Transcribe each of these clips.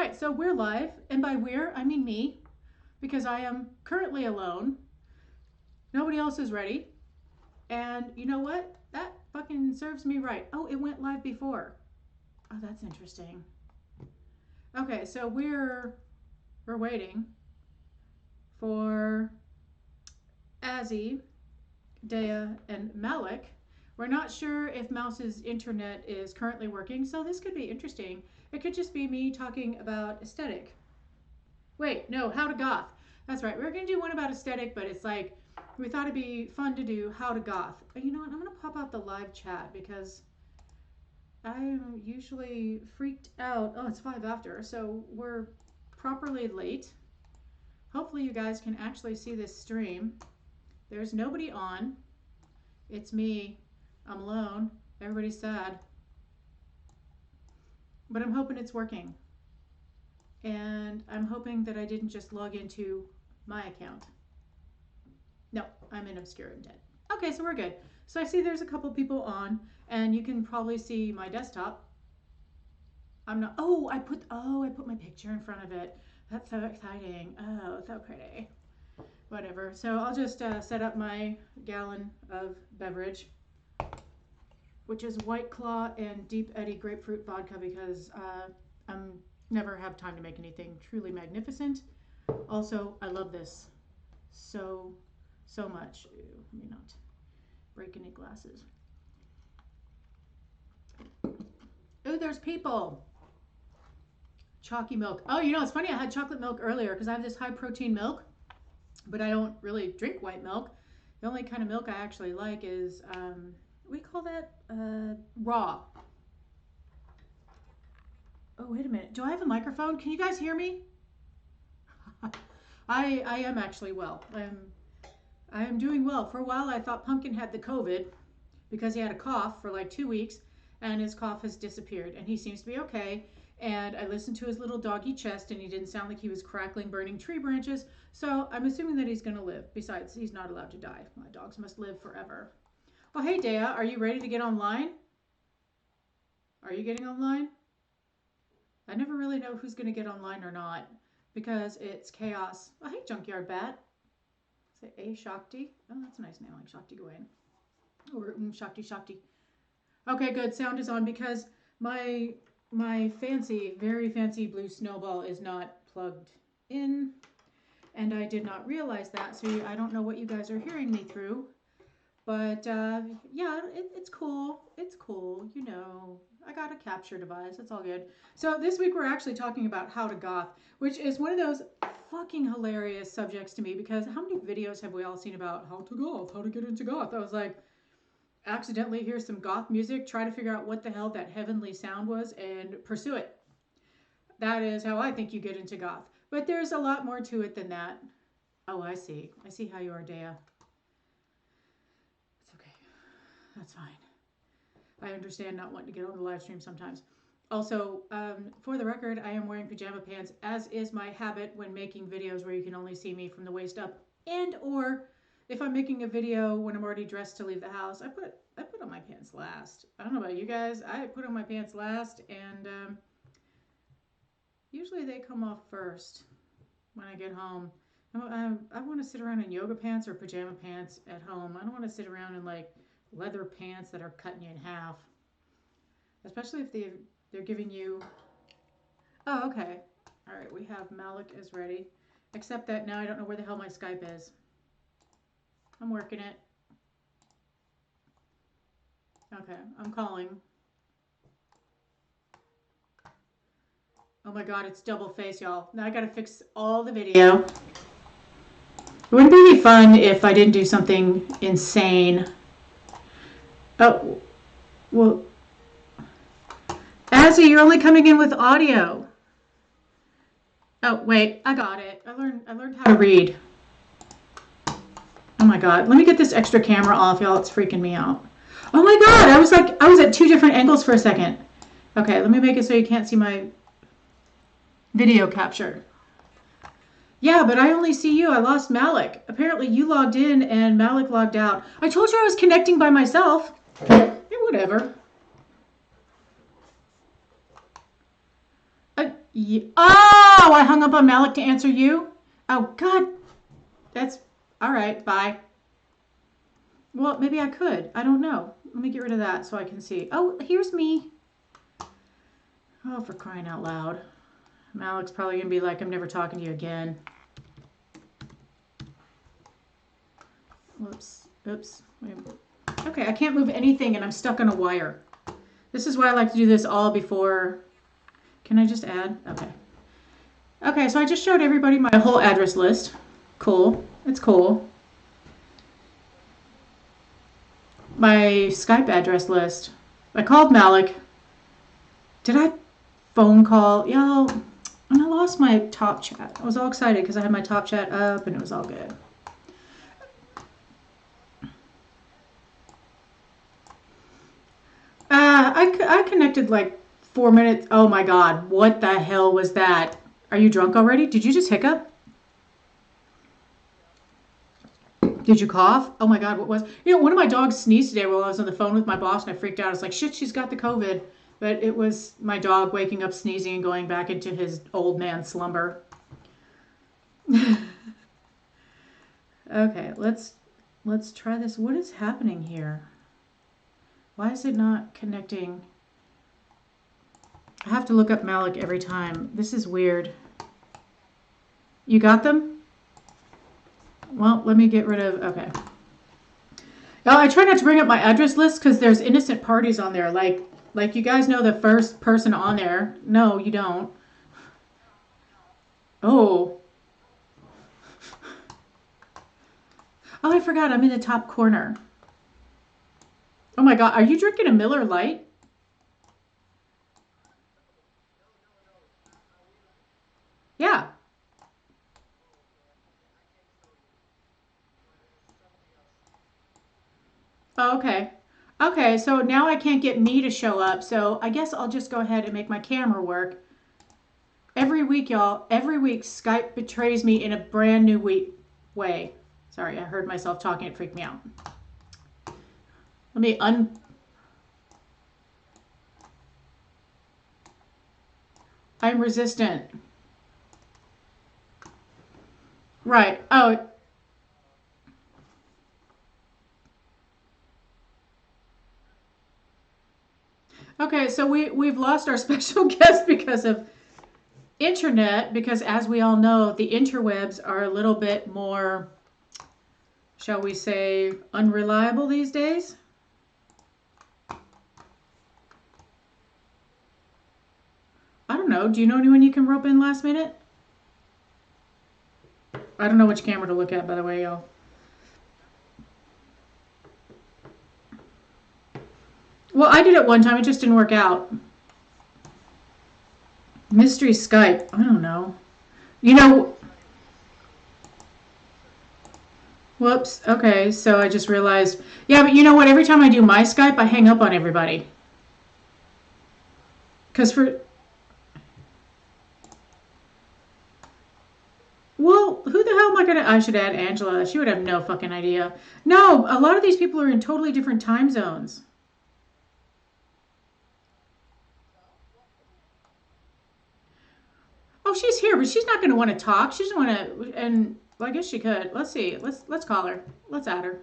right, so we're live, and by we're, I mean me, because I am currently alone. Nobody else is ready. And you know what? That fucking serves me right. Oh, it went live before. Oh, that's interesting. Okay, so we're waiting for Azzy, Dea, and Malik. We're not sure if Mouse's internet is currently working, so this could be interesting. It could just be me talking about aesthetic. Wait, no, how to goth. That's right. We were going to do one about aesthetic, but it's like we thought it'd be fun to do how to goth. You know what? I'm going to pop out the live chat because I'm usually freaked out. Oh, it's 5 after, so we're properly late. Hopefully you guys can actually see this stream. There's nobody on. It's me. I'm alone. Everybody's sad. But I'm hoping it's working. And I'm hoping that I didn't just log into my account. No, I'm in Obscura Undead. Okay, so we're good. So I see there's a couple people on, and you can probably see my desktop. I'm not. Oh, I put my picture in front of it. That's so exciting. Oh, so pretty. Whatever. So I'll just set up my gallon of beverage, which is White Claw and Deep Eddy grapefruit vodka, because I'm never have time to make anything truly magnificent. Also, I love this so much. Ew, let me not break any glasses. Oh, there's people. Chalky milk. Oh, you know, it's funny. I had chocolate milk earlier because I have this high protein milk, but I don't really drink white milk. The only kind of milk I actually like is, what do you call that? Raw. Oh, wait a minute. Do I have a microphone? Can you guys hear me? I am actually well. I am doing well. For a while, I thought Pumpkin had the COVID because he had a cough for like 2 weeks, and his cough has disappeared, and he seems to be okay. And I listened to his little doggy chest, and he didn't sound like he was crackling, burning tree branches. So I'm assuming that he's going to live. Besides, he's not allowed to die. My dogs must live forever. Oh, hey, Dea, are you ready to get online? Are you getting online? I never really know who's going to get online or not because it's chaos. Oh, hey, Junkyard Bat. Say A Shakti. Oh, that's a nice name, like Shakti Gawain. Or Shakti Shakti. Okay, good. Sound is on because my fancy, very fancy blue snowball is not plugged in, and I did not realize that, so I don't know what you guys are hearing me through, but yeah, it's cool. It's cool, you know. I got a capture device. It's all good. So this week we're actually talking about how to goth, which is one of those fucking hilarious subjects to me because how many videos have we all seen about how to goth, how to get into goth? I was like, accidentally hear some goth music, try to figure out what the hell that heavenly sound was, and pursue it. That is how I think you get into goth. But there's a lot more to it than that. Oh, I see. I see how you are, Dea. It's okay. That's fine. I understand not wanting to get on the live stream sometimes. Also, for the record, I am wearing pajama pants, as is my habit when making videos where you can only see me from the waist up, and or if I'm making a video when I'm already dressed to leave the house, I put on my pants last. I don't know about you guys. I put on my pants last, and usually they come off first when I get home. I want to sit around in yoga pants or pajama pants at home. I don't want to sit around in like leather pants that are cutting you in half, especially if they're giving you. Oh, okay. All right, we have Malik is ready, except that now I don't know where the hell my Skype is. I'm working it. Okay, I'm calling. Oh my god, it's double face, y'all. Now I gotta fix all the video. Wouldn't it be fun if I didn't do something insane? Oh, well, Azzy, you're only coming in with audio. Oh, wait, I got it. I learned how to read. Oh my god, let me get this extra camera off, y'all. It's freaking me out. Oh my god, I was at 2 different angles for a second. Okay, let me make it so you can't see my video capture. Yeah, but I only see you. I lost Malik. Apparently you logged in and Malik logged out. I told you I was connecting by myself. Whatever. Oh, I hung up on Malik to answer you? Oh, God. That's... All right, bye. Well, maybe I could. I don't know. Let me get rid of that so I can see. Oh, here's me. Oh, for crying out loud. Malik's probably going to be like, I'm never talking to you again. Whoops. Oops. Okay, I can't move anything and I'm stuck on a wire. This is why I like to do this all before... Can I just add? Okay. Okay, so I just showed everybody my whole address list. Cool. It's cool. My Skype address list. I called Malik. Did I phone call? Y'all, and I lost my top chat. I was all excited because I had my top chat up and it was all good. I connected like 4 minutes. Oh my God, what the hell was that? Are you drunk already? Did you just hiccup? Did you cough? Oh my God, what was... You know, one of my dogs sneezed today while I was on the phone with my boss and I freaked out. I was like, shit, she's got the COVID. But it was my dog waking up sneezing and going back into his old man slumber. Okay, let's try this. What is happening here? Why is it not connecting? I have to look up Malik every time. This is weird. You got them? Well, let me get rid of... Okay. Now, I try not to bring up my address list because there's innocent parties on there. Like you guys know the first person on there. No, you don't. Oh. Oh, I forgot. I'm in the top corner. Oh my God. Are you drinking a Miller Lite? Yeah. Oh, okay. Okay, so now I can't get me to show up, so I guess I'll just go ahead and make my camera work. Every week, y'all, every week Skype betrays me in a brand new way. Sorry, I heard myself talking. It freaked me out. Let me I'm resistant. Right. Oh. Okay, so we've lost our special guest because of internet, because as we all know, the interwebs are a little bit more, shall we say, unreliable these days. I don't know. Do you know anyone you can rope in last minute? I don't know which camera to look at, by the way, y'all. Well, I did it one time. It just didn't work out. Mystery Skype. I don't know. You know... Whoops. Okay, so I just realized... Yeah, but you know what? Every time I do my Skype, I hang up on everybody. Because for... Well, who the hell am I going to... I should add Angela. She would have no fucking idea. No, a lot of these people are in totally different time zones. Oh, she's here, but she's not going to want to talk. She doesn't want to... And... Well, I guess she could. Let's see. Let's call her. Let's add her.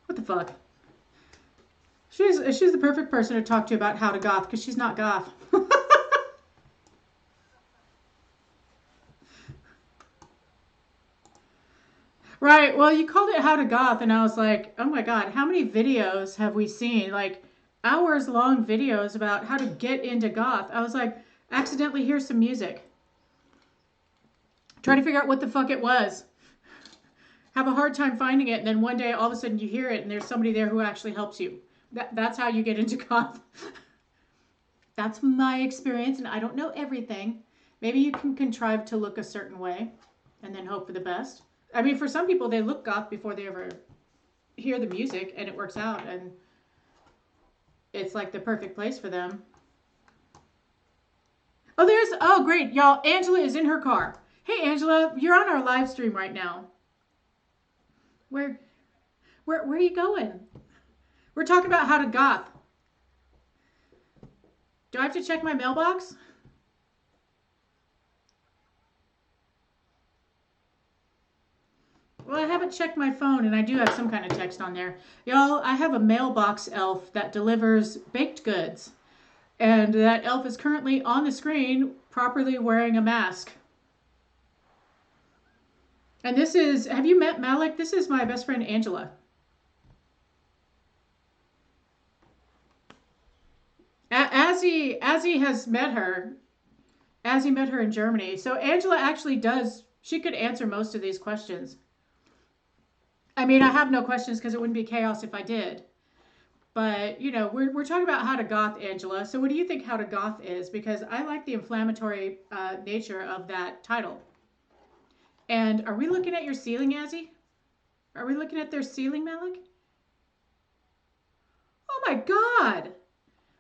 What the fuck? She's the perfect person to talk to about how to goth, because she's not goth. Right. Well, you called it how to goth, and I was like, oh my God, how many videos have we seen? Like hours long videos about how to get into goth. I was like, accidentally hear some music. Try to figure out what the fuck it was. Have a hard time finding it, and then one day all of a sudden you hear it and there's somebody there who actually helps you. That's how you get into goth. That's my experience, and I don't know everything. Maybe you can contrive to look a certain way and then hope for the best. I mean, for some people, they look goth before they ever hear the music, and it works out, and it's like the perfect place for them. Oh, great, y'all. Angela is in her car. Hey, Angela, you're on our live stream right now. Where are you going? We're talking about how to goth. Do I have to check my mailbox? Well, I haven't checked my phone, and I do have some kind of text on there. Y'all, I have a mailbox elf that delivers baked goods. And that elf is currently on the screen, properly wearing a mask. And this is, have you met Malik? This is my best friend, Angela. Azzy has met her. Azzy met her in Germany. So Angela actually does, she could answer most of these questions. I mean, I have no questions because it wouldn't be chaos if I did. But, you know, we're talking about how to goth, Angela. So what do you think how to goth is? Because I like the inflammatory nature of that title. And are we looking at your ceiling, Azzy? Are we looking at their ceiling, Malik? Oh my God.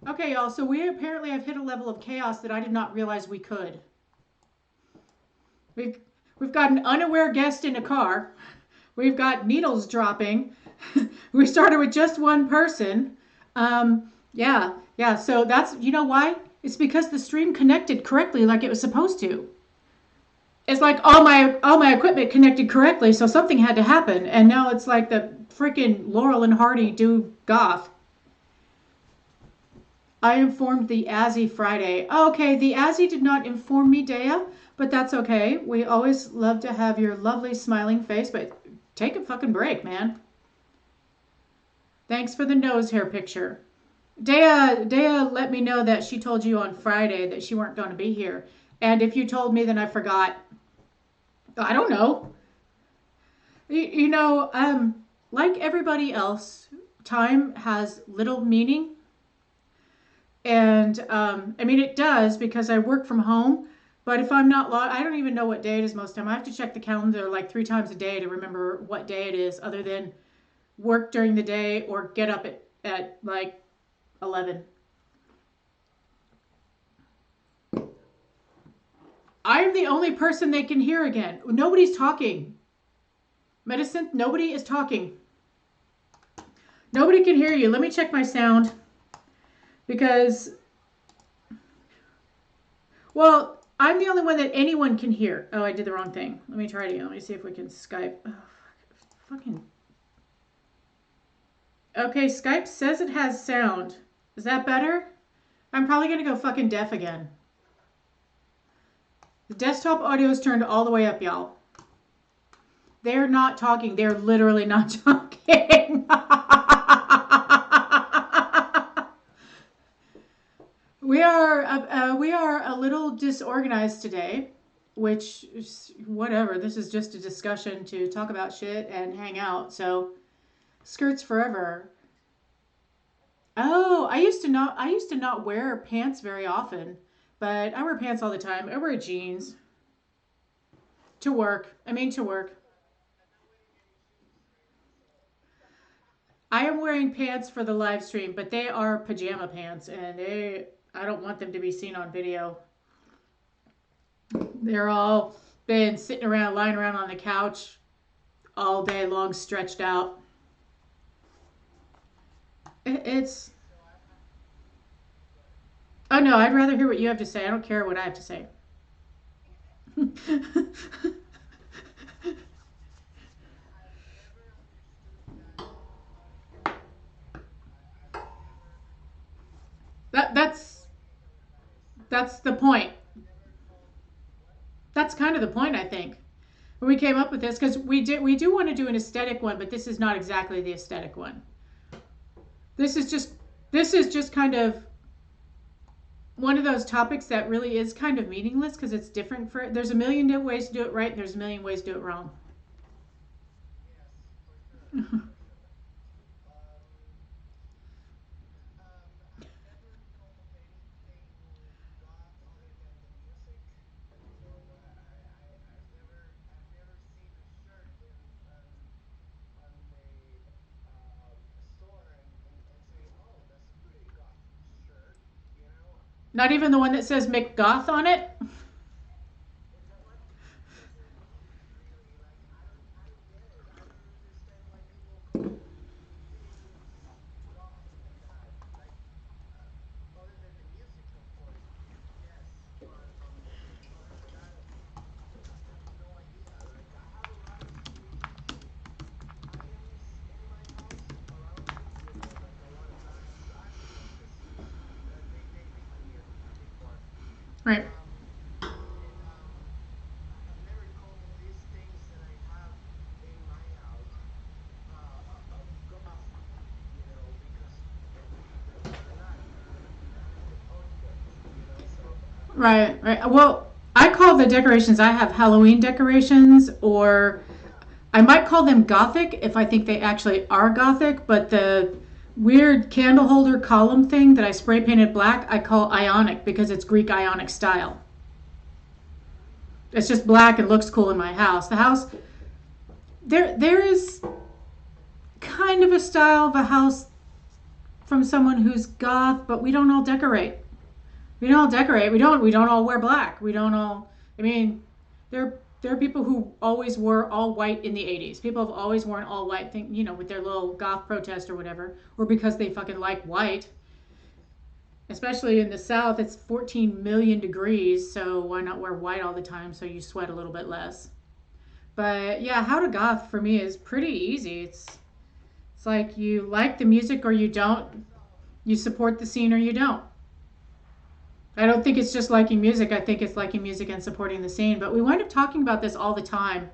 Okay, y'all. So we apparently have hit a level of chaos that I did not realize we could. We've got an unaware guest in a car. We've got needles dropping. We started with just one person. Yeah. So that's, you know why? It's because the stream connected correctly like it was supposed to. It's like all my equipment connected correctly, so something had to happen. And now it's like the freaking Laurel and Hardy do goth. I informed the Azzy Friday. Okay, the Azzy did not inform me, Dea, but that's okay. We always love to have your lovely smiling face, but take a fucking break, man. Thanks for the nose hair picture. Dea let me know that she told you on Friday that she weren't going to be here. And if you told me, then I forgot. I don't know. You know, like everybody else, time has little meaning. And I mean, it does because I work from home. But if I'm not I don't even know what day it is most of the time. I have to check the calendar like 3 times a day to remember what day it is, other than work during the day or get up at like 11. I'm the only person they can hear again. Nobody's talking. Medicine, nobody is talking. Nobody can hear you. Let me check my sound. Because, well, I'm the only one that anyone can hear. Oh, I did the wrong thing. Let me try it again. Let me see if we can Skype. Oh, fucking. Okay, Skype says it has sound. Is that better? I'm probably going to go fucking deaf again. The desktop audio is turned all the way up, y'all. They're not talking. They're literally not talking. We are a little disorganized today, which is whatever. This is just a discussion to talk about shit and hang out. So, skirts forever. Oh, I used to not wear pants very often, but I wear pants all the time. I wear jeans to work. To work. I am wearing pants for the live stream, but they are pajama pants, and I don't want them to be seen on video. They're all been sitting around, lying around on the couch all day long, stretched out. It's. Oh no, I'd rather hear what you have to say. I don't care what I have to say. That's the point. That's kind of the point, I think. We came up with this because we do want to do an aesthetic one, but this is not exactly the aesthetic one. This is just kind of one of those topics that really is kind of meaningless because it's different for. There's a million ways to do it right, and there's a million ways to do it wrong. Not even the one that says McGoth on it. Right. Right, right. Well, I call the decorations I have Halloween decorations, or I might call them Gothic if I think they actually are Gothic, but the weird candle holder column thing that I spray painted black, I call Ionic because it's Greek Ionic style. It's just black and looks cool in my house. The house, there is kind of a style of a house from someone who's goth, but we don't all decorate. We don't all decorate. We don't all wear black. We don't all. I mean, there are people who always wore all white in the 80s. People have always worn all white thing, with their little goth protest or whatever, or because they fucking like white. Especially in the South, it's 14 million degrees, so why not wear white all the time so you sweat a little bit less? But yeah, how to goth for me is pretty easy. It's like you like the music or you don't. You support the scene or you don't. I don't think it's just liking music. I think it's liking music and supporting the scene. But we wind up talking about this all the time.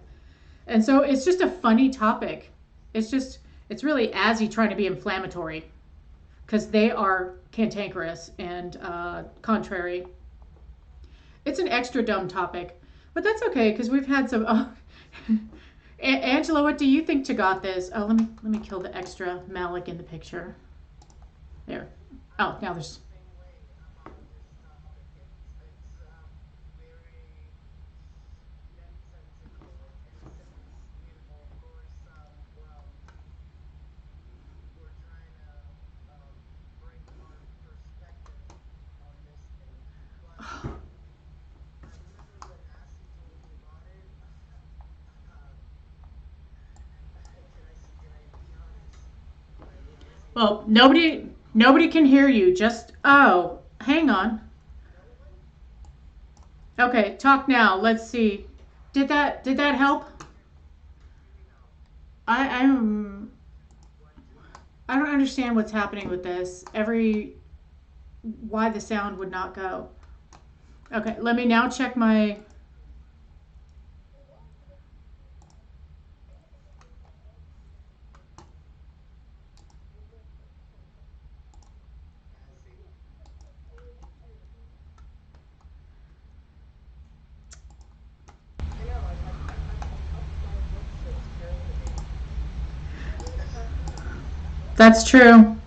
And so it's just a funny topic. It's really Azzy trying to be inflammatory because they are cantankerous and contrary. It's an extra dumb topic, but that's okay because we've had some. Angela, what do you think to goth is? Oh, let me kill the extra Malik in the picture. There. Oh, now there's. Well, nobody can hear you. Just hang on. Okay, talk now. Let's see. Did that help? I'm I don't understand what's happening with this. Why the sound would not go. Okay, let me now check my. That's true.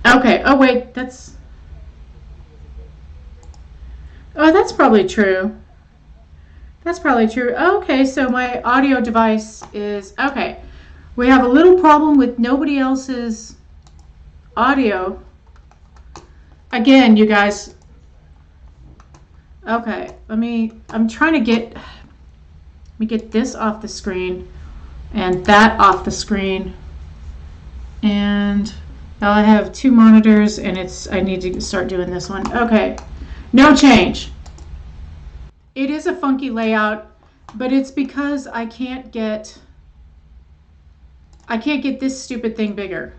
Okay. Oh wait, that's probably true. That's probably true. Okay, so my audio device is okay. We have a little problem with nobody else's audio. Again, you guys. Okay, I'm trying to let me get this off the screen and that off the screen. And now I have two monitors and I need to start doing this one. Okay, no change. It is a funky layout, but it's because I can't get this stupid thing bigger.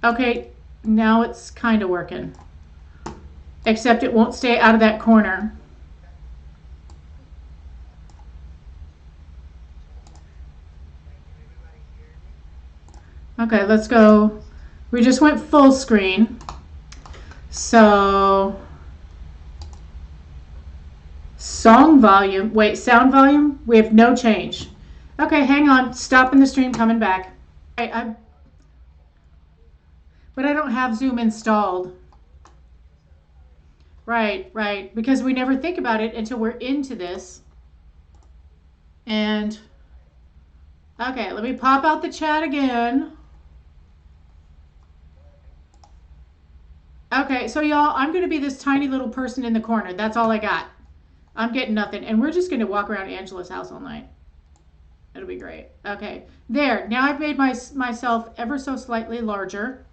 Okay, now it's kind of working. Except it won't stay out of that corner. Okay, let's go. We just went full screen. So sound volume, we have no change. Okay, hang on, stopping the stream, coming back. But I don't have Zoom installed. Right, because we never think about it until we're into this. And, okay, let me pop out the chat again. Okay, so y'all, I'm going to be this tiny little person in the corner. That's all I got. I'm getting nothing. And we're just going to walk around Angela's house all night. It'll be great. Okay, there. Now I've made myself ever so slightly larger.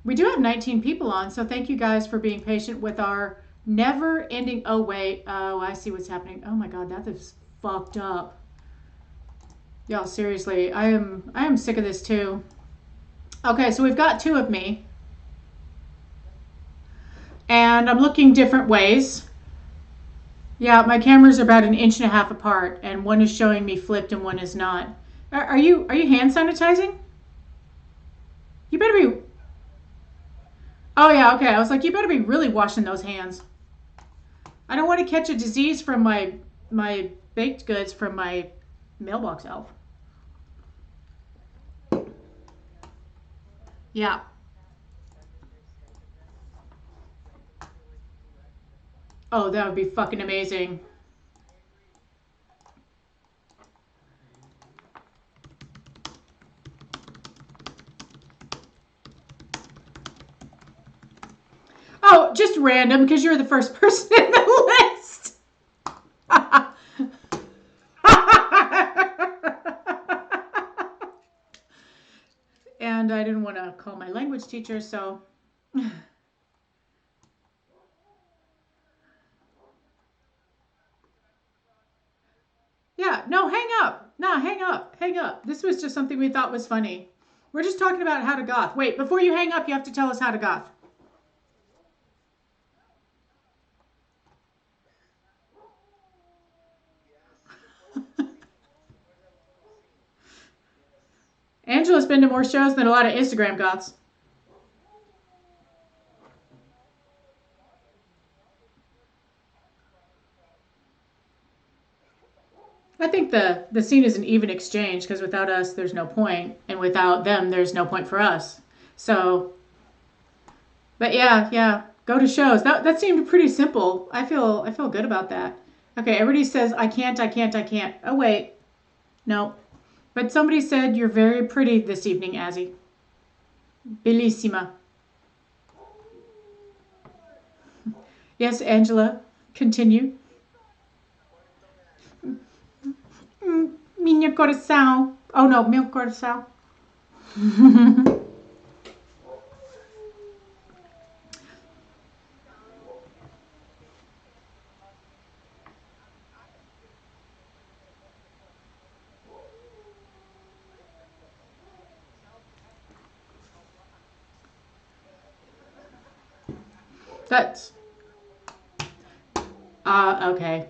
We do have 19 people on, so thank you guys for being patient with our never-ending. Oh wait, I see what's happening. Oh my God, that is fucked up. Y'all, seriously, I am sick of this too. Okay, so we've got two of me. and I'm looking different ways. Yeah, my cameras are about 1.5 inches apart, and one is showing me flipped and one is not. Are you hand sanitizing? You better be. Oh yeah, okay. I was like, you better be really washing those hands. I don't want to catch a disease from my baked goods from my mailbox elf. Yeah. Oh, that would be fucking amazing. Oh, just random because you're the first person in the list. And I didn't want to call my language teacher, so. Yeah, no, hang up. No, hang up. Hang up. This was just something we thought was funny. We're just talking about how to goth. Wait, before you hang up, you have to tell us how to goth. Angela's been to more shows than a lot of Instagram goths. I think the scene is an even exchange because without us, there's no point, and without them, there's no point for us. So, but yeah, go to shows. That seemed pretty simple. I feel good about that. Okay, everybody says I can't. Oh wait, no. But somebody said you're very pretty this evening, Azzy. Bellissima. Yes, Angela. Continue. Minha coração. Oh no, meu coração. That's okay.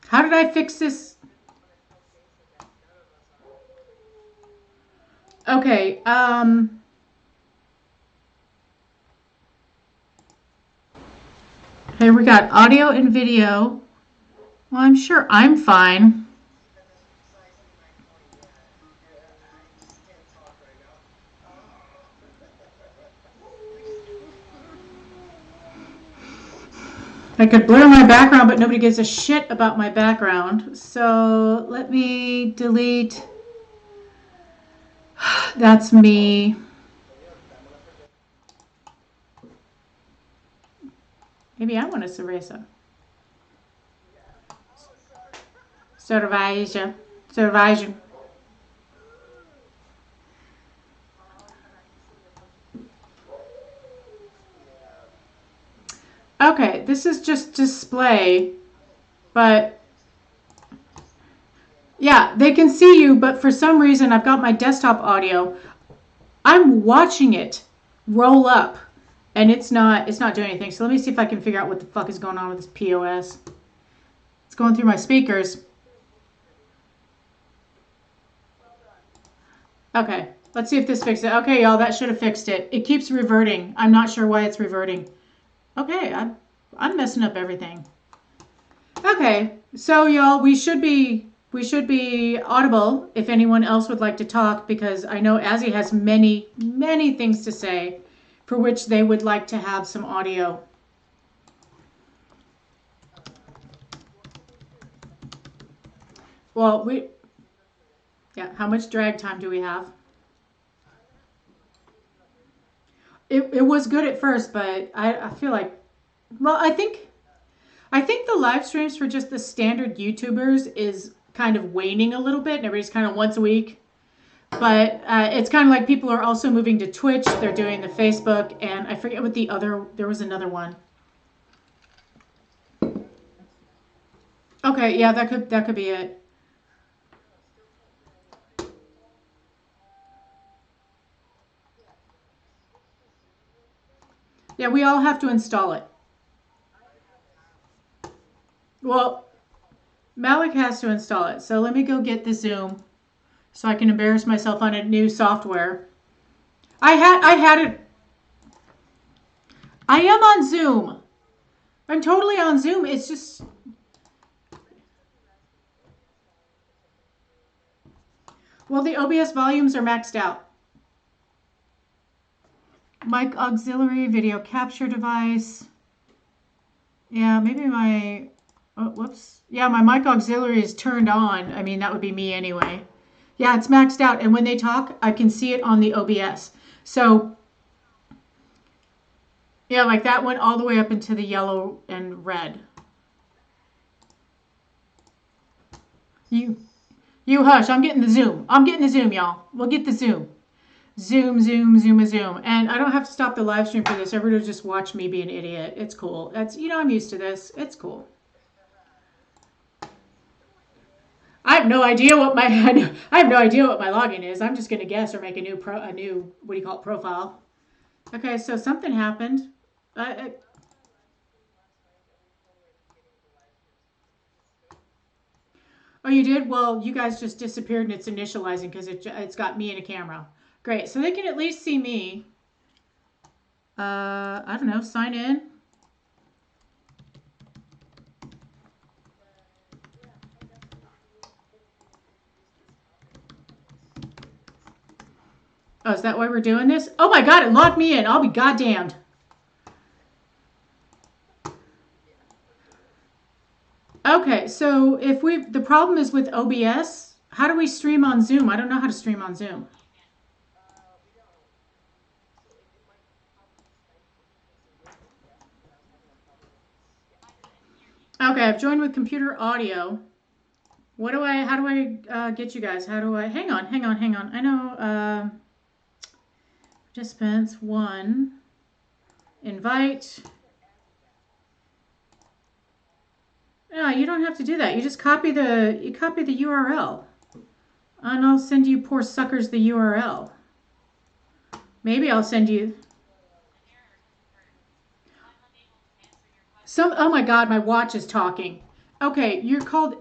How did I fix this? Okay, here we got audio and video. Well, I'm sure I'm fine. I could blur my background, but nobody gives a shit about my background. So let me delete. That's me. Maybe I want a cerveza. Cerveja. Cerveja. Okay, this is just display, but yeah, they can see you, but for some reason I've got my desktop audio. I'm watching it roll up and it's not doing anything. So let me see if I can figure out what the fuck is going on with this POS. It's going through my speakers. Okay, let's see if this fixes it. Okay, y'all, that should have fixed it. It keeps reverting. I'm not sure why it's reverting. Okay, I'm messing up everything. Okay, so y'all, we should be audible if anyone else would like to talk, because I know Azzy has many things to say for which they would like to have some audio. Well, yeah, how much drag time do we have? It was good at first, but I feel like, well, I think the live streams for just the standard YouTubers is kind of waning a little bit, and everybody's kind of once a week. But it's kind of like people are also moving to Twitch. They're doing the Facebook, and I forget what there was another one. Okay, yeah, that could be it. Yeah, we all have to install it. Well, Malik has to install it. So let me go get the Zoom so I can embarrass myself on a new software. I had it. I am on Zoom. I'm totally on Zoom. It's just... Well, the OBS volumes are maxed out. Mic auxiliary video capture device. Yeah, maybe my... Oh, whoops. Yeah, my mic auxiliary is turned on. I mean, that would be me anyway. Yeah, it's maxed out. And when they talk, I can see it on the OBS. So, yeah, like that went all the way up into the yellow and red. You hush. I'm getting the Zoom. I'm getting the Zoom, y'all. We'll get the Zoom. Zoom, zoom, zoom, a zoom. And I don't have to stop the live stream for this. Everybody just watch me be an idiot. It's cool. That's, you know, I'm used to this. It's cool. I have no idea what my I have no idea what my login is. I'm just gonna guess or make a new what do you call it, profile. Okay, so something happened. Oh, you did? Well, you guys just disappeared and it's initializing because it's got me in a camera. Great, so they can at least see me. I don't know, sign in. Oh, is that why we're doing this? Oh my God, it locked me in. I'll be goddamned. Okay, so if the problem is with OBS, how do we stream on Zoom? I don't know how to stream on Zoom. Okay, I've joined with computer audio. How do I get you guys? Hang on. I know, participants, 1, invite. No, you don't have to do that. You just copy the URL. And I'll send you poor suckers the URL. Maybe I'll send you oh my God, my watch is talking. Okay, you're called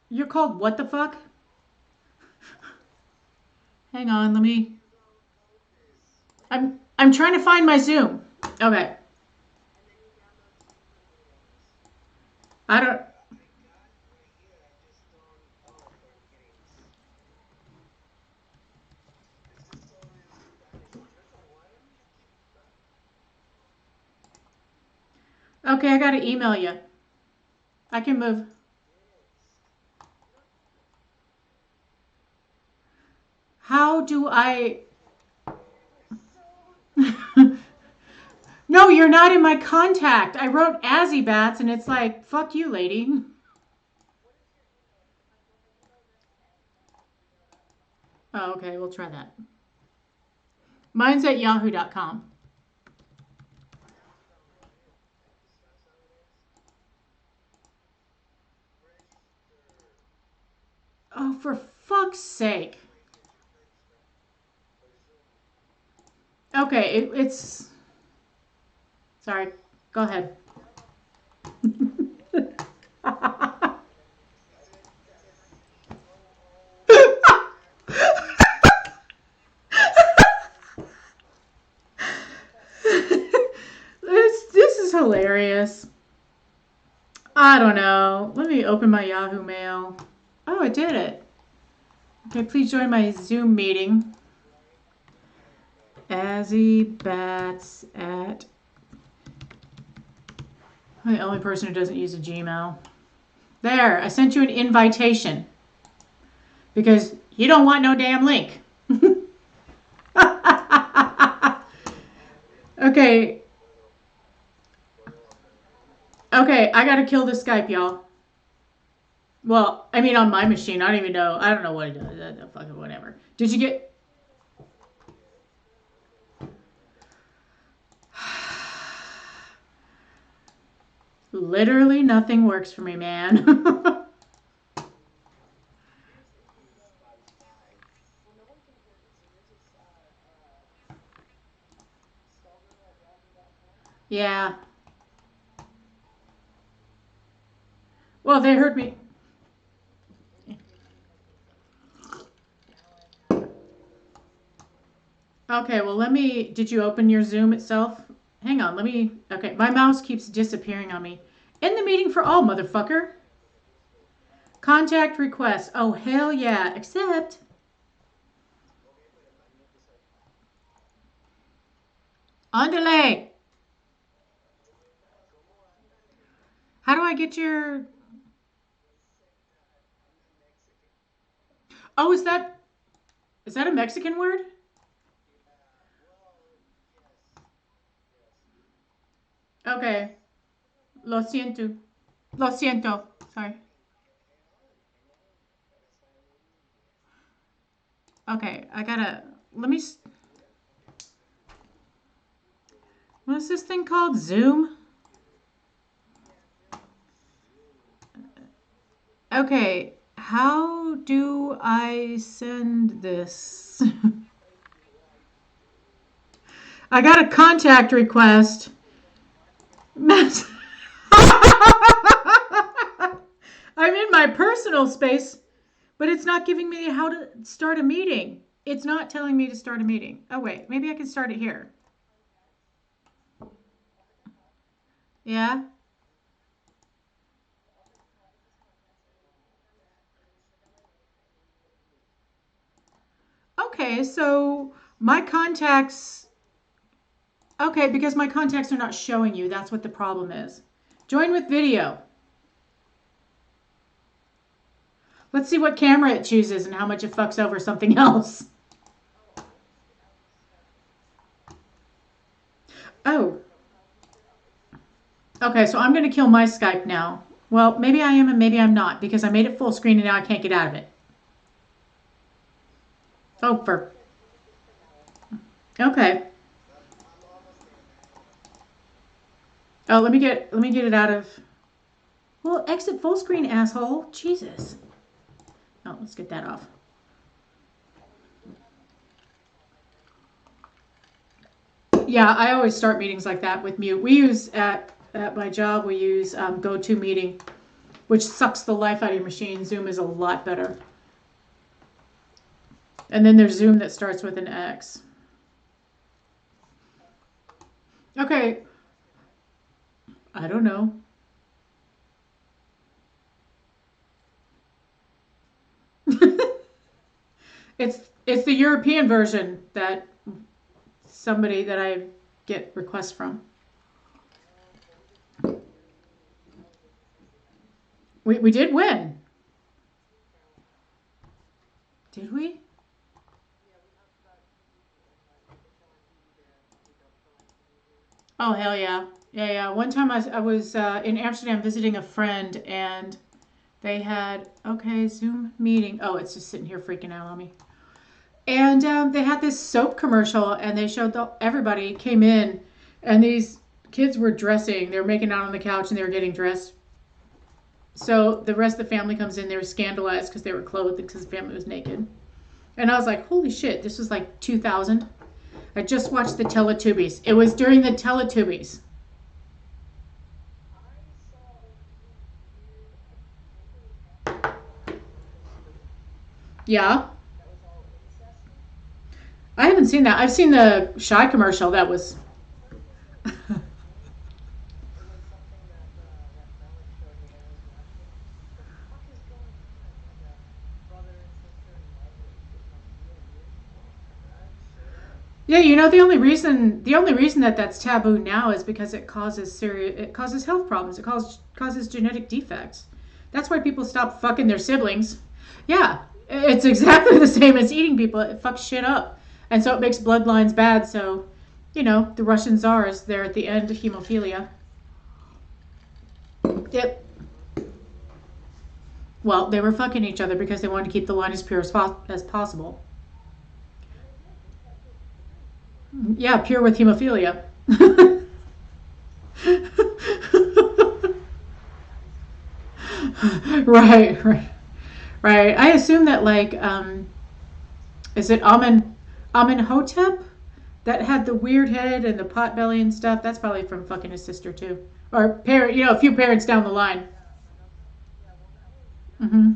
what the fuck? Hang on, I'm trying to find my Zoom. Okay. I don't... Okay, I gotta email you. I can move. How do I... No, you're not in my contact. I wrote Azibats and it's like, fuck you, lady. Oh, okay, we'll try that. Mine's at yahoo.com. Oh, for fuck's sake. Okay, it's... Sorry, go ahead. This is hilarious. I don't know. Let me open my Yahoo Mail. Oh, it did it. Okay, please join my Zoom meeting. Azibats at... I'm the only person who doesn't use a Gmail. There, I sent you an invitation. Because you don't want no damn link. Okay. Okay, I gotta kill this Skype, y'all. Well, I mean on my machine. I don't even know. I don't know what it does. Fucking whatever. Did you get... Literally nothing works for me, man. Yeah. Well, they heard me. Okay, well, did you open your Zoom itself? Hang on, okay, my mouse keeps disappearing on me. In the meeting for all, motherfucker. Contact request. Oh, hell yeah. Accept. On delay. How do I get your... Oh, is that a Mexican word? Okay. Lo siento. Lo siento. Sorry. Okay, what's this thing called? Zoom? Okay, how do I send this? I got a contact request. I'm in my personal space, but it's not giving me how to start a meeting. It's not telling me to start a meeting. Oh, wait, maybe I can start it here. Yeah? Okay, so my contacts... Okay, because my contacts are not showing you. That's what the problem is. Join with video. Let's see what camera it chooses and how much it fucks over something else. Oh. Okay, so I'm going to kill my Skype now. Well, maybe I am and maybe I'm not, because I made it full screen and now I can't get out of it. Oh, okay. Oh, let me get it out of... Well, exit full screen, asshole. Jesus. Oh, let's get that off. Yeah, I always start meetings like that with mute. We use, at my job, we use GoToMeeting, which sucks the life out of your machine. Zoom is a lot better. And then there's Zoom that starts with an X. Okay. I don't know. It's the European version that somebody that I get requests from. We did win. Did we? Oh, hell yeah. Yeah. One time I was in Amsterdam visiting a friend, and they had, okay, Zoom meeting. Oh, it's just sitting here freaking out on me. And they had this soap commercial, and they showed everybody came in, and these kids were dressing. They were making out on the couch, and they were getting dressed. So the rest of the family comes in. They were scandalized because they were clothed because the family was naked. And I was like, holy shit, this was like 2000. I just watched the Teletubbies. It was during the Teletubbies. Yeah. I haven't seen that. I've seen the Shy commercial. That was... Yeah, you know, the only reason that that's taboo now is because it causes health problems. It causes genetic defects. That's why people stop fucking their siblings. Yeah, it's exactly the same as eating people. It fucks shit up. And so it makes bloodlines bad. So, you know, the Russian czars, they're at the end of hemophilia. Yep. Well, they were fucking each other because they wanted to keep the line as pure as possible. Yeah, pure with hemophilia. Right. I assume that, like, is it Amenhotep that had the weird head and the pot belly and stuff. That's probably from fucking his sister too, or parent. You know, a few parents down the line. Mm-hmm.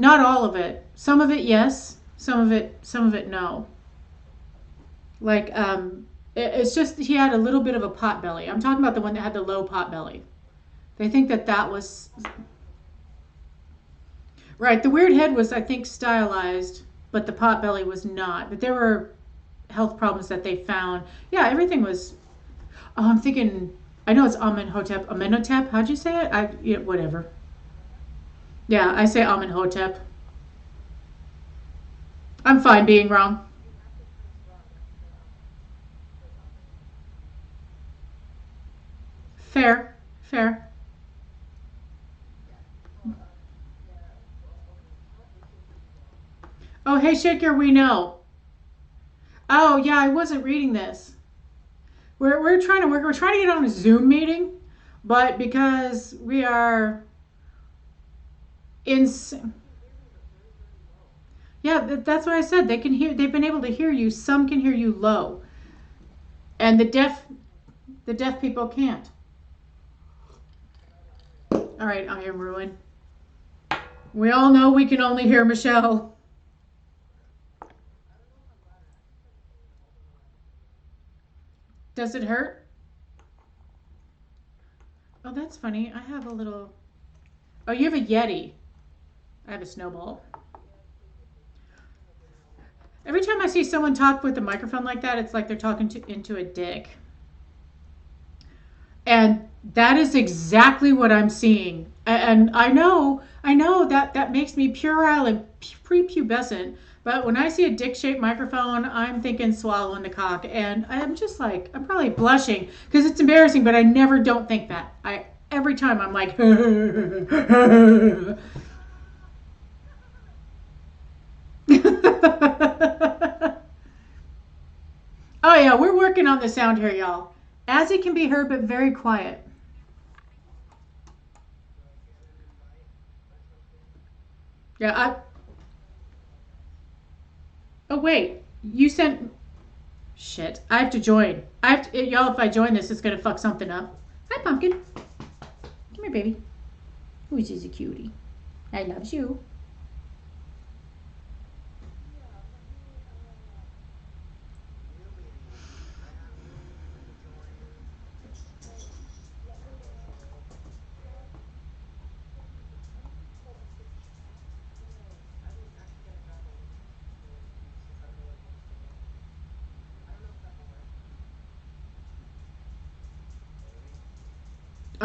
Not all of it. Some of it, yes. Some of it, no. Like, it's just he had a little bit of a pot belly. I'm talking about the one that had the low pot belly. They think that that was right. The weird head was, I think, stylized, but the pot belly was not. But there were health problems that they found. Yeah, everything was. Oh, I'm thinking. I know it's Amenhotep. Amenhotep. How'd you say it? Yeah, whatever. Yeah, I say Amenhotep. I'm fine being wrong. Fair, fair. Oh, hey, Shaker, we know. Oh, yeah, I wasn't reading this. We're trying to work. We're trying to get on a Zoom meeting, but because we are in, yeah, that's what I said. They can hear. They've been able to hear you. Some can hear you low, and the deaf people can't. All right, I am ruined. We all know we can only hear Michelle. Does it hurt? Oh, that's funny. I have a little. Oh, you have a Yeti. I have a snowball. Every time I see someone talk with a microphone like that, it's like they're talking into a dick. And that is exactly what I'm seeing. And I know that that makes me puerile and prepubescent. But when I see a dick-shaped microphone, I'm thinking swallowing the cock, and I'm just like, I'm probably blushing because it's embarrassing. But I never don't think that. I every time I'm like, oh yeah, we're working on the sound here, y'all. As it can be heard, but very quiet. Yeah, I. Oh wait, you sent. Shit, I have to join. I have to, y'all. If I join this, it's gonna fuck something up. Hi, pumpkin. Come here, baby. Who's is a cutie? I loves you.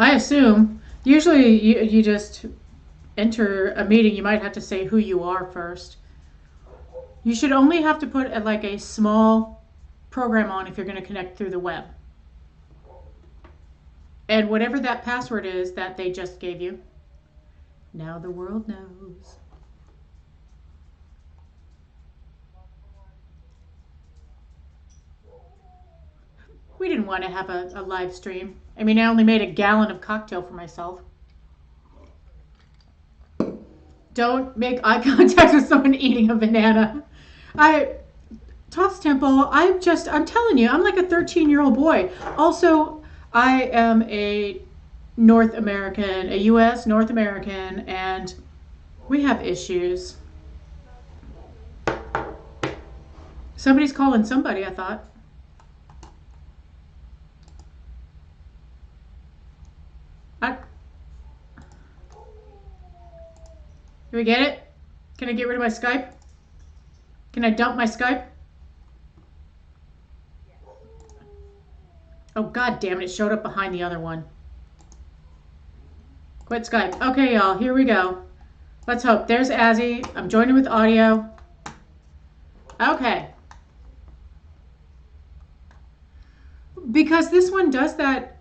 I assume. Usually, you just enter a meeting. You might have to say who you are first. You should only have to put like a small program on if you're going to connect through the web. And whatever that password is that they just gave you, now the world knows. We didn't want to have a live stream. I mean, I only made a gallon of cocktail for myself. Don't make eye contact with someone eating a banana. I Toss Temple, I'm telling you, I'm like a 13-year-old boy. Also, I am a North American, a U.S. North American, and we have issues. Somebody's calling somebody, I thought. I, do we get it? Can I get rid of my Skype? Can I dump my Skype? Oh, god damn it, it showed up behind the other one. Quit Skype. Okay, y'all, here we go. Let's hope. There's Azzy. I'm joining with audio. Okay. Because this one does that.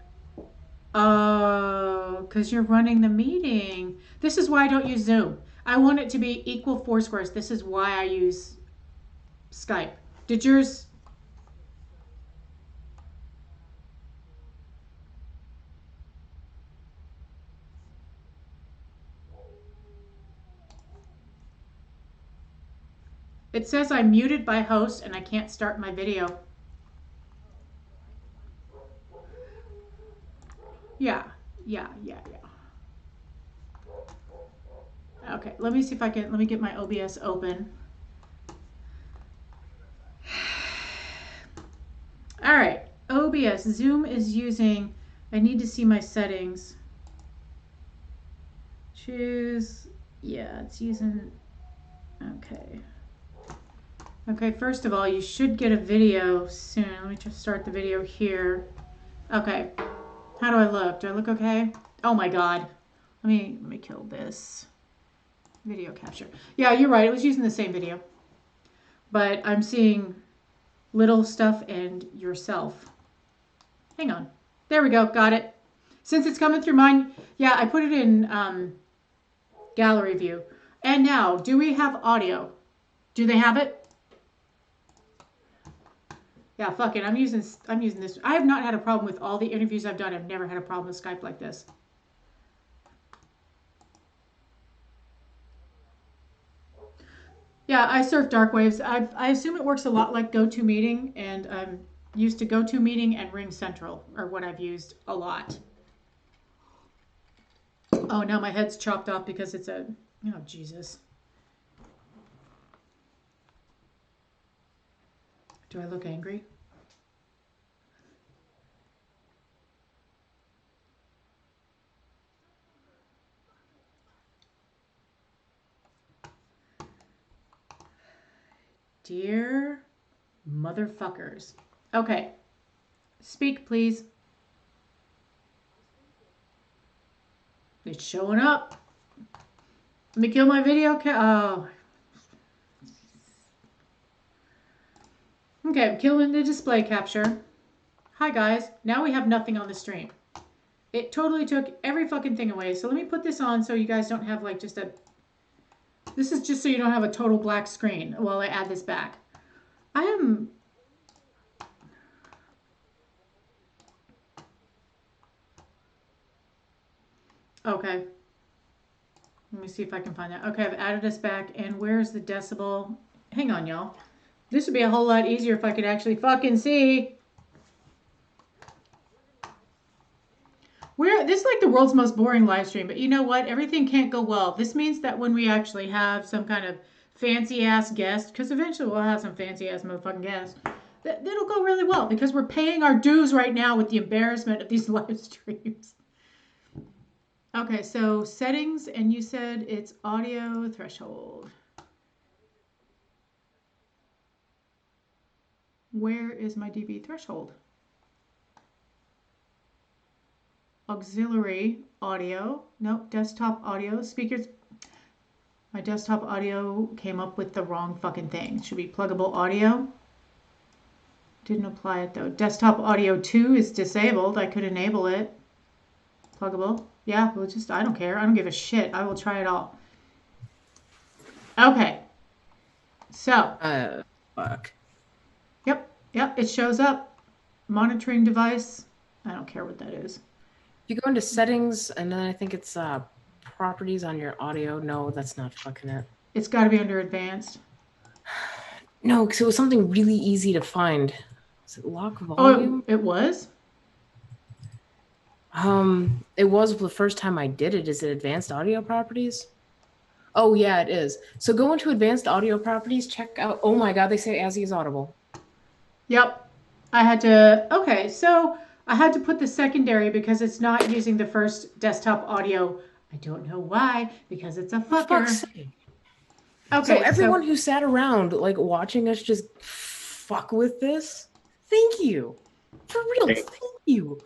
Oh, because you're running the meeting. This is why I don't use Zoom. I want it to be equal foursquares. This is why I use Skype. Did yours? It says I'm muted by host and I can't start my video. Yeah. Okay, let me see if I can, let me get my OBS open. All right, OBS, Zoom is using, I need to see my settings. Choose, yeah, it's using, okay. Okay, first of all, you should get a video soon. Let me just start the video here. Okay, how do I look? Do I look okay? Oh my God, let me kill this. Video capture. Yeah, you're right, it was using the same video. But I'm seeing little stuff and yourself. Hang on. There we go. Got it. Since it's coming through mine, yeah, I put it in gallery view. And now, do we have audio? Do they have it? Yeah, fuck it. I'm using this. I have not had a problem with all the interviews I've done. I've never had a problem with Skype like this. Yeah, I surf dark waves. I assume it works a lot like GoToMeeting, and I'm used to GoToMeeting and Ring Central are what I've used a lot. Oh, now my head's chopped off because it's a, oh, Jesus. Do I look angry? Dear motherfuckers. Okay. Speak, please. It's showing up. Let me kill my video. Oh. Okay, I'm killing the display capture. Hi, guys. Now we have nothing on the stream. It totally took every fucking thing away. So let me put this on so you guys don't have like just a... This is just so you don't have a total black screen while I add this back. I am... Okay. Let me see if I can find that. Okay, I've added this back. And where's the decibel? Hang on, y'all. This would be a whole lot easier if I could actually fucking see. This is like the world's most boring live stream, but you know what? Everything can't go well. This means that when we actually have some kind of fancy ass guest, because eventually we'll have some fancy ass motherfucking guests, that'll go really well because we're paying our dues right now with the embarrassment of these live streams. Okay, so settings, and you said it's audio threshold. Where is my dB threshold? Auxiliary audio. Nope, desktop audio. Speakers. My desktop audio came up with the wrong fucking thing. It should be pluggable audio. Didn't apply it though. Desktop audio 2 is disabled. I could enable it. Pluggable. Yeah, we'll just, I don't care. I don't give a shit. I will try it all. Okay. So. Fuck. Yep, it shows up. Monitoring device. I don't care what that is. You go into settings, and then I think it's properties on your audio. No, that's not fucking it. It's got to be under advanced. No, because it was something really easy to find. Is it lock volume? Oh, it was? It was the first time I did it. Is it advanced audio properties? Oh, yeah, it is. So go into advanced audio properties, check out. Oh my God, they say ASCII is audible. Yep. I had to, okay, so I had to put the secondary because it's not using the first desktop audio. I don't know why, because it's a fucker. Okay, so everyone who sat around like watching us just fuck with this, thank you. For real, thank you.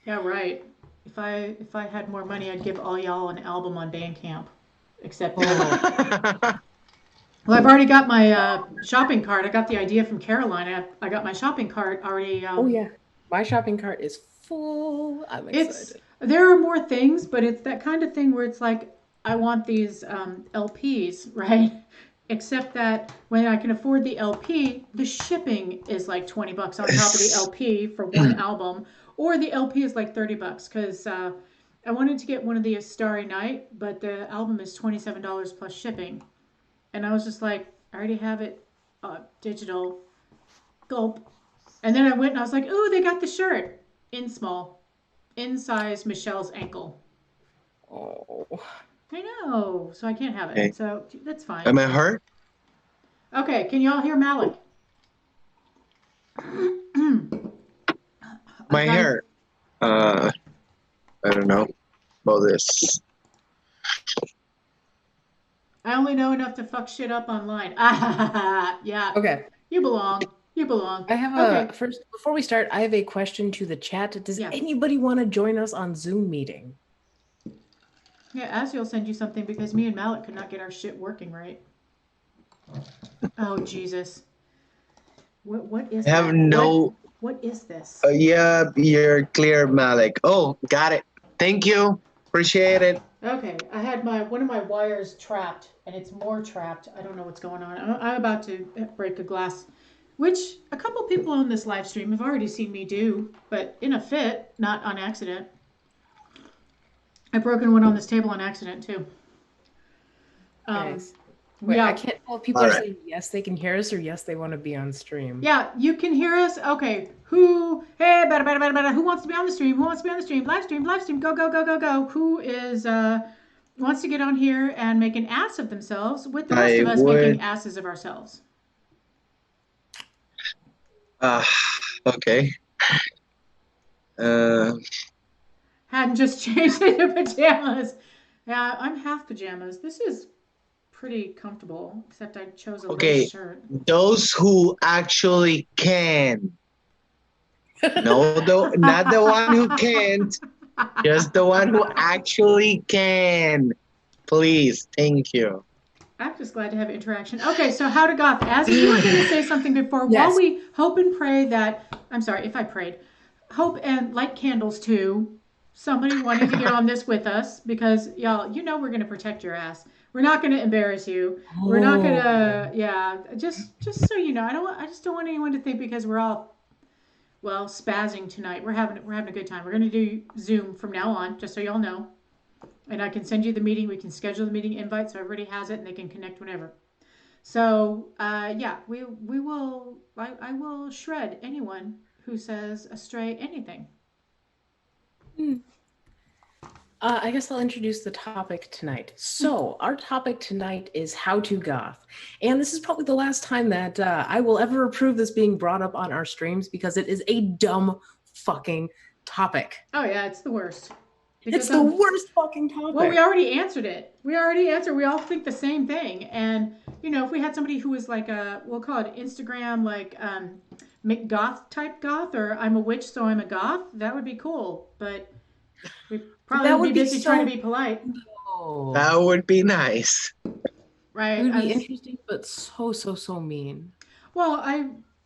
Yeah, right. If I had more money, I'd give all y'all an album on Bandcamp. Except well, I've already got my shopping cart. I got the idea from Caroline. I got my shopping cart already. Oh yeah, my shopping cart is full. I'm excited. There are more things, but it's that kind of thing where it's like I want these LPs, right? Except that when I can afford the LP, the shipping is like $20 on top of the LP for one album, or the LP is like $30 because I wanted to get one of the Starry Night, but the album is $27 plus shipping. And I was just like, I already have it digital. Gulp. And then I went and I was like, ooh, they got the shirt in small, in size Michelle's ankle. Oh. I know, so I can't have Okay. it. So that's fine. Am I hurt? Okay, can you all hear Malik? My I've got hair. I don't know about this. I only know enough to fuck shit up online. Yeah, Okay. you belong. You belong. I have Okay, a first before we start, I have a question to the chat. Does yeah. anybody want to join us on Zoom meeting? Yeah, Azzy will send you something because me and Malik could not get our shit working right. Oh, Jesus. What is I have that? no. What is this? Yeah, you're clear, Malik. Oh, got it. Thank you. Appreciate it. Okay, I had one of my wires trapped, and it's more trapped. I don't know what's going on. I'm about to break a glass, which a couple people on this live stream have already seen me do, but in a fit, not on accident. I've broken one on this table on accident too. Nice. Wait, Yeah. I can't tell if people are saying yes, they can hear us, or yes, they want to be on stream. Yeah, you can hear us. Okay, hey, better. Who wants to be on the stream? Who wants to be on the stream? Live stream. Go. Who is wants to get on here and make an ass of themselves with the rest of us making asses of ourselves? Okay. Hadn't just changed into pajamas. Yeah, I'm half pajamas. This is pretty comfortable, except I chose a lace shirt. Those who actually can. No, not the one who can't. Just the one who actually can. Please, thank you. I'm just glad to have interaction. Okay, so how to goth. As you were going to say something before, Yes. while we hope and pray that, I'm sorry if I prayed, hope and light candles too, somebody wanting to get on this with us, because y'all, you know we're going to protect your ass. We're not going to embarrass you. We're not going to, yeah, just so you know, I just don't want anyone to think because we're all, well, spazzing tonight. We're having a good time. We're going to do Zoom from now on, just so y'all know. And I can send you the meeting. We can schedule the meeting invite so everybody has it and they can connect whenever. So yeah, we will. I will shred anyone who says astray anything. I guess I'll introduce the topic tonight. So our topic tonight is how to goth. And this is probably the last time that I will ever approve this being brought up on our streams because it is a dumb fucking topic. Oh yeah, it's the worst. It's the worst fucking topic. Well, we already answered it. We all think the same thing. And, you know, if we had somebody who was like we'll call it Instagram, like McGoth type goth, or I'm a witch, so I'm a goth, that would be cool. But we probably would be busy trying to be polite. No. That would be nice. Right. It would be interesting, but so mean. Well,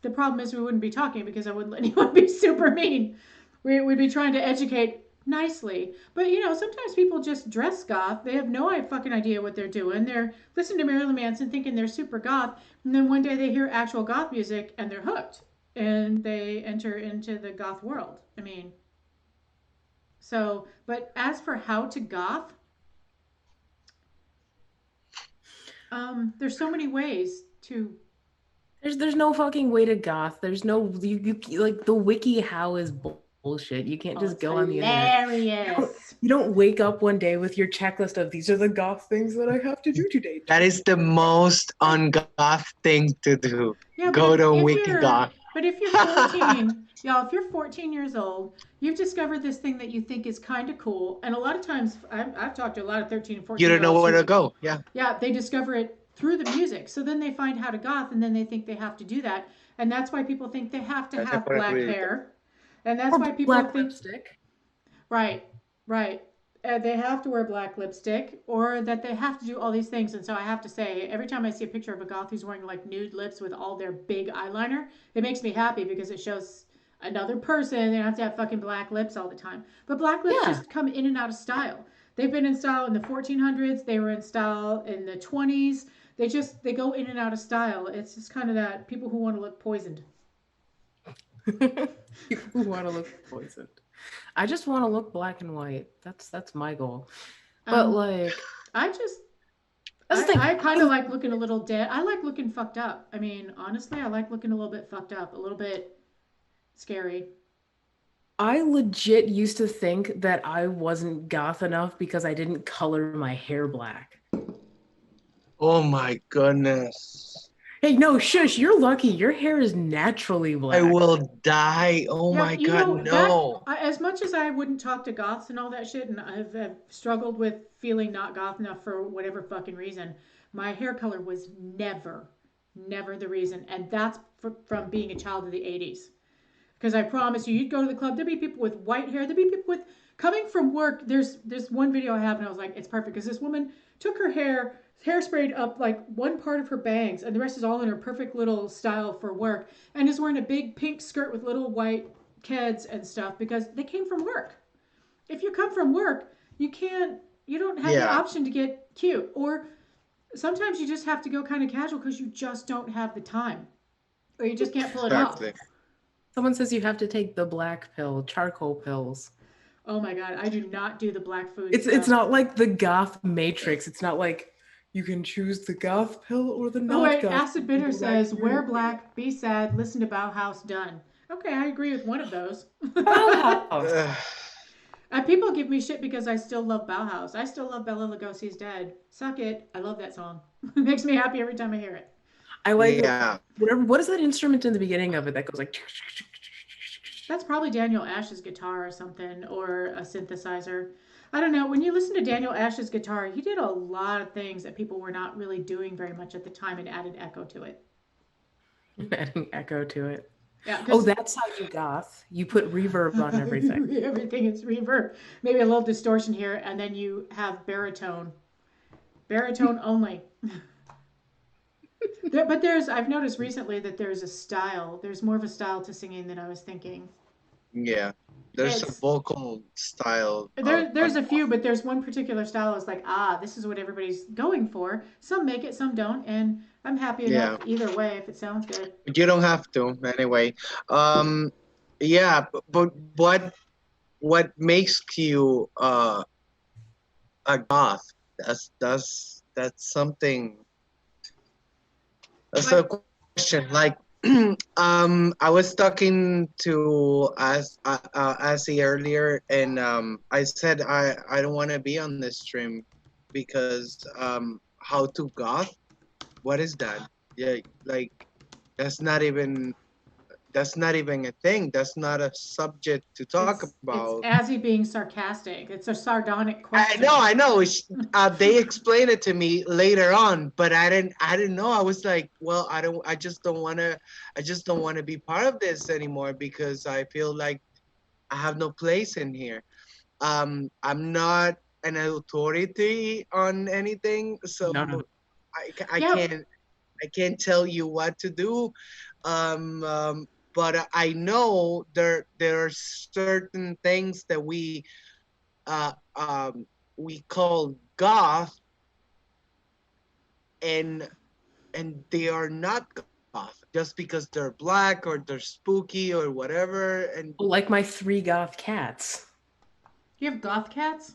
the problem is we wouldn't be talking because I wouldn't let anyone be super mean. We'd be trying to educate nicely. But, you know, sometimes people just dress goth. They have no fucking idea what they're doing. They're listening to Marilyn Manson thinking they're super goth. And then one day they hear actual goth music and they're hooked. And they enter into the goth world. I mean, so, but as for how to goth, there's so many ways to. There's no fucking way to goth. There's no, you like the wiki how is bullshit. You can't just go on the internet. You don't wake up one day with your checklist of these are the goth things that I have to do today. That is the most ungoth thing to do. Yeah, go to WikiGoth. But if you're 14, y'all, if you're 14 years old, you've discovered this thing that you think is kind of cool. And a lot of times, I've talked to a lot of 13 and 14 You don't know where to who, go. Yeah. Yeah, they discover it through the music. So then they find how to goth, and then they think they have to do that. And that's why people think they have to have black hair. And that's why people black think lipstick. Right. They have to wear black lipstick, or that they have to do all these things. And so I have to say, every time I see a picture of a goth who's wearing like nude lips with all their big eyeliner, it makes me happy because it shows another person. They don't have to have fucking black lips all the time. But black lips just come in and out of style. They've been in style in the 1400s. They were in style in the 20s. They go in and out of style. It's just kind of that people who want to look poisoned. People who want to look poisoned. I just want to look black and white. That's my goal. But like, I That's the thing. I kind of like looking a little dead. I like looking fucked up. I mean, honestly, I like looking a little bit fucked up, a little bit scary. I legit used to think that I wasn't goth enough because I didn't color my hair black. Oh my goodness. Hey, no, shush, you're lucky. Your hair is naturally I black. will die. Oh Yeah, my you God, know that no. as much as I wouldn't talk to goths and all that shit, and I've struggled with feeling not goth enough for whatever fucking reason, my hair color was never the reason, and that's from being a child of the '80s. Because I promise you, you'd go to the club, there'd be people with white hair, there'd be people with coming from work. There's this one video I have, and I was like, it's perfect because this woman took her hairsprayed up like one part of her bangs, and the rest is all in her perfect little style for work, and is wearing a big pink skirt with little white kids and stuff because they came from work. If you come from work, you don't have the Yeah, option to get cute, or sometimes you just have to go kind of casual because you just don't have the time, or you just can't pull it off. exactly. Someone says you have to take the black pill, charcoal pills. Oh my god, I do not do the black food It's stuff. not like the goth matrix. It's not like you can choose the goth pill or the Oh not wait, goth. Acid You Bitter go back says to your wear normal. black, be sad, listen to Bauhaus, done. Okay, I agree with one of those. Bauhaus. Ugh, People give me shit because I still love Bauhaus. I still love Bela Lugosi's Dead. Suck it. I love that song. It makes me happy every time I hear it. I like yeah. whatever. What is that instrument in the beginning of it that goes like? That's probably Daniel Ash's guitar or something, or a synthesizer. I don't know. When you listen to Daniel Ash's guitar, he did a lot of things that people were not really doing very much at the time and added echo to it. Adding echo to it. Yeah, Oh, because that's how you goth. You put reverb on everything. everything is reverb. Maybe a little distortion here, and then you have baritone. Baritone only. But I've noticed recently that there's a style. There's more of a style to singing than I was thinking. Yeah. There's a It's vocal style there's a few, but there's one particular style is like, this is what everybody's going for. Some make it, some don't, and I'm happy enough yeah. either way if it sounds good. But you don't have to anyway. Um, yeah, but what makes you a goth? That's something. That's a Like, question. Like, I was talking to Asi earlier, and I said I don't want to be on this stream because how to goth? What is that? Yeah, like that's not even a thing. That's not a subject to talk it's about. Azzy being sarcastic. It's a sardonic question. I know. They explained it to me later on, but I didn't know. I was like, well, I just don't want to. I just don't want to be part of this anymore because I feel like I have no place in here. I'm not an authority on anything, so No, no. I Yeah, can't tell you what to do. Um, um, but I know there are certain things that uh, we call goth, and they are not goth just because they're black or they're spooky or whatever. And Like my three goth cats. you have goth cats.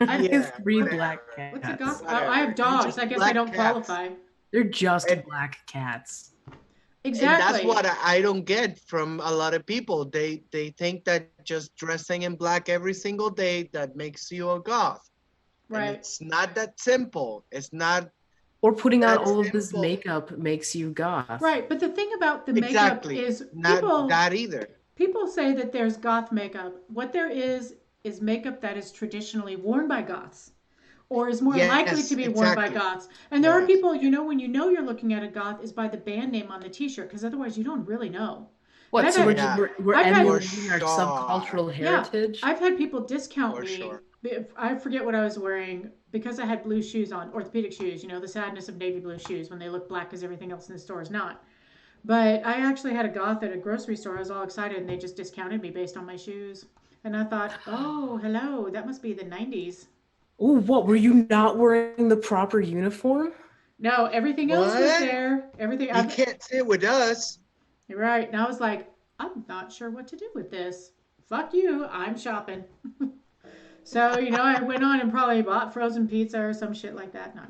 I I have yeah, three black whatever, What's a cats. goth? Oh, I whatever. have They're dogs. just I guess I black don't cats, qualify. They're just and black cats. that's Exactly. what I don't get from a lot of people. They think that just dressing in black every single day that makes you a goth, and Right. it's not that simple. It's not Or putting on that all of this simple. makeup makes you goth. Right. But the thing about the makeup Exactly. is Not that either. people say that there's goth makeup. What there is makeup that is traditionally worn by goths or is more likely Yes, to be worn by exactly. goths. And there are Yes. people, when you know you're looking at a goth is by the band name on the t-shirt because otherwise you don't really know. And What? I've So had Yeah, we're I've had for emulating our sure. subcultural yeah, heritage? I've had people discount For me. sure. I forget what I was wearing because I had blue shoes on, orthopedic shoes, the sadness of navy blue shoes when they look black because everything else in the store is not. But I actually had a goth at a grocery store. I was all excited and they just discounted me based on my shoes. And I thought, oh, hello, that must be the 90s. Oh, what? Were you not wearing the proper uniform? No, everything else was What? there. Everything. You can't sit with us. You're right. And I was like, I'm not sure what to do with this. Fuck you. I'm shopping. So, I went on and probably bought frozen pizza or some shit like that. No.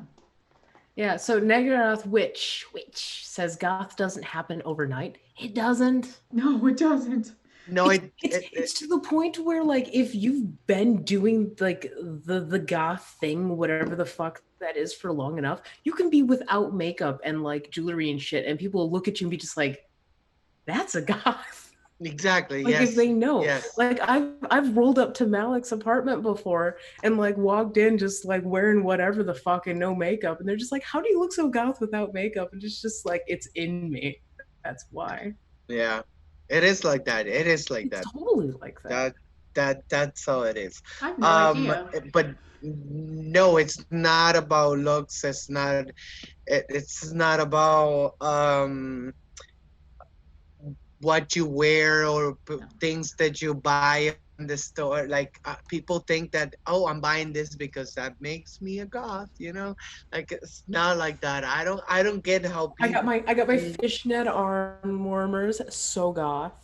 Yeah, so Negaroth Witch says goth doesn't happen overnight. It doesn't. No, it doesn't. No, It's to the point where like if you've been doing like the goth thing, whatever the fuck that is for long enough, you can be without makeup and like jewelry and shit, and people will look at you and be just like, that's a goth. exactly. Like if Yes. they know. Yes. Like I've rolled up to Malik's apartment before and like walked in just like wearing whatever the fuck and no makeup. And they're just like, how do you look so goth without makeup? And it's just like it's in me. That's why. Yeah. It is like that. It is like It's that. totally like that. That's how it is. I have no idea. But no, it's not about looks. It's not about what you wear or things that you buy in the store. Like people think that, oh, I'm buying this because that makes me a goth, you know. Like it's not like that. I don't get how people. I got my fishnet arm warmers, so goth.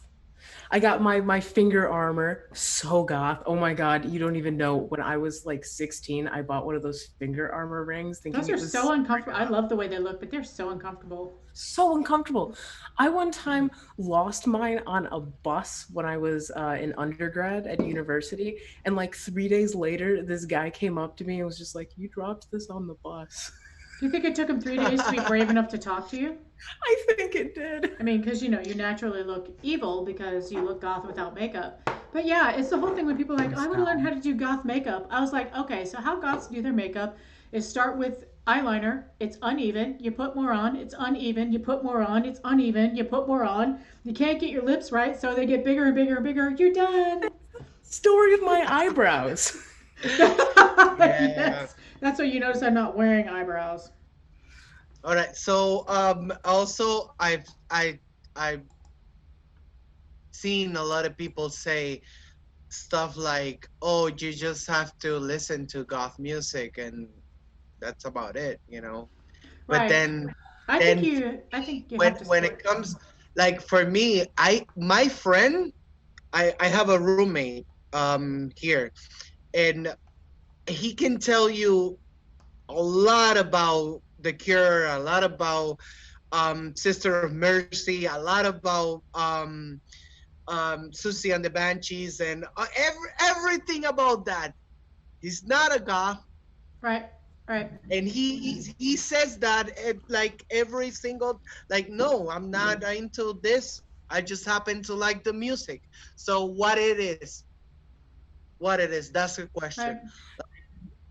I got my finger armor, so goth. Oh my god, you don't even know. When I was like 16, I bought one of those finger armor rings thinking Those it are was so uncomfortable. I love the way they look, but they're so uncomfortable. so uncomfortable. I one time lost mine on a bus when I was in undergrad at university, and like 3 days later, this guy came up to me and was just like, "You dropped this on the bus." Do you think it took him 3 days to be brave enough to talk to you? I think it did. I mean, because you naturally look evil because you look goth without makeup. But yeah, it's the whole thing when people are like, I want to learn how to do goth makeup. I was like, okay, so how goths do their makeup is start with eyeliner. It's uneven. You put more on. It's uneven. You put more on. It's uneven. You put more on. You can't get your lips right, so they get bigger and bigger and bigger. You're done. Story of my eyebrows. Yes. That's what you notice I'm not wearing eyebrows. All right. So also I've seen a lot of people say stuff like, "Oh, you just have to listen to goth music and that's about it," you know. But Right. then I think you when have to when support. it comes, like for me, my friend, I have a roommate here, and he can tell you a lot about The Cure, a lot about Sister of Mercy, a lot about Susie and the Banshees, and everything about that. He's not a goth, Right. Right. and he says that like every single, like, no, I'm not into this. I just happen to like the music. So what it is, that's the question. Right.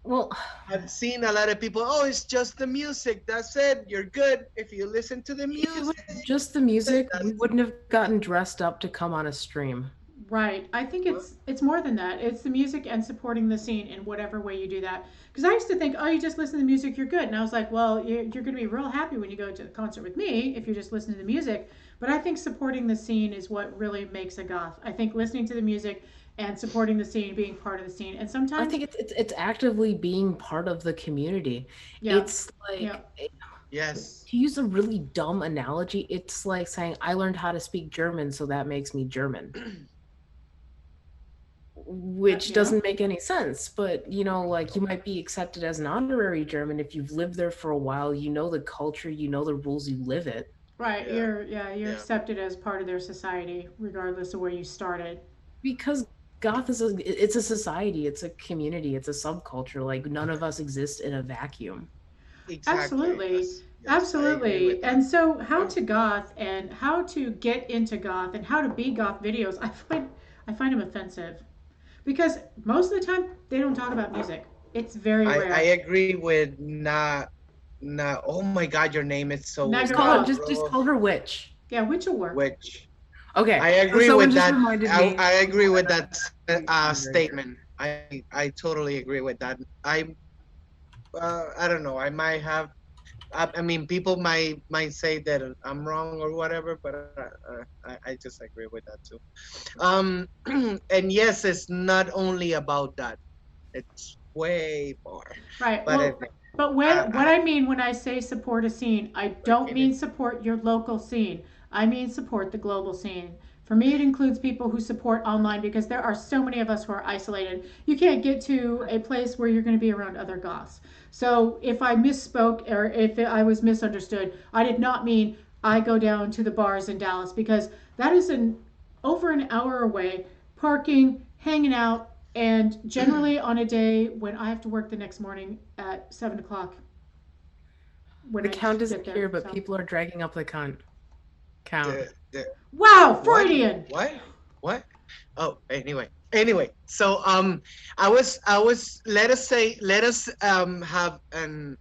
Well, I've seen a lot of people, oh, it's just the music. That's it. You're good if you listen to the if it was music. just the music, we That's wouldn't have gotten dressed up to come on a stream. Right. I think it's more than that. It's the music and supporting the scene in whatever way you do that. Because I used to think, oh, you just listen to the music, you're good. And I was like, well, you're going to be real happy when you go to the concert with me if you're just listening to the music. But I think supporting the scene is what really makes a goth. I think listening to the music and supporting the scene, being part of the scene, and I sometimes, think it's actively being part of the community. yeah, It's yeah, like yes. to use a really dumb analogy, it's like saying I learned how to speak German, so that makes me German. Which yeah, doesn't make any sense, but you know, like you might be accepted as an honorary German if you've lived there for a while, you know the culture, you know the rules, you live it. right. Yeah. You're Yeah. accepted as part of their society, regardless of where you started. Because goth is it's a society, it's a community, it's a subculture. Like none of us exist in a vacuum. Exactly. Absolutely. Yes. Yes. I agree with Absolutely. that. And so how Um, to goth and how to get into goth and how to be goth videos, I find them offensive because most of the time they don't talk about music. It's very I rare. agree with not. Oh my God, your name is so Just call it Nagaroth. just Nagaro. call her witch. Yeah, which will work. Which Okay. I So agree someone with just that. reminded I, me. I agree with that statement. I totally agree with that. I don't know. I might have. I mean, people might say that I'm wrong or whatever, but I just agree with that too. And yes, it's not only about that. It's way more. Right. But Well, but what I I mean when I say support a scene, I like don't it. mean support your local scene. I mean support the global scene. For me, it includes people who support online because there are so many of us who are isolated. You can't get to a place where you're going to be around other goths. So if I misspoke or if I was misunderstood, I did not mean I go down to the bars in Dallas because that is over an hour away, parking, hanging out, and generally on a day when I have to work the next morning at 7 o'clock when The I count get isn't there. here, but So. people are dragging up the count. The Wow, what? Freudian. What? Oh, anyway. So I was let us have an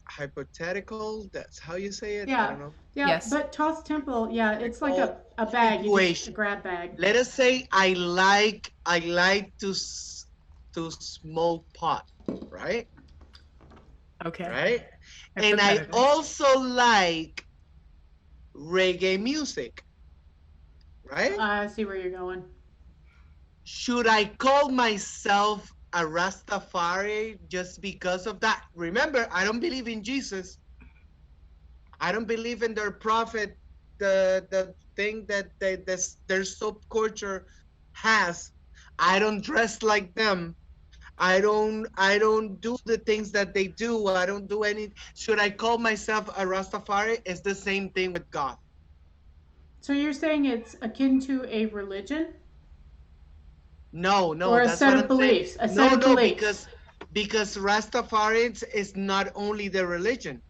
hypothetical. That's how you say it. I Yeah, don't know. yeah, Yes. but Toss Temple, yeah, it's like Hypothetical a bag. You just a situation. grab bag. Let us say I like to smoke pot, right? Okay. Right? And I Hypothetically. also like reggae music, right? I see where you're going. Should I call myself a Rastafari just because of that? Remember, I don't believe in Jesus. I don't believe in their prophet, the thing that their subculture has. I don't dress like them. I don't do the things that they do. I don't do any. Should I call myself a Rastafari? It's the same thing with God. So you're saying it's akin to a religion No, no, or a that's set what of I'm saying. beliefs? A set No, of no, beliefs. because Rastafarians is not only the religion,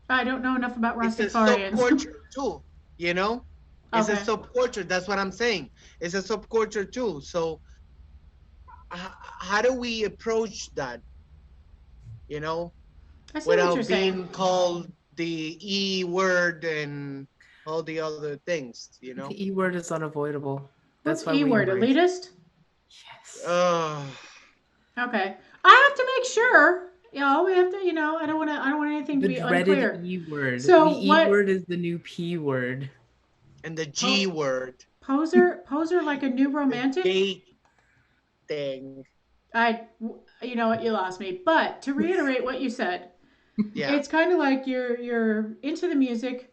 I don't know enough about it's a Rastafarians. subculture too, you know? It's a Okay, subculture. That's what I'm saying. It's a subculture too. So how do we approach that, you know, I see what you're without saying. being called the E word and all the other things, you know? The E word is unavoidable. What's That's why E we word? embrace it. Elitist? Yes. Uh, Okay, I have to make sure. We have to. I don't want to. I don't want anything to The be dreaded unclear. E word. So The E what? word is the new P word. and the G Po- word, poser like a new the romantic. gay thing. I, you know what, you lost me. But to reiterate what you said, Yeah. it's kind of like you're into the music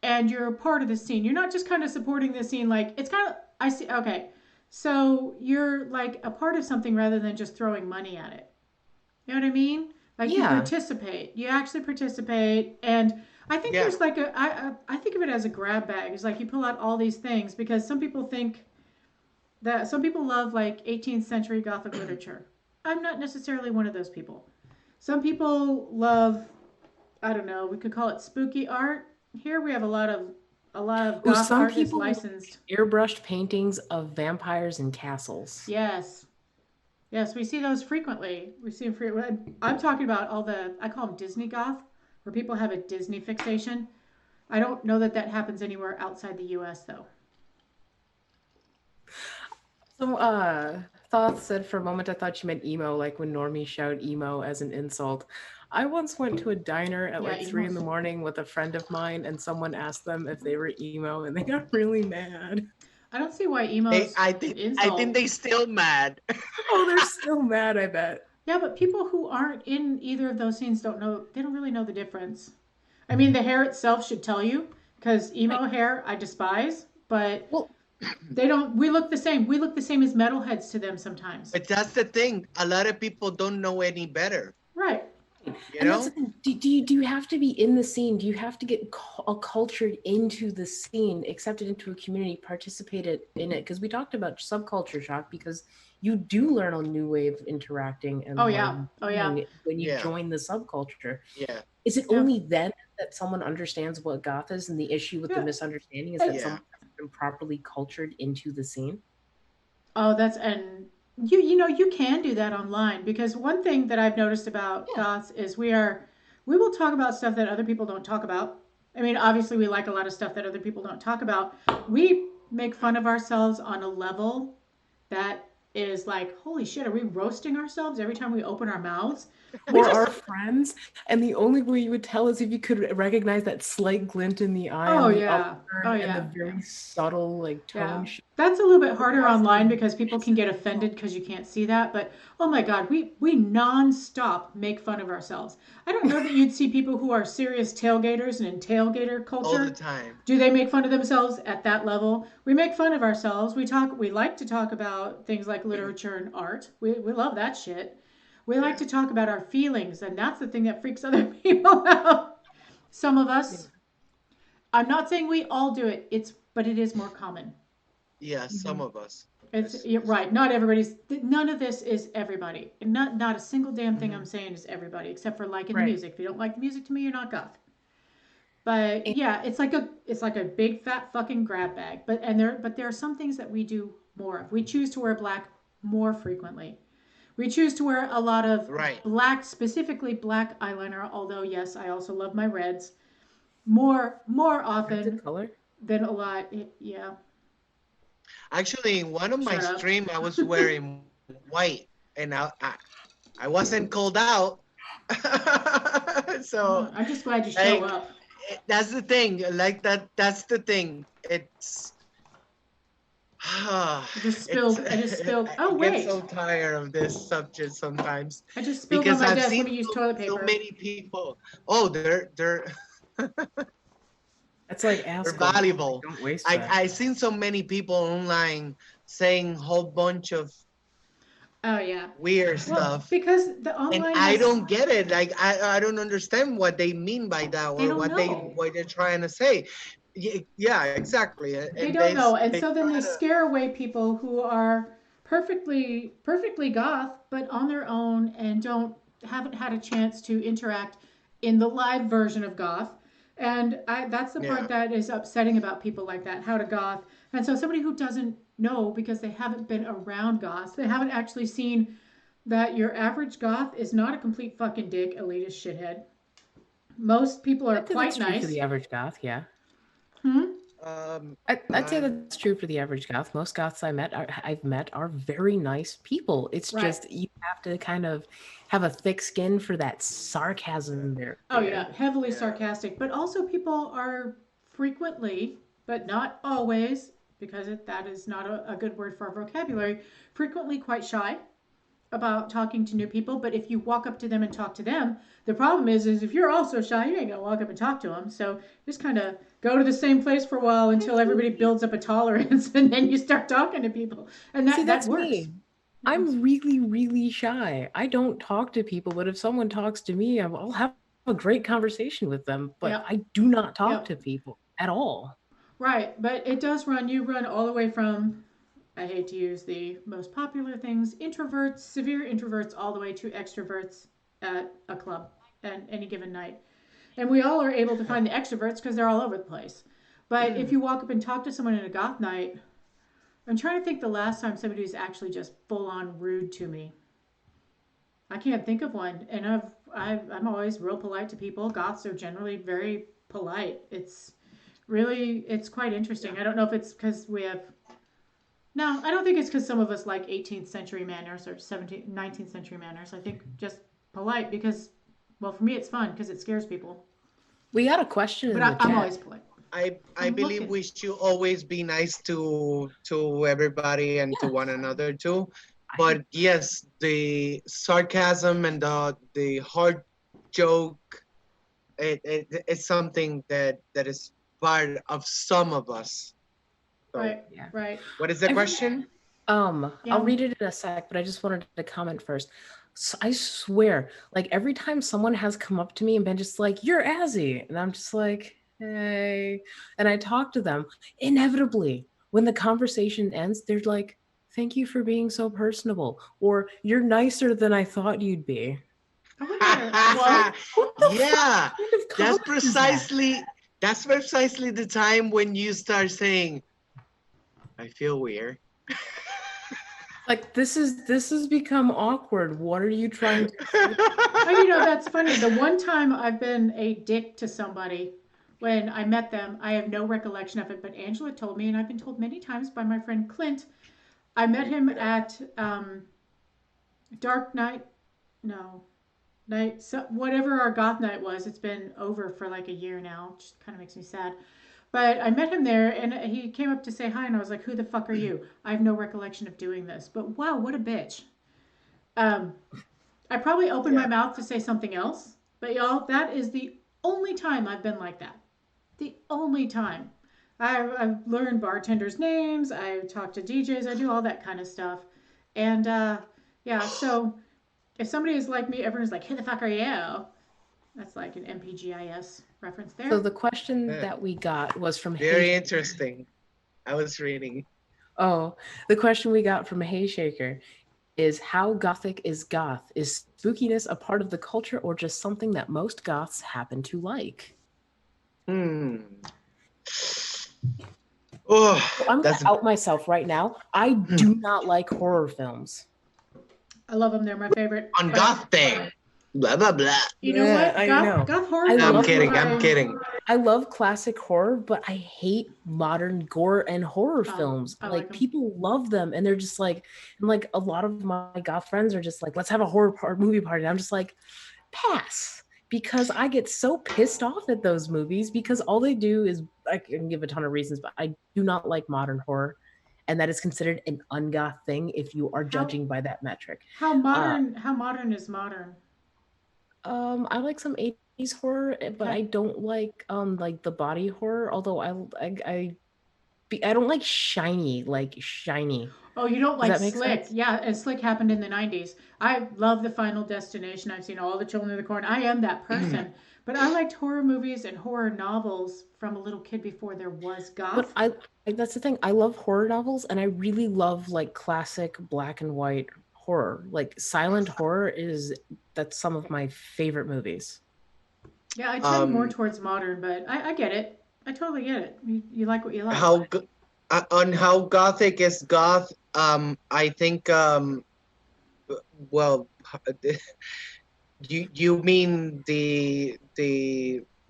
and you're a part of the scene. You're not just kind of supporting the scene. Like it's kind of I see. Okay, so you're like a part of something rather than just throwing money at it. You know what I mean? Like you Yeah. participate. You actually participate, and I think Yeah. there's like I think of it as a grab bag. It's like you pull out all these things because some people think that some people love like 18th century Gothic literature. I'm not necessarily one of those people. Some people love, I don't know, we could call it spooky art. Here we have a lot of Oh, goth some art that's people licensed. like airbrushed paintings of vampires and castles. Yes. Yes, we see those frequently. We see them frequently. I'm talking about all I call them Disney goth, where people have a Disney fixation. I don't know that that happens anywhere outside the US though. So, Thoth said for a moment I thought you meant emo, like when normies shout emo as an insult. I once went to a diner at Yeah, like 3 in emos. the morning with a friend of mine, and someone asked them if they were emo, and they got really mad. I don't see why They emo's an I think insult. they still mad. Oh, they're still mad, I bet. Yeah, but people who aren't in either of those scenes don't know, they don't really know the difference. I mean, the hair itself should tell you, because Right. emo hair I despise, but Well, they don't, we look the same. We look the same as metalheads to them sometimes. But that's the thing. A lot of people don't know any better, Right. you and that's the know? thing. Do you have to be in the scene? Do you have to get cultured into the scene, accepted into a community, participated in it? Because we talked about subculture shock, because you do learn a new way of interacting Oh, and yeah. learn Oh, yeah. meaning when you Yeah. join the subculture. Yeah. Is it Yeah. only then that someone understands what goth is? And the issue with the Yeah. misunderstanding is that Yeah. someone hasn't been properly cultured into the scene? Oh, and you can do that online because one thing that I've noticed about Yeah. goths is we will talk about stuff that other people don't talk about. I mean, obviously we like a lot of stuff that other people don't talk about. We make fun of ourselves on a level that is like, holy shit, are we roasting ourselves every time we open our mouths? We Or just, our friends, and the only way you would tell is if you could recognize that slight glint in the eye oh on the yeah, oh upturn and the yeah, yeah. very subtle like Yeah. tone shift. That's a little bit The harder rest online is because people can get offended because you can't see that. But oh my God, we non-stop make fun of ourselves. I don't know that you'd see people who are serious tailgaters and in tailgater All the culture. time. Do they make fun of themselves at that level? We make fun of ourselves. We like to talk about things like literature and art. We love that shit. We like Yeah. to talk about our feelings, and that's the thing that freaks other people out. Some of Yeah. us, I'm not saying we all do it, but it is more common. Yeah, some Mhm. of us. It's It's, you're it's right. Not everybody's. None of this is everybody. Not a single damn thing I'm Mhm. saying is everybody, except for liking the Right. music. If you don't like the music, to me, you're not goth. But And yeah, it's like a big fat fucking grab bag. But there are some things that we do more of. We choose to wear black more frequently. We choose to wear a lot of right. black, specifically black eyeliner. Although yes, I also love my reds more that's a often color. than a lot. Yeah, Actually, in one of my shut up. stream, I was wearing white, and I wasn't called out. So, I'm just glad you show like, up. that's the thing. Like that. That's the thing. It's. I just It's. spilled. I just spilled. Oh I get wait, so tired of this subject sometimes I just spilled on because my I've desk. seen Let me use toilet so paper. many people. Oh, they're That's like they're Asco. Like, valuable. don't waste I that. I seen so many people online saying whole bunch of Oh yeah. weird Well, stuff, because the and online I has don't get it. Like I don't understand what they mean by that they or don't know. what they're trying to say. Yeah, exactly. They And don't know, and they so then try they to. scare away people who are perfectly goth, but on their own and don't haven't had a chance to interact in the live version of goth. And that's the part Yeah. that is upsetting about people like that, how to goth. And so somebody who doesn't know because they haven't been around goths, they haven't actually seen that your average goth is not a complete fucking dick, elitist shithead. Most people are I'd say that's quite true for nice. the average goth. Yeah. Hmm? I'd say I that's true for the average goth. Most goths I've met are very nice people. It's Right. just you have to kind of have a thick skin for that sarcasm Oh there. yeah, heavily yeah. sarcastic. But also people are frequently, but not always, because that is not a good word for our vocabulary, frequently quite shy about talking to new people. But if you walk up to them and talk to them, the problem is if you're also shy, you ain't gonna walk up and talk to them. So just kind of go to the same place for a while until everybody builds up a tolerance, and then you start talking to people, and See, that that's works. me. I'm really, really shy. I don't talk to people, but if someone talks to me, I'll have a great conversation with them. But Yep. I do not talk Yep. to people at all. Right, but it does run. You run all the way from, I hate to use the most popular things, introverts, severe introverts, all the way to extroverts at a club at any given night. And we all are able to find the extroverts because they're all over the place. But if you walk up and talk to someone in a goth night, I'm trying to think the last time somebody was actually just full on rude to me. I can't think of one. And I'm always real polite to people. Goths are generally very polite. It's quite interesting. Yeah. I don't know if it's because we have no, I don't think it's because some of us like 18th century manners or 17th, 19th century manners. I think just polite because, well, for me it's fun because it scares people. We got a question But in the I'm chat. always polite. I I'm believe looking. we should always be nice to everybody and to Yeah, one another too. I, But yes, the sarcasm and the hard joke, it's something that is part of some of us. So, Right, yeah. right. what is the Every question? I'll Yeah. read it in a sec, but I just wanted to comment first. I swear, like every time someone has come up to me and been just like, "You're Azzy," and I'm just like, "Hey," and I talk to them, inevitably, when the conversation ends, they're like, "Thank you for being so personable," or "You're nicer than I thought you'd be." I wonder. Well, What the fuck Yeah, kind of that's comment is that? precisely the time when you start saying, "I feel weird." Like this has become awkward. What are you trying to say? oh, that's funny. The one time I've been a dick to somebody when I met them, I have no recollection of it. But Angela told me, and I've been told many times by my friend Clint, I met him at Dark Night. No, night. So whatever our goth night was, it's been over for like a year now. Which kind of makes me sad. But I met him there, and he came up to say hi, and I was like, "Who the fuck are you?" I have no recollection of doing this, but wow, what a bitch. Um, I probably opened my Yeah. mouth to say something else, but y'all, that is the only time I've been like that. The only time. I've learned bartenders' names, I talk to DJs, I do all that kind of stuff. And yeah, so if somebody is like me, everyone's like, who the fuck are you? That's like an MPGIS reference So there. the question Yeah. that we got was from Very Hey. interesting. I was reading. Oh, the question we got from Hey Shaker is how gothic is goth? Is spookiness a part of the culture or just something that most goths happen to like? Hmm. Oh, So I'm going that's to out myself right now. I do not like horror films. I love them, they're my favorite. on But goth thing. Blah blah blah. you know Yeah, what? I Goth, know. goth horror I I'm films love kidding. were I'm kidding. I love classic horror, but I hate modern gore and horror films. I like Like them. people love them, and they're just like, and like a lot of my goth friends are just like, let's have a movie party. And I'm just like, pass, because I get so pissed off at those movies because all they do is I can give a ton of reasons, but I do not like modern horror, and that is considered an ungoth thing if you are How judging by that metric. how Uh, modern how modern is modern? I like some 80s horror, but Okay. I don't like the body horror. Although I don't like shiny. Oh, you don't Does like that make Slick? sense? Yeah, and Slick happened in the 90s. I love The Final Destination. I've seen all the Children of the Corn. I am that person. But I liked horror movies and horror novels from a little kid before there was But goth. that's the thing. I love horror novels, and I really love like classic black and white horror. Like silent horror is that's some of my favorite movies. Yeah, I tend more um, towards modern, but I get it. I totally get it. You like what you like. how on how gothic is goth? I think well, you mean the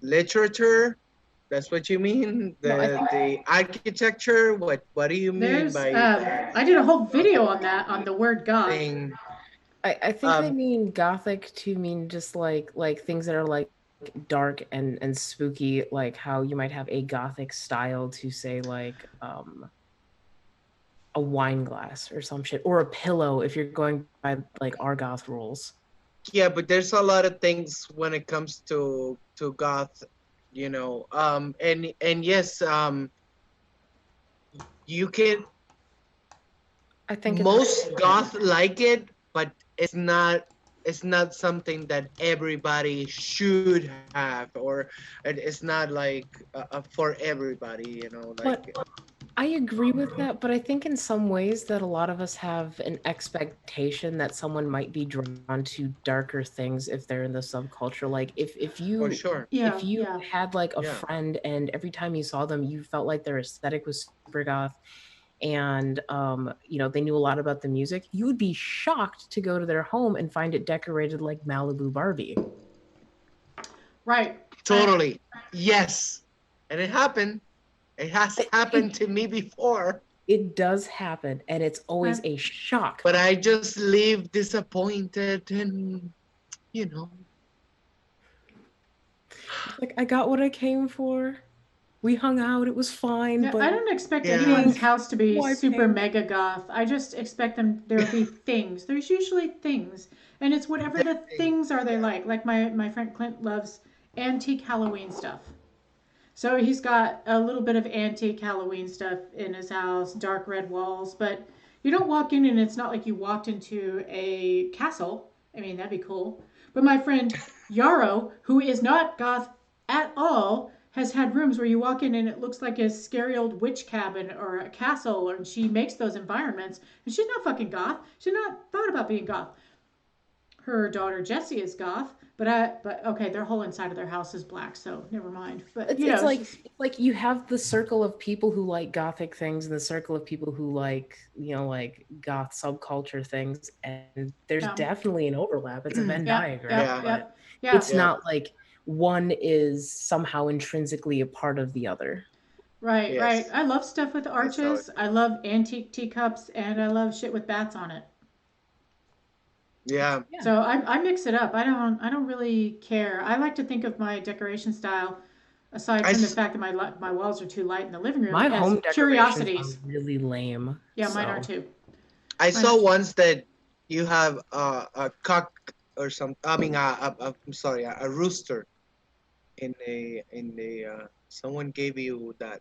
literature? That's what you mean? No, I think The architecture? What do you mean There's, by that I did a whole video on that, on the word goth. thing? I think they Um, mean gothic to mean just like things that are like dark and spooky, like how you might have a gothic style to say like a wine glass or some shit, or a pillow if you're going by like our goth rules. yeah, but there's a lot of things when it comes to goth, you know. And yes, you can I think it's most goth like it, but it's not something that everybody should have, or it's not like for everybody, you know, but like I agree with that, but I think in some ways that a lot of us have an expectation that someone might be drawn to darker things if they're in the subculture. Like if for you sure. if Yeah, you yeah. had like a Yeah. friend and every time you saw them you felt like their aesthetic was super goth and they knew a lot about the music, you would be shocked to go to their home and find it decorated like Malibu Barbie. Right. Totally. Yes. And it happened. It has happened to me before. It does happen, and it's always I, a shock. But I just leave disappointed and you know. Like, I got what I came for. We hung out, it was fine, yeah, I but don't expect Yeah. anyone's pink, house to be why super pink? mega goth. I just expect them there will be things. There's usually things. And it's whatever the things are they Yeah. like. Like my friend Clint loves antique Halloween stuff. So he's got a little bit of antique Halloween stuff in his house, dark red walls, but you don't walk in and it's not like you walked into a castle. I mean, that'd be cool. But my friend Yarrow, who is not goth at all, has had rooms where you walk in and it looks like a scary old witch cabin or a castle, and she makes those environments. And she's not fucking goth. She's not thought about being goth. Her daughter Jessie is goth, but okay, their whole inside of their house is black, so never mind. But It's, it's it's like just it's like you have the circle of people who like gothic things and the circle of people who like, like goth subculture things, and there's yeah, definitely an overlap. It's a Venn yeah, diagram, yeah, Yeah. yeah, but yeah. it's Yeah. not like one is somehow intrinsically a part of the other. Right, right. Yes, I love stuff with that's how it arches. I is. love antique teacups, and I love shit with bats on it. Yeah. Yeah. So I mix it up. I don't really care. I like to think of my decoration style, aside I from the s- fact that my walls are too light in the living room, My as home decorations are curiosities. really lame. Yeah, mine are So too. I Mine are saw too. once that you have a cock or some. I mean, I'm sorry, a rooster in the. Someone gave you that.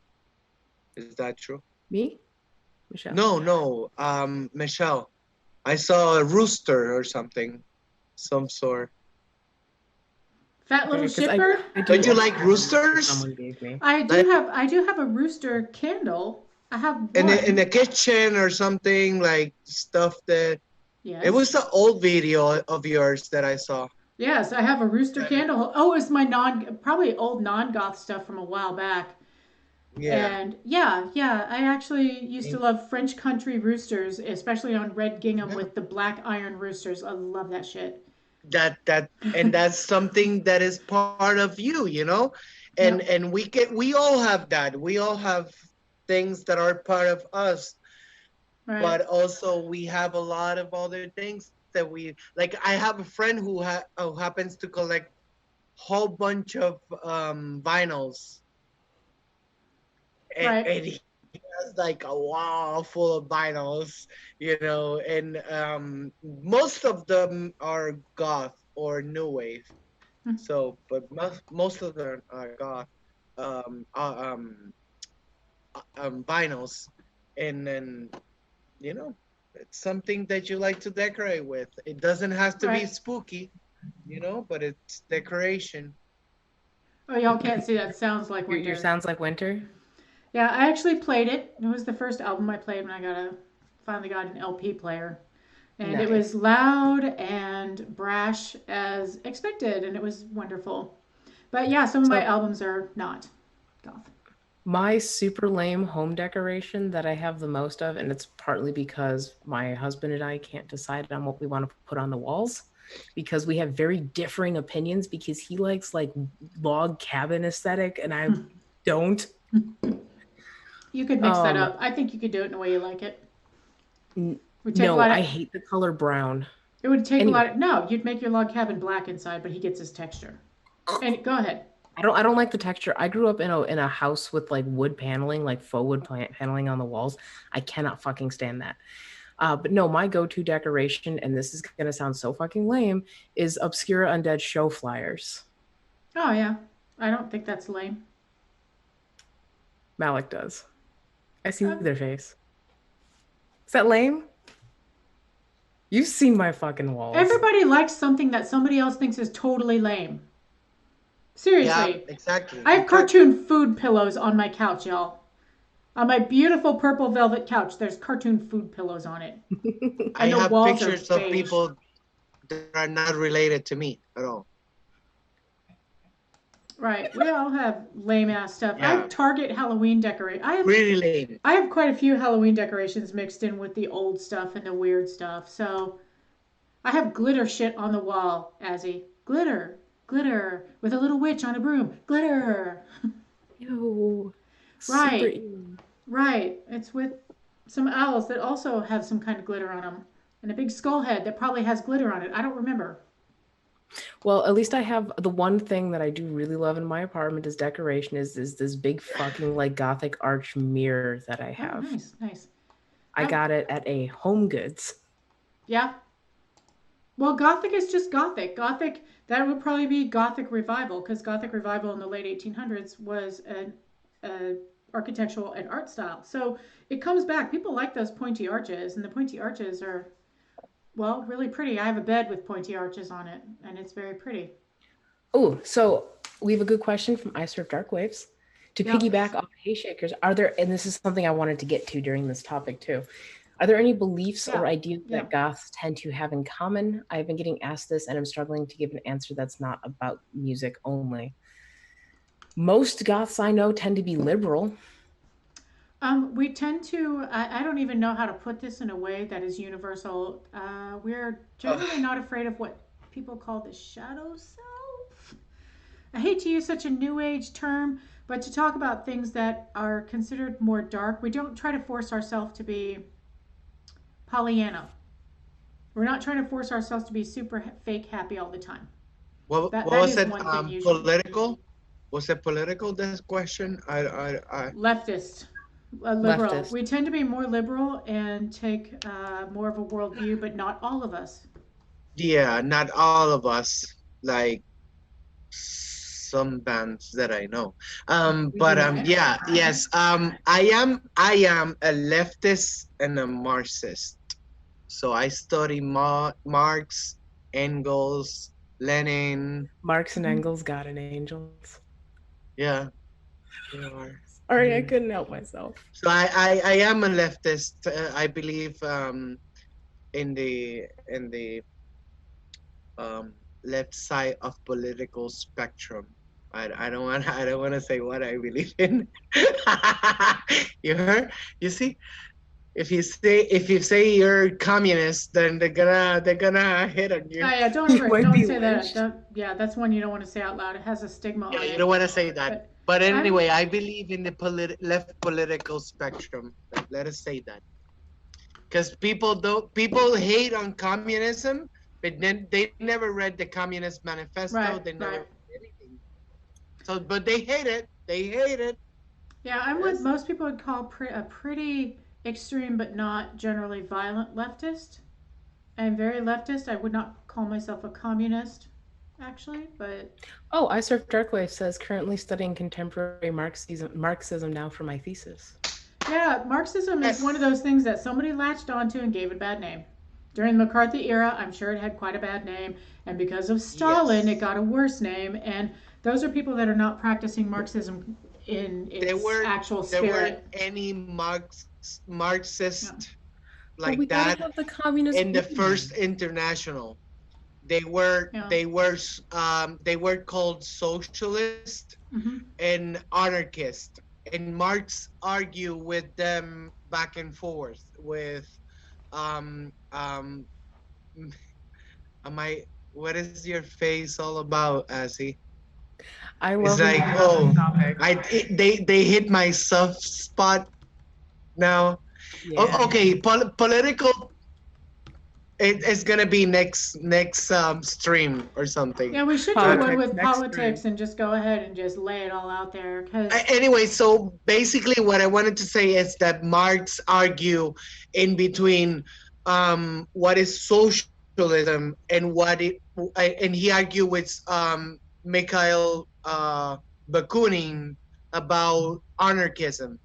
Is that true? me, Michelle. No, no. Michelle, I saw a rooster or something, some sort. Fat little Okay, because shitbird. I do Don't you also like have a rooster roosters? someone gave me. Like I do have a rooster candle. I have in one. the kitchen or something, like stuff that. It Yes. was an old video of yours that I saw. Yes, I have a rooster candle. Oh, it's my probably old non-goth stuff from a while back. Yeah. And yeah, yeah, I actually used to And- love French country roosters, especially on red gingham yeah. with the black iron roosters. I love that shit. And that's something that is part of you, you know? Yep. And we all have that. We all have things that are part of us, Right. but also we have a lot of other things that we like. I have a friend who happens to collect whole bunch of vinyls, Right. and he has like a wall full of vinyls, you know, and most of them are goth or new wave. So, but most of them are goth um, uh, um, vinyls, and then you know, it's something that you like to decorate with. It doesn't have to be Right. spooky, you know, but it's decoration. Oh, y'all can't see that. Sounds like Your winter. sounds like winter. Yeah, I actually played it. It was the first album I played when finally got an LP player. And it was Nice. loud and brash as expected, and it was wonderful. But yeah, some of my So albums are not goth. my super lame home decoration that I have the most of, and it's partly because my husband and I can't decide on what we want to put on the walls because we have very differing opinions because he likes like log cabin aesthetic and I don't. You could mix that Um up. I think you could do it in a way you like it. n- It would take a no, lot of. I hate the color brown. It would take a lot Anyway, of. No, you'd make your log cabin black inside, but he gets his texture. And go ahead. I don't like the texture. I grew up in a house with like wood paneling, like faux wood paneling on the walls. I cannot fucking stand that. But no, my go-to decoration, and this is gonna sound so fucking lame, is Obscura Undead show flyers. Oh yeah, I don't think that's lame. Malik does. I see Uh, their face. Is that lame? You've seen my fucking walls. Everybody likes something that somebody else thinks is totally lame. Yeah, Seriously, exactly, I have exactly. cartoon food pillows on my couch, y'all. On my beautiful purple velvet couch, there's cartoon food pillows on it, I and the have walls are pictures of beige. people that are not related to me at all. Right, we all have lame ass stuff. I have Yeah, Target Halloween decorate. really lame. I have quite a few Halloween decorations mixed in with the old stuff and the weird stuff. So I have glitter shit on the wall, Azzy. Glitter, glitter, with a little witch on a broom. Glitter. Ew. Super Right, ew. right. It's with some owls that also have some kind of glitter on them, and a big skull head that probably has glitter on it. I don't remember. Well, at least I have the one thing that I do really love in my apartment as decoration is this big fucking like gothic arch mirror that I Oh, have. nice, nice. I got it at a Home Goods. Yeah. Well, Gothic is just Gothic. Gothic, that would probably be Gothic revival, because Gothic revival in the late 1800s was an architectural and art style. So it comes back. People like those pointy arches, and the pointy arches are, well, really pretty. I have a bed with pointy arches on it, and it's very pretty. Oh, so we have a good question from I Surf Dark Waves. To Yep. piggyback off Hay Shakers, are there, and this is something I wanted to get to during this topic too, are there any beliefs Yeah. or ideas Yeah. that goths tend to have in common? I've been getting asked this and I'm struggling to give an answer that's not about music only. Most goths I know tend to be liberal. We tend to, I don't even know how to put this in a way that is universal. We're generally Ugh. not afraid of what people call the shadow self. I hate to use such a new age term, but to talk about things that are considered more dark. We don't try to force ourselves to be Pollyanna. We're not trying to force ourselves to be super fake happy all the time. What That was is it? one thing usually. Political? Was it political? This question? Leftist, liberal. Leftist. We tend to be more liberal and take more of a worldview, but not all of us. Yeah, not all of us. Like some bands that I know. We But do not. yeah, yes. I am a leftist and a Marxist. So I study Marx, Engels, Lenin. Marx and Mhm. Engels, God and angels. Yeah, they are. Sorry, I couldn't help myself. So I am a leftist. I believe in the um, left side of political spectrum. I don't want I don't want to say what I believe in. You heard? You see, if you say you're communist, then they're gonna hit on you. Oh yeah, don't You ever might don't be say that. lynched. Yeah, that's one you don't want to say out loud. It has a stigma Yeah, on you it. don't want to say that. But But I'm anyway, I believe in the left political spectrum. Let us say that. Because people hate on communism, but then they never read the Communist Manifesto. right, They never right. read anything. So, but they hate it. They hate it. Yeah, I'm what Yes. most people would call a pretty extreme, but not generally violent leftist. I'm very leftist. I would not call myself a communist, actually, but Oh, I Surf Darkwave says currently studying contemporary Marxism now for my thesis. yeah, Marxism is one of Yes. those things that somebody latched onto and gave it a bad name. During the McCarthy era, I'm sure it had quite a bad name, and because of Stalin, it Yes. got a worse name. And those are people that are not practicing Marxism in There its weren't actual there weren't spirit. any Yeah, Marxist But like we gotta that have the communist in the movement. first international. They were yeah. they were they were called socialist Hmm. and anarchist, and Marx argue with them back and forth with um um am I what is your face all about, Assy? I It's love when like, you bring up this oh, topic. they hit my soft spot now. Yeah. Okay, political. It's gonna be next stream or something. Yeah, we should do But one Politics with next politics stream. and just go ahead and just lay it all out there. Because, anyway, so basically, what I wanted to say is that Marx argue in between what is socialism and what it and he argue with Mikhail Bakunin about anarchism.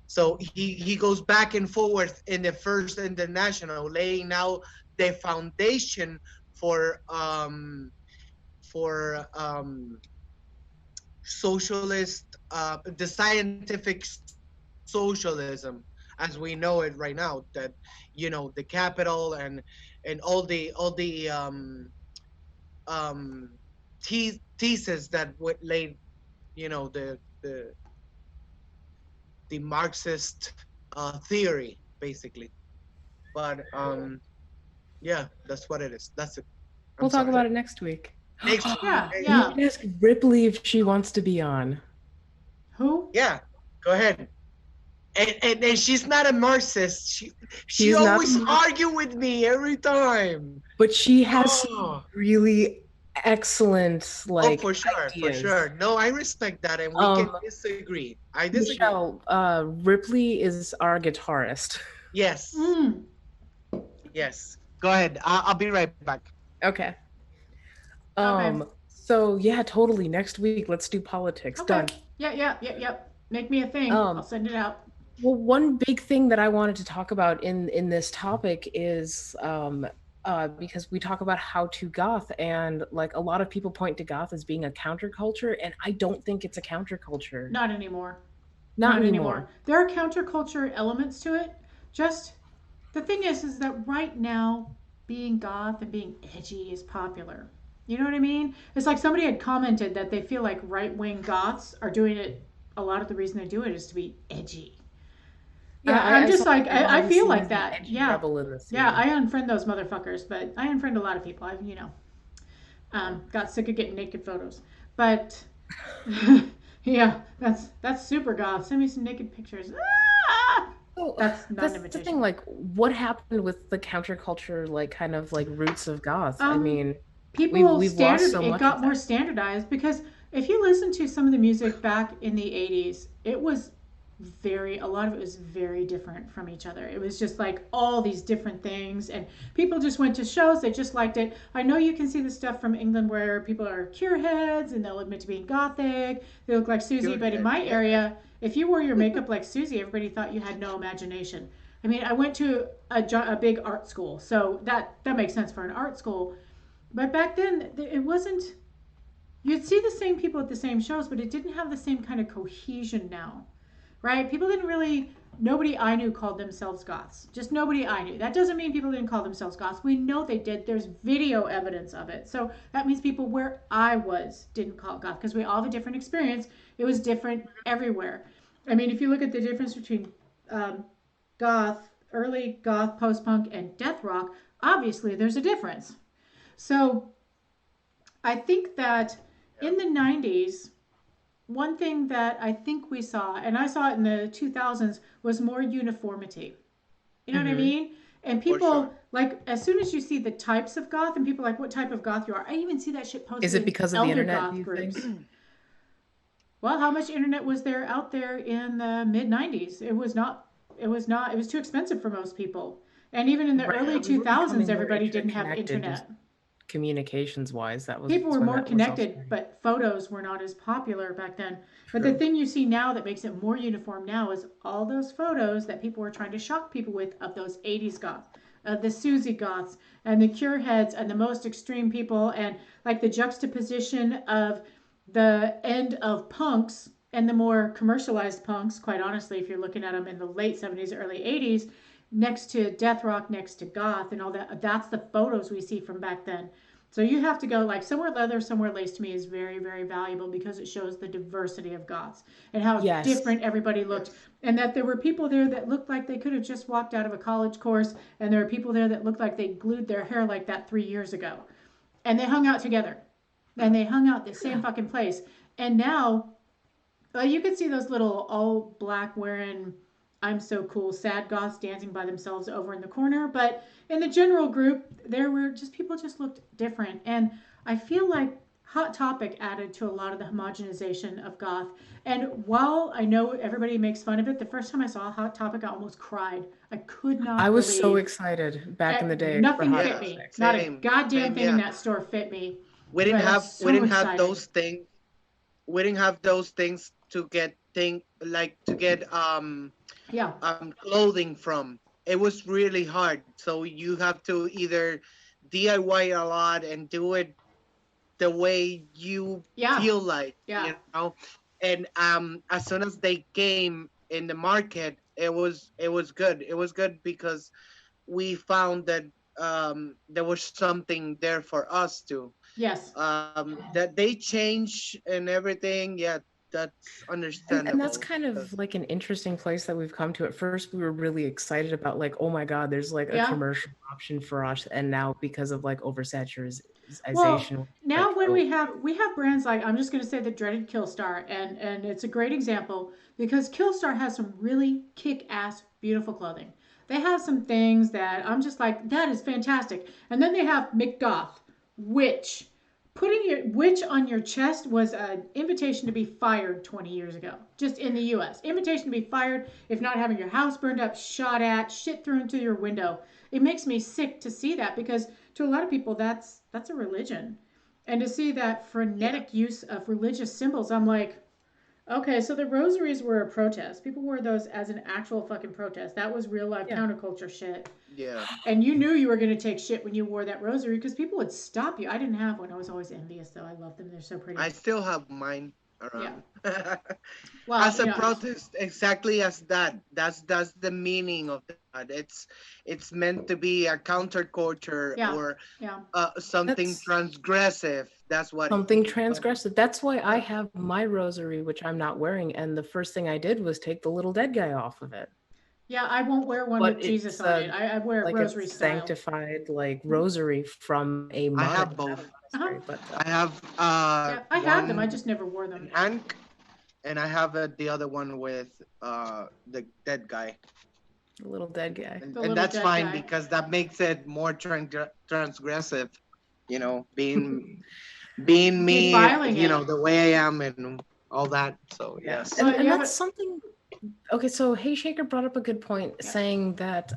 So he goes back and forth in the first international, laying out the foundation for um, socialist, the scientific socialism as we know it right now. That the capital and all the thesis that would lay the the Marxist theory basically. But yeah, that's what it is. That's it. I'm We'll talk sorry. about it next week. Next yeah, You yeah. can ask Ripley if she wants to be on. Who? yeah, go ahead. And she's not a Marxist. She She's not, always argue with me every time. but she has some Oh, really excellent like for sure, for ideas. sure. No, I respect that, and we can disagree. I disagree. Michelle, Ripley is our guitarist. Yes, Mm. yes. Go ahead. I'll be right back. Okay. Okay. So yeah, totally. Next week, let's do politics. Okay. Done. Yeah. Make me a thing. I'll send it out. Well, one big thing that I wanted to talk about in this topic is because we talk about how to goth, and like a lot of people point to goth as being a counterculture, and I don't think it's a counterculture. Not anymore. Not anymore. There are counterculture elements to it. Just the thing is that right now being goth and being edgy is popular. You know what I mean? It's like somebody had commented that they feel like right wing goths are doing it. A lot of the reason they do it is to be edgy. Yeah, I'm just saw like a lot I of feel scenes like of that. edgy Yeah, rebel in the scene. yeah. I unfriend those motherfuckers, but I unfriend a lot of people. Got sick of getting naked photos, but Yeah, that's super goth. Send me some naked pictures. So That's not an that's the thing. invitation. Like, what happened with the counterculture, like, kind of like roots of goth? I Um, mean, People we've lost standard so it much of got more that. standardized because if you listen to some of the music back in the 80s, it was a lot of it was very different from each other. It was just like all these different things, and people just went to shows, they just liked it. I know you can see the stuff from England where people are cure heads and they'll admit to being gothic, they look like Susie, Pure but in head, my yeah. area, if you wore your makeup like Susie, everybody thought you had no imagination. I mean, I went to a big art school, so that makes sense for an art school. But back then, it wasn't. You'd see the same people at the same shows, but it didn't have the same kind of cohesion now, right? People didn't really. Nobody I knew called themselves goths. Just nobody I knew. That doesn't mean people didn't call themselves goths. We know they did. There's video evidence of it. So that means people where I was didn't call it goth because we all have a different experience. It was different everywhere. I mean, if you look at the difference between um, goth, early goth, post punk, and death rock, obviously there's a difference. So I think that in the 90s, one thing that I think we saw, and I saw it in the 2000s, was more uniformity. You know what I Hmm. mean? And For sure. people, like, as soon as you see the types of goth, and people are like, what type of goth you are, I even see that shit Is posted it in because of the elder internet, do goth you think? groups. Well, how much internet was there out there in the mid 90s? It was too expensive for most people. And even in the Right. early We were 2000s, becoming more everybody didn't internet have connected, just internet. communications wise. That was People were when more that was all connected, starting. but photos were not as popular back then. But the True. thing you see now that makes it more uniform now is all those photos that people were trying to shock people with of those 80s goths, of the Susie goths and the cure heads and the most extreme people, and like the juxtaposition of the end of punks and the more commercialized punks, quite honestly, if you're looking at them in the late 70s, early 80s, next to death rock, next to goth and all that. That's the photos we see from back then. So you have to go like somewhere leather, somewhere lace to me is very, very valuable because it shows the diversity of goths and how Yes. different everybody looked. And that there were people there that looked like they could have just walked out of a college course, and there were people there that looked like they glued their hair like that 3 years ago. And they hung out together. And they hung out the same Yeah. fucking place. And now you could see those little all black wearing I'm so cool sad goths dancing by themselves over in the corner, but in the general group there were just people just looked different, and I feel like Hot Topic added to a lot of the homogenization of goth. And while I know everybody makes fun of it, the first time I saw Hot Topic I almost cried. I could I not was so believe excited back in the day for nothing Hot fit Yeah, me. Topic. Not a same, goddamn same, thing in yeah. that store fit me. We didn't But I was have we so didn't have excited. those things. We didn't have those things to get to get Yeah. clothing from. It was really hard. So you have to either DIY a lot and do it the way you Yeah. feel like, Yeah. And as soon as they came in the market, it was good. It was good because we found that there was something there for us too. Yes. That they change and everything. Yeah, that's And that's understandable kind of because like an interesting place that we've come to. At first, we were really excited about like, oh my God, there's like a Yeah. commercial option for us. And now because of like Well, oversaturation, now like, when oh, we have brands like I'm just going to say the dreaded Killstar, and it's a great example because Killstar has some really kick-ass beautiful clothing. They have some things that I'm just like that is fantastic. And then they have McGoth, which putting your witch on your chest was an invitation to be fired 20 years ago, just in the US. Invitation to be fired, if not having your house burned up, shot at, shit thrown through your window. It makes me sick to see that because to a lot of people that's a religion. And to see that yeah, frenetic use of religious symbols, I'm like, okay, so the rosaries were a protest. People wore those as an actual fucking protest. That was real life yeah. counterculture shit. yeah. And you knew you were going to take shit when you wore that rosary because people would stop you. I didn't have one. I was always envious, though. I love them. They're so I pretty. still have mine Yeah. around. Well, As a you know, protest, exactly as that. That's the meaning of that. It's meant to be a counterculture yeah, or yeah. something That's transgressive. That's what it something means. But transgressive. That's why I yeah, have my rosary, which I'm not wearing. And the first thing I did was take the little dead guy off of it. Yeah, I won't wear one But with Jesus it's on it. I wear it like a rosary style. sanctified like rosary from a I have monastery. both. Uh huh. But I have Yeah, I have them. I one just never wore them. an ankh and I have the other one with the dead guy, The little dead guy. The and little that's dead fine guy. because that makes it more transgressive. You know, being me, Defiling you it. know, the way I am and all that. So Yeah, yes, Well, and yeah, that's but something. Okay, so Hey Shaker brought up a good point, yeah, saying that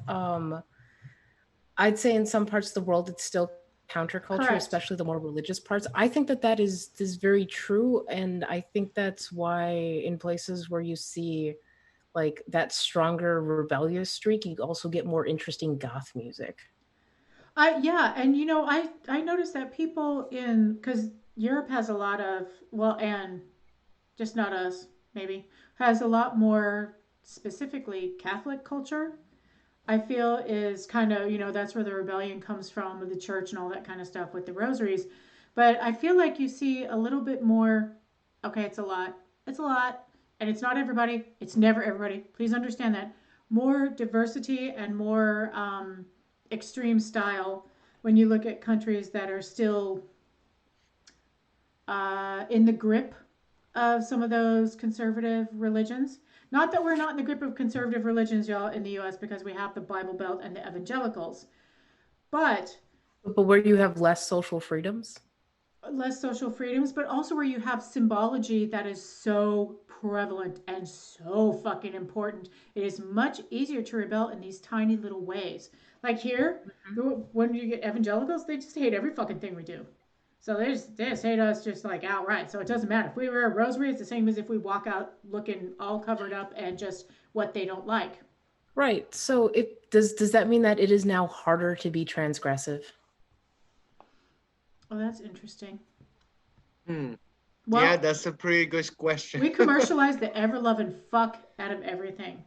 I'd say in some parts of the world it's still counterculture, correct. especially the more religious parts. I think that that is very true, and I think that's why in places where you see like that stronger rebellious streak, you also get more interesting goth music. Yeah, and I noticed that people in because Europe has a lot of well, and just not us, maybe has a lot more specifically Catholic culture. I feel is kind of that's where the rebellion comes from with the church and all that kind of stuff with the rosaries. But I feel like you see a little bit more. Okay, it's a lot. It's a lot, and it's not everybody. It's never everybody. Please understand that. More diversity and more extreme style when you look at countries that are still in the grip of some of those conservative religions. Not that we're not in the grip of conservative religions, y'all, in the U.S. because we have the Bible Belt and the evangelicals, but But where you have less social freedoms. less social freedoms, but also where you have symbology that is so prevalent and so fucking important. It is much easier to rebel in these tiny little ways. Like here, when you get evangelicals, they just hate every fucking thing we do. So they just hate us just like outright. So it doesn't matter. If we wear a rosary, it's the same as if we walk out looking all covered up and just what they don't like. Right. So it does that mean that it is now harder to be transgressive? Oh, that's interesting. hmm. Yeah, Well, that's a pretty good question. we commercialize the ever loving fuck out of everything.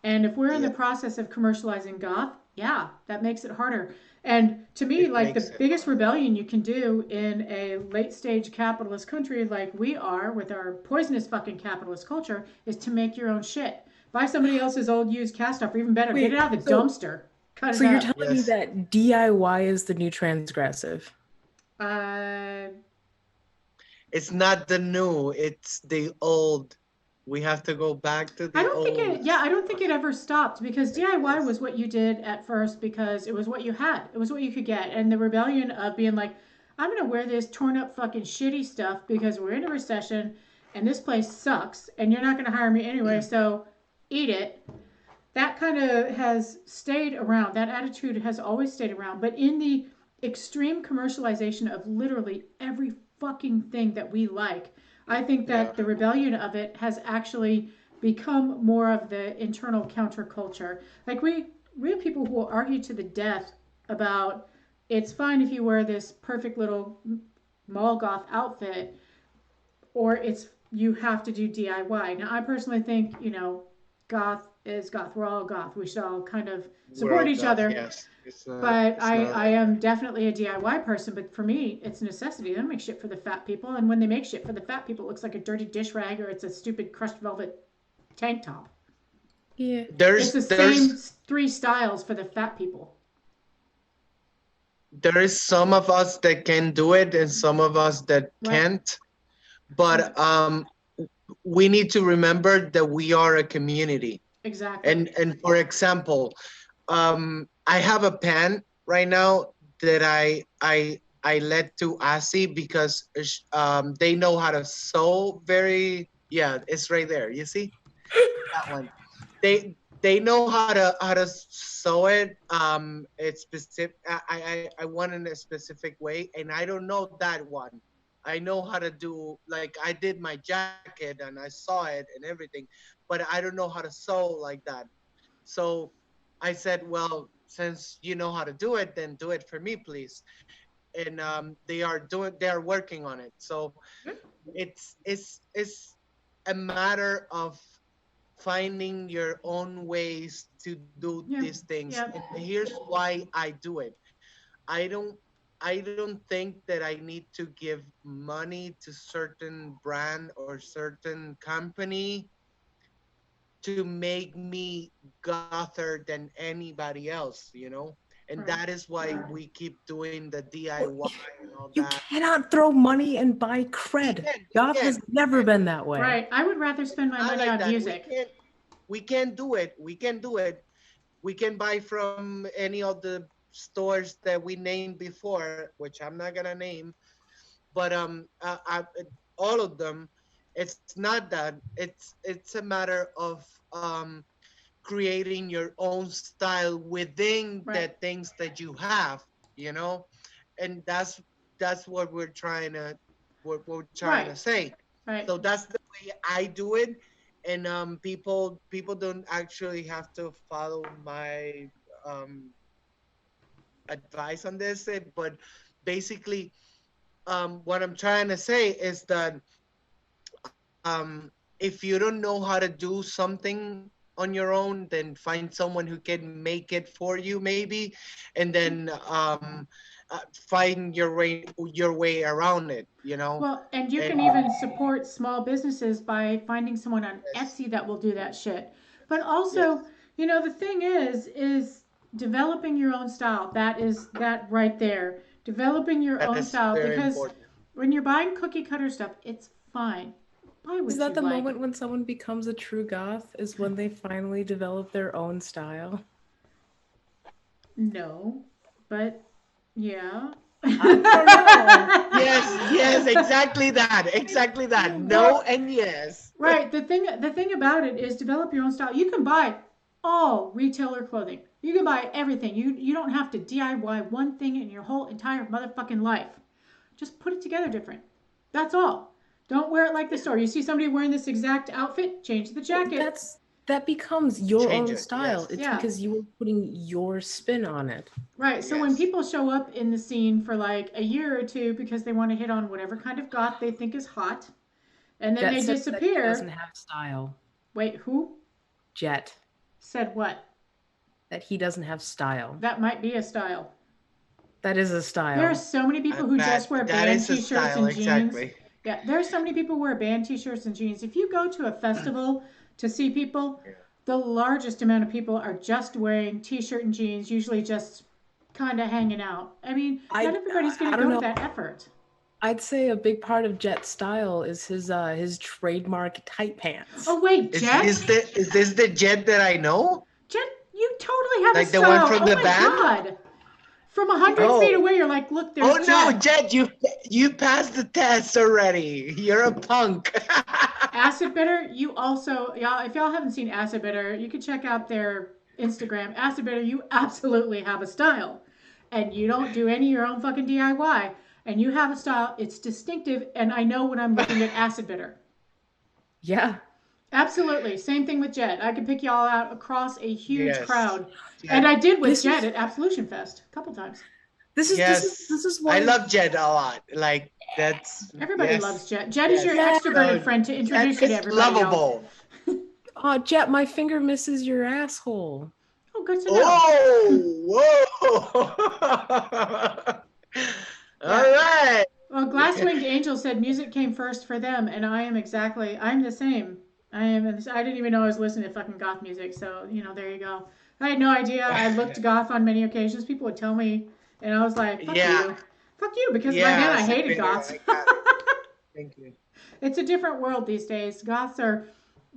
And if we're in the Yeah, process of commercializing goth, yeah, that makes it harder. And to me, it like the makes it biggest hard. rebellion you can do in a late stage capitalist country like we are with our poisonous fucking capitalist culture is to make your own shit. Buy somebody else's old used cast stuff, or even better, get it Wait, out of the so dumpster, cut so it you're up. telling me Yes, that DIY is the new transgressive? Uh, it's not the new; it's the old. We have to go back to I the don't think old. it. Yeah, I don't think it ever stopped because DIY Yes. was what you did at first because it was what you had. It was what you could get, and the rebellion of being like, I'm gonna wear this torn up fucking shitty stuff because we're in a recession, and this place sucks, and you're not gonna hire me anyway, so eat it. That kind of has stayed around. That attitude has always stayed around, but in the extreme commercialization of literally every fucking thing that we like, I think Yeah. that the rebellion of it has actually become more of the internal counterculture. Like we have people who will argue to the death about it's fine if you wear this perfect little mall goth outfit or it's you have to do DIY. Now I personally think, goth is goth. We're all goth. We should all kind of support World each Goth, other. yes. But It's I, not I like am that. definitely a DIY person. But for me, it's a necessity. They don't make shit for the fat people. And when they make shit for the fat people, it looks like a dirty dish rag or it's a stupid crushed velvet tank top. Yeah. It's There's the there's same three styles for the fat people. there is some of us that can do it and some of us that Right. can't. But we need to remember that we are a community. Exactly. And for example, I have a pen right now that I let to Asi because they know how to sew very. Yeah, it's right there. You see that one. They know how to sew it. It's specific. I want in a specific way, and I don't know that one. I know how to do like I did my jacket and I saw it and everything, but I don't know how to sew like that. So I said, well, since you know how to do it, then do it for me, please. And they are working on it. So it's a matter of finding your own ways to do Yeah. these things. Yeah. And here's why I do it. I don't I don't think that I need to give money to certain brand or certain company to make me gother than anybody else, you know? And Right. that is why we keep doing the DIY and all You that. cannot throw money and buy cred. Goth has never been that way. Right. I would rather spend my Not money like on that. music. We can't do it. We can do it. We can buy from any of the stores that we named before, which I'm not gonna name, but all of them. It's not that. It's a matter of creating your own style within the Right. things that you have, you know, and that's what we're trying to Right. say. Right. So that's the way I do it, and people don't actually have to follow my um advice on this, but basically, what I'm trying to say is that if you don't know how to do something on your own, then find someone who can make it for you, maybe, and then find your way around it. You know, Well, and you and can even support small businesses by finding someone on yes, Etsy that will do that shit. But yes, also, the thing is developing your own style. That is that right there. Developing your that own is style, very because important. when you're buying cookie cutter stuff, it's fine. Buy Is what that you the like. moment when someone becomes a true goth? Is when they finally develop their own style? No, but yeah. I don't know. Yes, exactly that. No Well, and yes. right. The thing about it is develop your own style. You can buy all retailer clothing. You can buy everything. You don't have to DIY one thing in your whole entire motherfucking life. Just put it together different. That's all. Don't wear it like the store. You see somebody wearing this exact outfit, change the Well, jacket. that becomes your Change own it. style. Yes, It's Yeah. because you were putting your spin on it. Right. So when yes. people show up in the scene for like a year or two because they want to hit on whatever kind of goth they think is hot, and then Jet they says that he doesn't disappear. have style. Wait, who Jet. said what? That he doesn't have style. That might be a style. That is a There are style. so many people who That just wear that band is a t-shirts style and jeans. exactly. Yeah, there are so many people who wear band t-shirts and jeans. If you go to a festival to see people, Yeah. the largest amount of people are just wearing t-shirt and jeans, usually just kind of hanging out. I mean, not I everybody's going I to don't go to know. that effort. I'd say a big part of Jet's style is his trademark tight pants. Oh wait, Jet? Is this the Jet that I know? Jet, you totally have a Like the one style. from Oh the my band? god. From 100 feet Oh. away, you're like, look, Oh there's no, Jet. Jet, you passed the test already. You're a punk. Acid Bitter, you also, y'all, if y'all haven't seen Acid Bitter, you can check out their Instagram. Acid Bitter, you absolutely have a style. And you don't do any of your own fucking DIY. And you have a style, it's distinctive, and I know when I'm looking at Acid Bitter. Yeah. Absolutely. Same thing with Jet. I could pick y'all out across a huge Yes. crowd. And Jet. I did with This Jet is at Absolution Fest a couple times. this is I why love Jet a lot. Like that's Everybody yes. loves Jet. Jet is your Yes. yeah. extroverted No, friend to Jet introduce you to is everybody else. lovable. Oh, Jet, my finger misses your asshole. Oh, good to know. Oh, whoa. All Yeah. right. Well, Glass Winged Angel said music came first for them, and I'm the same. I didn't even know I was listening to fucking goth music, so, there you go. I had no idea. I looked goth on many occasions. People would tell me, and I was like, fuck Yeah. you. Fuck you, because in my head Yeah, I hated Superior, goths. I got it. Thank you. It's a different world these days.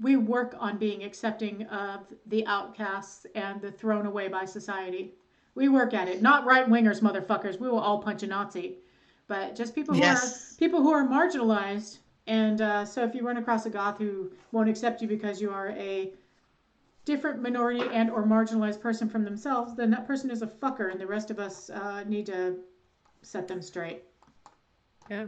We work on being accepting of the outcasts and the thrown away by society. We work at it. Not right wingers, motherfuckers. We will all punch a Nazi, but just Yes. people who are marginalized. And so if you run across a goth who won't accept you because you are a different minority and or marginalized person from themselves, then that person is a fucker, and the rest of us need to set them straight. Yeah.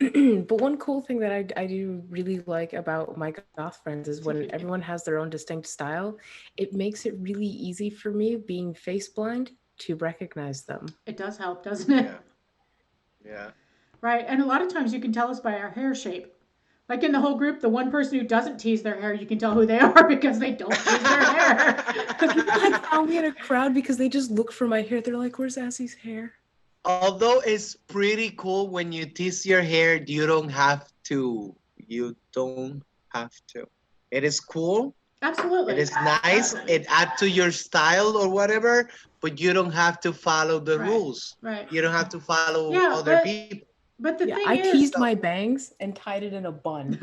But one cool thing that I do really like about my goth friends is when everyone has their own distinct style, it makes it really easy for me, being face blind, to recognize them. It does help, doesn't it? Yeah. Yeah. Right. And a lot of times you can tell us by our hair shape. Like in the whole group, the one person who doesn't tease their hair, you can tell who they are because they don't tease their hair. People have found me in a crowd because they just look for my hair. They're like, "Where's Assie's hair?" Although it's pretty cool when you tease your hair, you don't have to. You don't have to. It is cool. It Absolutely. is nice. Absolutely. It add to your style or whatever. but you don't have to follow the Right. rules. Right. You don't have to follow Yeah, other people. but the Yeah, thing I is, teased my bangs and tied it in a bun.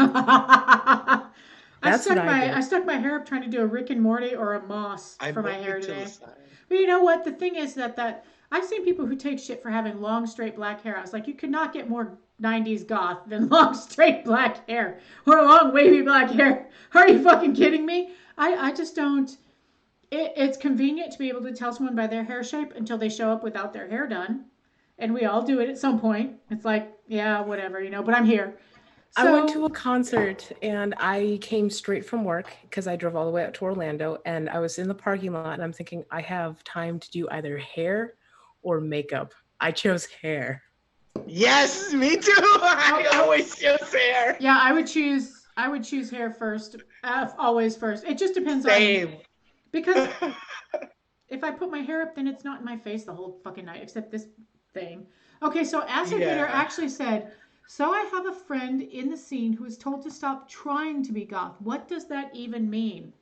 That's what I I did. stuck my hair up trying to do a Rick and Morty or a Moss I for my moved hair it to the today. side. But you know what? The thing is that I've seen people who take shit for having long straight black hair. I was like, you could not get more 90s goth than long straight black hair or long wavy black hair. Are you fucking kidding me? I just don't. It's convenient to be able to tell someone by their hair shape until they show up without their hair done. And we all do it at some point. It's like, yeah, whatever, but I'm here. I went So, to a concert and I came straight from work because I drove all the way out to Orlando and I was in the parking lot and I'm thinking I have time to do either hair or makeup. I chose hair. Yes, me too. I always choose hair. yeah, I would choose hair first, always first. It just depends on Same. because if I put my hair up, then it's not in my face the whole fucking night, except this thing. Okay, so Acid Bitter Yeah. actually said, so I have a friend in the scene who is told to stop trying to be goth. What does that even mean?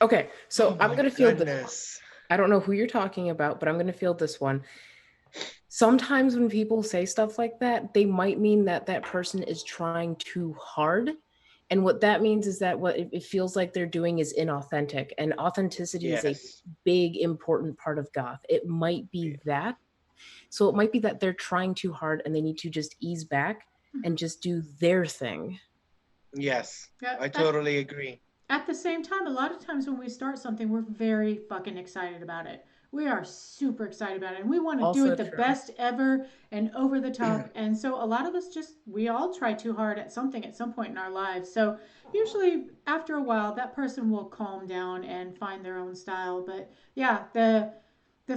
Okay, so Oh I'm my going to field this. goodness. I don't know who you're talking about, but I'm going to field this one. Sometimes when people say stuff like that, they might mean that that person is trying too hard. And what that means is that what it feels like they're doing is inauthentic. And authenticity is a Yes. big, important part of goth. It might be that. So it might be that they're trying too hard and they need to just ease back and just do their thing. Yes. Yeah, I totally agree. at the same time, a lot of times when we start something, we're very fucking excited about it. We are super excited about it and we want to do Also it the true. best ever and over the top. And so a lot of us we all try too hard at something at some point in our lives. So usually after a while, that person will calm down and find their own style. But yeah, the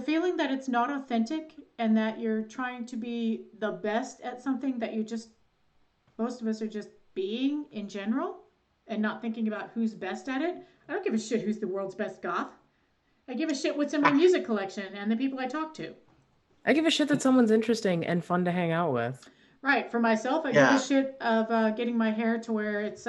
feeling that it's not authentic and that you're trying to be the best at something that most of us are just being in general and not thinking about who's best at it. I don't give a shit who's the world's best goth. I give a shit what's in my music collection and the people I talk to. I give a shit that someone's interesting and fun to hang out with. Right, for myself, I give a Yeah. shit of getting my hair to where it's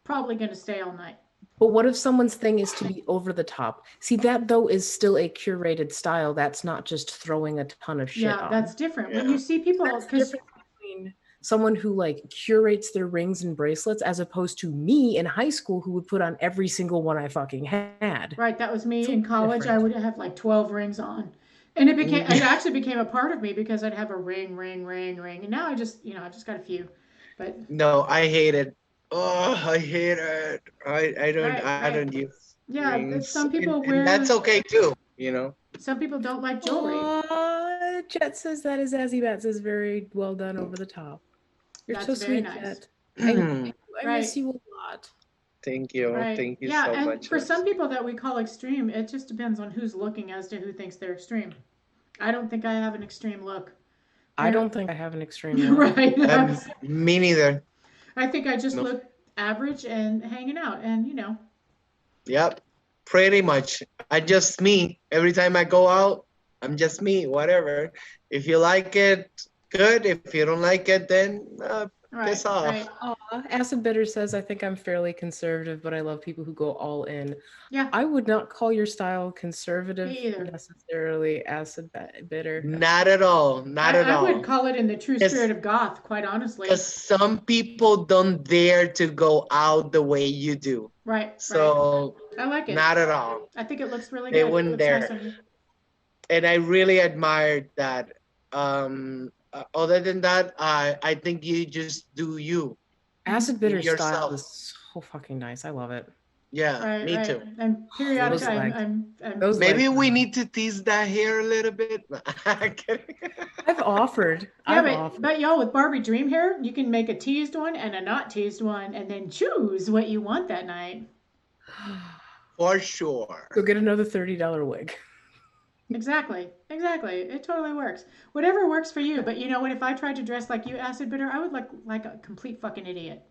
probably going to stay all night. But what if someone's thing is to be over the top? See, that though is still a curated style. That's not just throwing a ton of shit Yeah, on. that's different. When Yeah. you see people, That's the because difference between someone who like curates their rings and bracelets as opposed to me in high school who would put on every single one I fucking had. right, that was me It's a in little college. I different. would have like 12 rings on. And it actually became a part of me because I'd have a ring, ring, ring, ring. And now I've just got a few. But No, I hate it. Oh, I hate it. right, I right. don't use Yeah, rings. some people And that's wear, okay too. some people don't like jewelry. Jet says that is Azzy Bat says very well done over the top. You're That's so very sweet, nice. Jet. Thank I Right. miss you a lot. you. Right. Thank you Yeah, so and much. for some people that we call extreme, it just depends on who's looking as to who thinks they're extreme. I don't think I have an extreme look. I don't think I have an extreme look. Right. Me neither. I think I just No. look average and hanging out and Yep. Pretty much. I just me. Every time I go out, I'm just me. Whatever. If you like it, good. If you don't like it, then right, piss off. right. Aw, Acid Bitter says, I think I'm fairly conservative, but I love people who go all in. Yeah. I would not call your style conservative Me either. necessarily, Acid Bitter. Not at all. Not at I all. would call it in the true Yes. spirit of goth, quite honestly. Because some people don't dare to go out the way you do. Right. So I like it. not at all. I think it looks really They good. wouldn't It looks nice dare. on you. And I really admired that. Other than that, I think you just do you. Acid Bitter style Yourself. is so fucking nice. I love it. Yeah, Right, me right. too. And periodically, Those legs. I'm Those Maybe legs. we need to tease that hair a little bit. I'm kidding. I've offered. yeah, I've offered. but y'all with Barbie Dream hair, you can make a teased one and a not teased one, and then choose what you want that night. For sure. Go get another $30 wig. Exactly. It totally works. Whatever works for you. But you know what? If I tried to dress like you, Acid Bitter, I would look like a complete fucking idiot.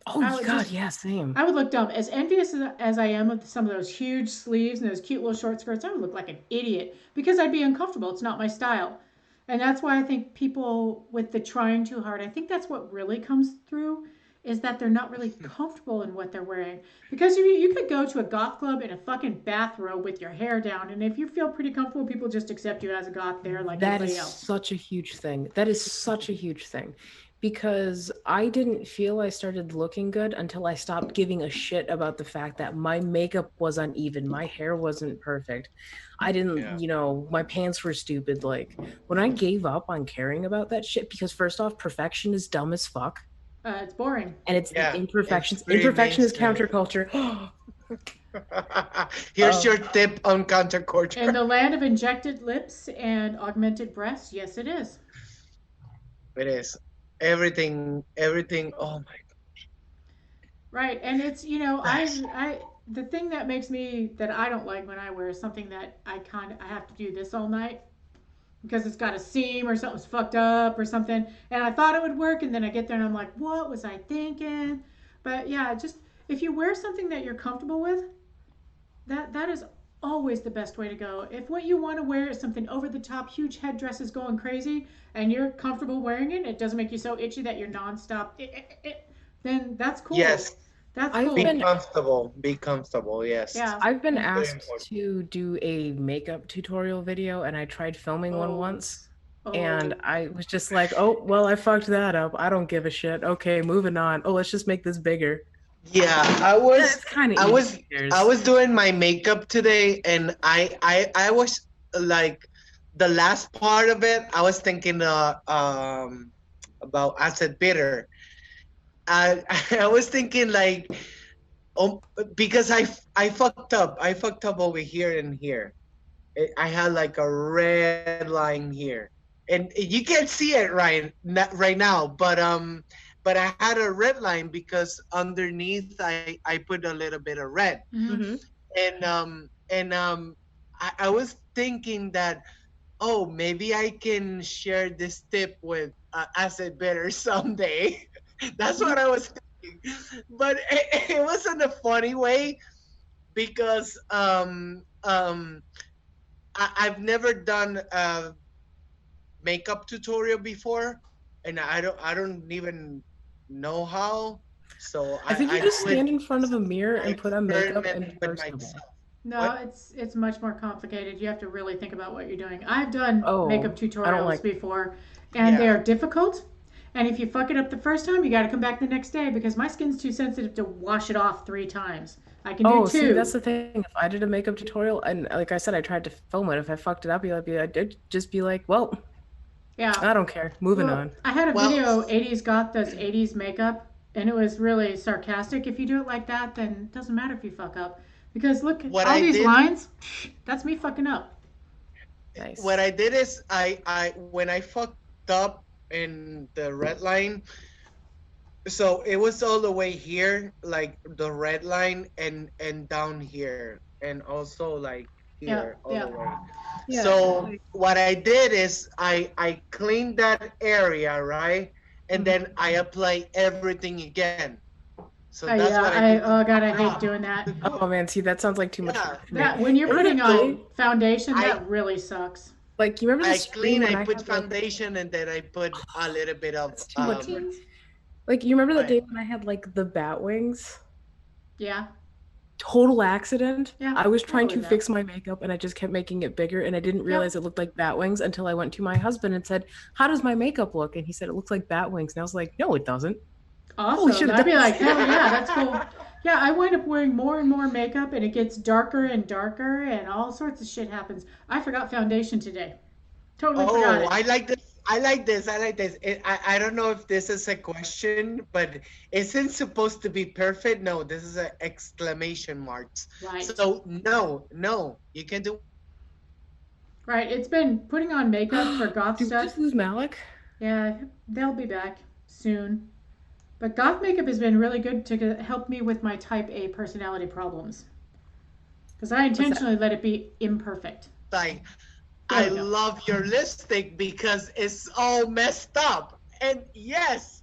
Oh, I would God, just- yeah, same. I would look dumb. As envious as I am of some of those huge sleeves and those cute little short skirts, I would look like an idiot because I'd be uncomfortable. It's not my style. And that's why I think people with the trying too hard, I think that's what really comes through is that they're not really comfortable in what they're wearing. Because you could go to a goth club in a fucking bathrobe with your hair down, and if you feel pretty comfortable, people just accept you as a goth there like That everybody is else. such a huge thing. That is such a huge thing. Because I didn't feel I started looking good until I stopped giving a shit about the fact that my makeup was uneven, my hair wasn't perfect. I didn't, my pants were stupid. Like, when I gave up on caring about that shit, because first off, perfection is dumb as fuck. It's boring. And it's Yeah, imperfections. it's pretty Imperfection is mainstream. counterculture. Here's your tip on counterculture. In the land of injected lips and augmented breasts, yes, it is. It is everything. Oh my Right, and it's gosh. the thing that makes me that I don't like when I wear something that I have to do this all night because it's got a seam or something's fucked up or something, and I thought it would work, and then I get there and I'm like, what was I thinking? But yeah, just if you wear something that you're comfortable with, that is always the best way to go. If what you want to wear is something over the top, huge headdresses going crazy, and you're comfortable wearing it, it doesn't make you so itchy that you're nonstop, then that's cool. Yes. That's I've cool. Be been- comfortable. Be comfortable. Yes. Yeah. I've been Very asked important. to do a makeup tutorial video, and I tried filming one Oh. once. Oh. And I was just like, oh, well, I fucked that up. I don't give a shit. Okay, moving on. Oh, let's just make this bigger. Yeah, It's kind of I was doing my makeup today, and I was like, the last part of it, I was thinking about acid bitter. I I was thinking like, because I fucked up. I fucked up over here and here. I had like a red line here, and you can't see it right now, but I had a red line because underneath I put a little bit of red, Mm-hmm. and I was thinking that, oh, maybe I can share this tip with acid bitter someday. That's what I was thinking, but it was in a funny way because I've never done a makeup tutorial before, and I don't even know how. So I think you I just do it. stand in front of a mirror I and put on makeup experiment and with personable. myself. No, What? it's much more complicated. You have to really think about what you're doing. I've done Oh, makeup I don't tutorials like. before, and they Yeah. are difficult. And if you fuck it up the first time, you got to come back the next day because my skin's too sensitive to wash it off 3 times. I can do Oh, 2. see, that's the thing. If I did a makeup tutorial, and like I said, I tried to film it. If I fucked it up, I'd just be like, well, Yeah. I don't care. Moving Well, on. I had a Well, video 80s goth does 80s makeup, and it was really sarcastic. If you do it like that, then it doesn't matter if you fuck up. Because look, what all I these did lines, that's me fucking up. Nice. what I did is I when I fucked up in the red line, so it was all the way here, like the red line, and down here, and also like Yeah, here all yeah. the way. Yeah, So what I did is I cleaned that area, right, and then I apply everything again. So that's Yeah, what I did. oh god, I hate doing that. Oh man, see, that sounds like too much Yeah. work for me. That when you're Remember putting that day? on foundation, I- that really sucks. Like, you remember the I screen clean, when I put had, like, foundation, and then I put a little bit of That's too much work. Teens? Like, you remember that Right. day when I had like the bat wings? Yeah. Total accident. Yeah, I was trying I to believe that. fix my makeup and I just kept making it bigger and I didn't realize it looked like bat wings until I went to my husband and said, "How does my makeup look?" And he said, "It looks like bat wings." And I was like, "No, it doesn't." Holy Awesome. shit, it I'd be does. like, hell yeah, that's cool. Yeah, I wind up wearing more and more makeup and it gets darker and darker and all sorts of shit happens. I forgot foundation today. Totally forgot Oh, it. I like this. I like this. I like this. I don't know if this is a question, but isn't supposed to be perfect? No, this is an exclamation marks. Right. So no, you can do. Right. It's been putting on makeup for goth Did we stuff. just lose Malik? Yeah, they'll be back soon. But goth makeup has been really good to help me with my type A personality problems. Because I intentionally let it be imperfect. Like, There I we go. love your lipstick because it's all messed up. And yes,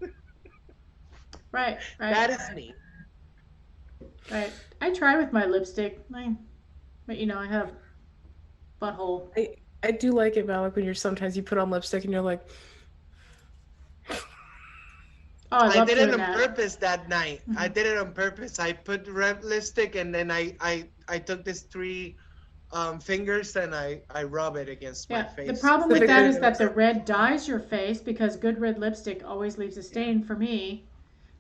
Right, right. that is me. Right. I try with my lipstick. But I have butthole. I do like it, Malik, when sometimes you put on lipstick and you're like, Oh, I I love did it doing on that. purpose that night. I Mhm. did it on purpose. I put red lipstick and then I took these three fingers and I rub it against my Yeah, the face. problem with that Specifically, is that the red dyes your face because good red lipstick always leaves a stain for me.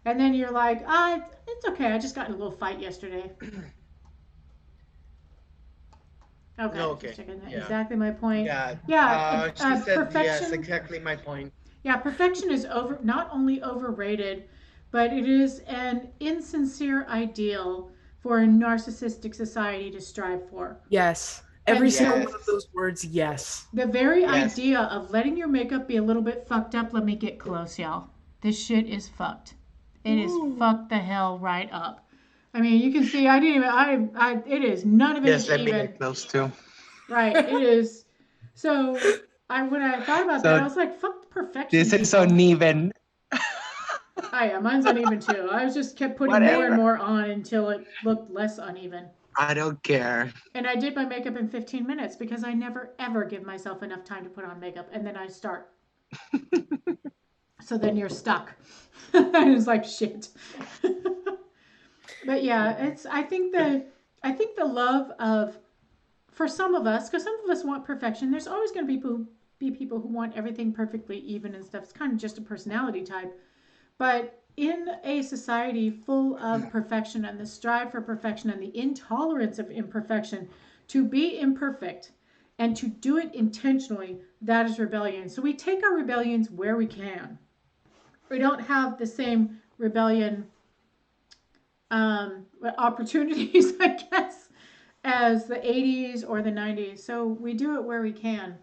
And then you're like, ah, it's okay. I just got in a little fight yesterday. Okay, just Okay. checking that. Yeah. Exactly my point. Yeah. Yeah, She said yes, perfection. exactly my point. Yeah, perfection is not only overrated, but it is an insincere ideal for a narcissistic society to strive for. yes. Every And single so one of Yes. those words, yes. the very Yes. idea of letting your makeup be a little bit fucked up, let me get close, y'all. This shit is fucked. It is Ooh. fucked the hell right up. I mean, you can see I didn't even it is none of it Yes, is let me even. get close too. Right, it is. So I when I thought about that, I So was like, fuck perfection, this is people. uneven. Oh yeah, mine's uneven too. I was just kept putting more and Whatever. more on until it looked less uneven. I don't care. And I did my makeup in 15 minutes because I never ever give myself enough time to put on makeup and then I start. So then you're stuck. And it's like shit. But yeah, it's I think the love of for some of us, because some of us want perfection, there's always going to be people who want everything perfectly even and stuff. It's kind of just a personality type. But in a society full of perfection and the strive for perfection and the intolerance of imperfection, to be imperfect and to do it intentionally, that is rebellion. So we take our rebellions where we can. We don't have the same rebellion opportunities, I guess, as the 80s or the 90s. So we do it where we can.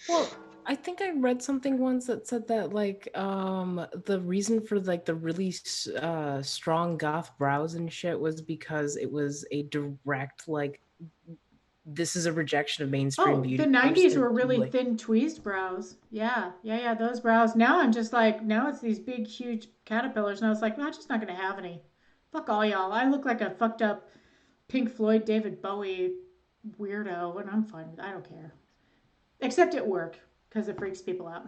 Well, I think I read something once that said that like the reason for like the really strong goth brows and shit was because it was a direct like this is a rejection of mainstream Oh, the beauty. So I'm just 90s gonna were do really like thin tweezed brows. Yeah, those brows. Now I'm just like, now it's these big, huge caterpillars. And I was like, no, I'm just not going to have any. Fuck all y'all. I look like a fucked up Pink Floyd, David Bowie weirdo, and I'm fine with it. I don't care. Except at work, because it freaks people out.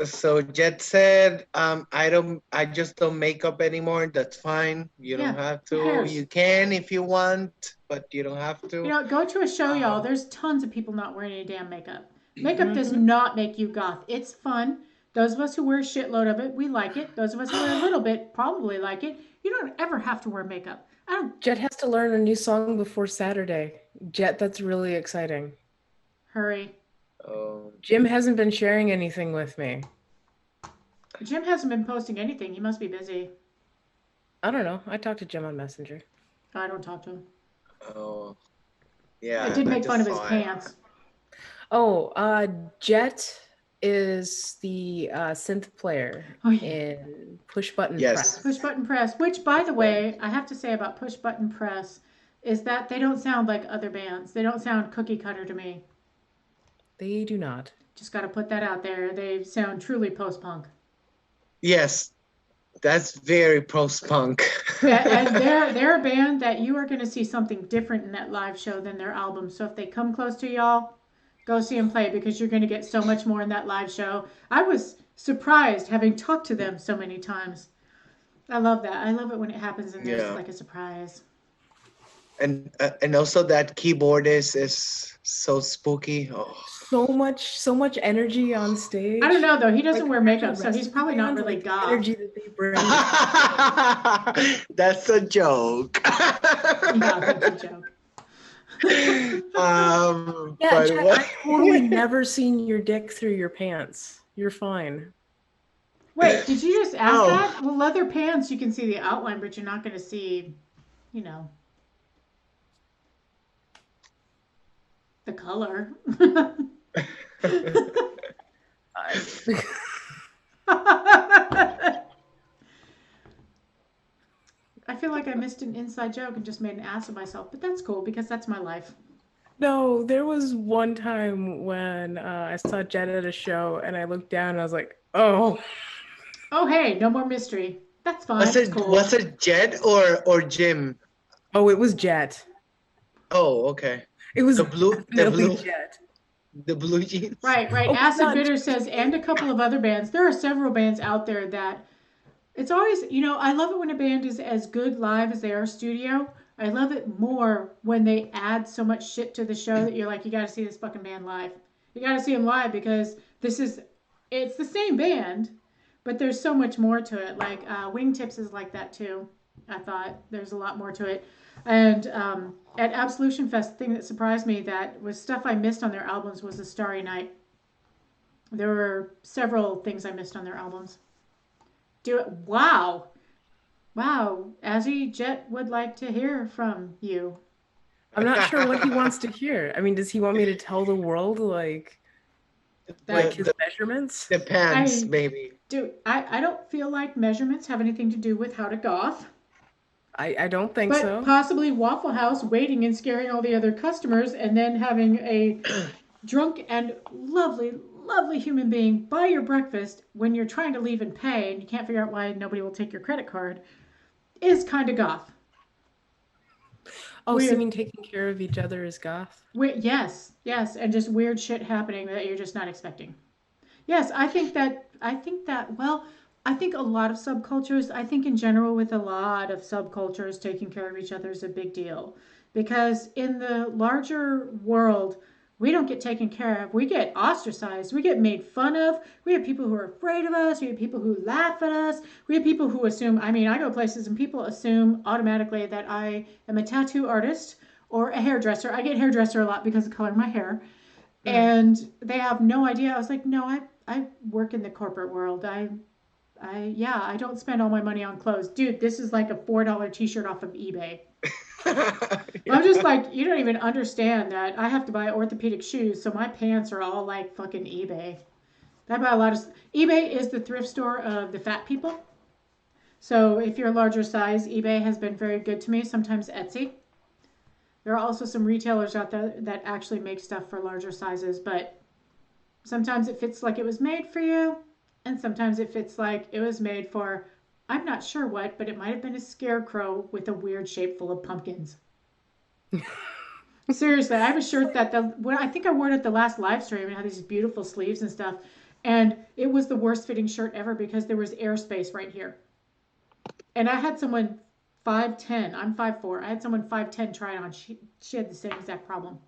So Jet said, I just don't make up anymore. That's fine. You don't Yeah, have who to. cares? You can if you want, but you don't have You to. know, go to a show, y'all. Um, There's tons of people not wearing any damn makeup. Makeup does mhm. not make you goth. It's fun. Those of us who wear a shitload of it, we like it. Those of us who wear a little bit probably like it. You don't ever have to wear makeup. I don't Jet has to learn a new song before Saturday. Jet, that's really exciting. hurry. oh, Jim hasn't been sharing anything with me. Jim hasn't been posting anything. He must be busy. I don't know. I talked to Jim on Messenger. I don't talk to him. oh, I yeah, did I make fun of just his saw it. pants. Oh, Jet is the synth player Oh yeah. in Push Button Yes. Push Press. button press. Which, by the way, I have to say about push button press is that they don't sound like other bands. They don't sound cookie cutter to me. They do not. Just got to put that out there. They sound truly post punk. Yes, that's very post-punk. And they're a band that you are going to see something different in that live show than their album. So if they come close to y'all, go see them play because you're going to get so much more in that live show. I was surprised having talked to them so many times. I love that. I love it when it happens and there's Yeah. like a surprise. And also that keyboardist is so spooky. Oh. So much energy on stage. I don't know though. He doesn't Like wear compared to makeup, the so rest he's of the probably not band, really like the goth. energy that they bring. That's a joke. Yeah, that's a joke. Yeah, but Jet, what? I've totally never seen your dick through your pants. You're fine. Wait, did you just ask Oh, that? Well, leather pants, you can see the outline, but you're not going to see, you know, the color. I feel like I missed an inside joke and just made an ass of myself, but that's cool because that's my life. No, there was one time when I saw Jet at a show and I looked down and I was like, oh. Oh, hey, no more mystery. That's fine. was It's it was cool. it Jed or Jim? Oh, it was Jet. Oh, okay. It was The blue, the definitely blue, Jet. the blue jeans. Right. Oh, it's Acid not Bitter just says, and a couple of other bands. There are several bands out there that It's always, I love it when a band is as good live as they are studio. I love it more when they add so much shit to the show that you're like, you got to see this fucking band live. You got to see them live because it's the same band, but there's so much more to it. Like Wingtips is like that too. I thought there's a lot more to it. And at Absolution Fest, the thing that surprised me that was stuff I missed on their albums was the Starry Night. There were several things I missed on their albums. Wow. Wow. Azzy Jet would like to hear from you. I'm not sure what he wants to hear. I mean, does he want me to tell the world like his measurements? Depends, maybe. Dude, I don't feel like measurements have anything to do with how to goth. I don't think so. But possibly Waffle House waiting and scaring all the other customers and then having a drunk and lovely, lovely human being buy your breakfast when you're trying to leave and pay and you can't figure out why nobody will take your credit card is kind of goth. Oh, so you mean taking care of each other is goth? Yes, and just weird shit happening that you're just not expecting. Yes, I think well, I think a lot of subcultures, I think in general with a lot of subcultures, taking care of each other is a big deal. Because in the larger world, we don't get taken care of. We get ostracized. We get made fun of. We have people who are afraid of us. We have people who laugh at us. We have people who assume, I go places and people assume automatically that I am a tattoo artist or a hairdresser. I get hairdresser a lot because of the color of my hair. And they have no idea. I was like, no, I work in the corporate world. I don't spend all my money on clothes. Dude, this is like a $4 t-shirt off of eBay. I'm just like, you don't even understand that I have to buy orthopedic shoes, so my pants are all like fucking eBay. I buy a lot of eBay is the thrift store of the fat people. So if you're a larger size, eBay has been very good to me. Sometimes Etsy. There are also some retailers out there that actually make stuff for larger sizes, but sometimes it fits like it was made for you, and sometimes it fits like it was made for, I'm not sure what, but it might have been a scarecrow with a weird shape full of pumpkins. Seriously, I have a shirt that I think I wore it at the last live stream and it had these beautiful sleeves and stuff, and it was the worst fitting shirt ever because there was airspace right here. And I had someone 5'10", I'm 5'4", I had someone 5'10" try it on. She had the same exact problem.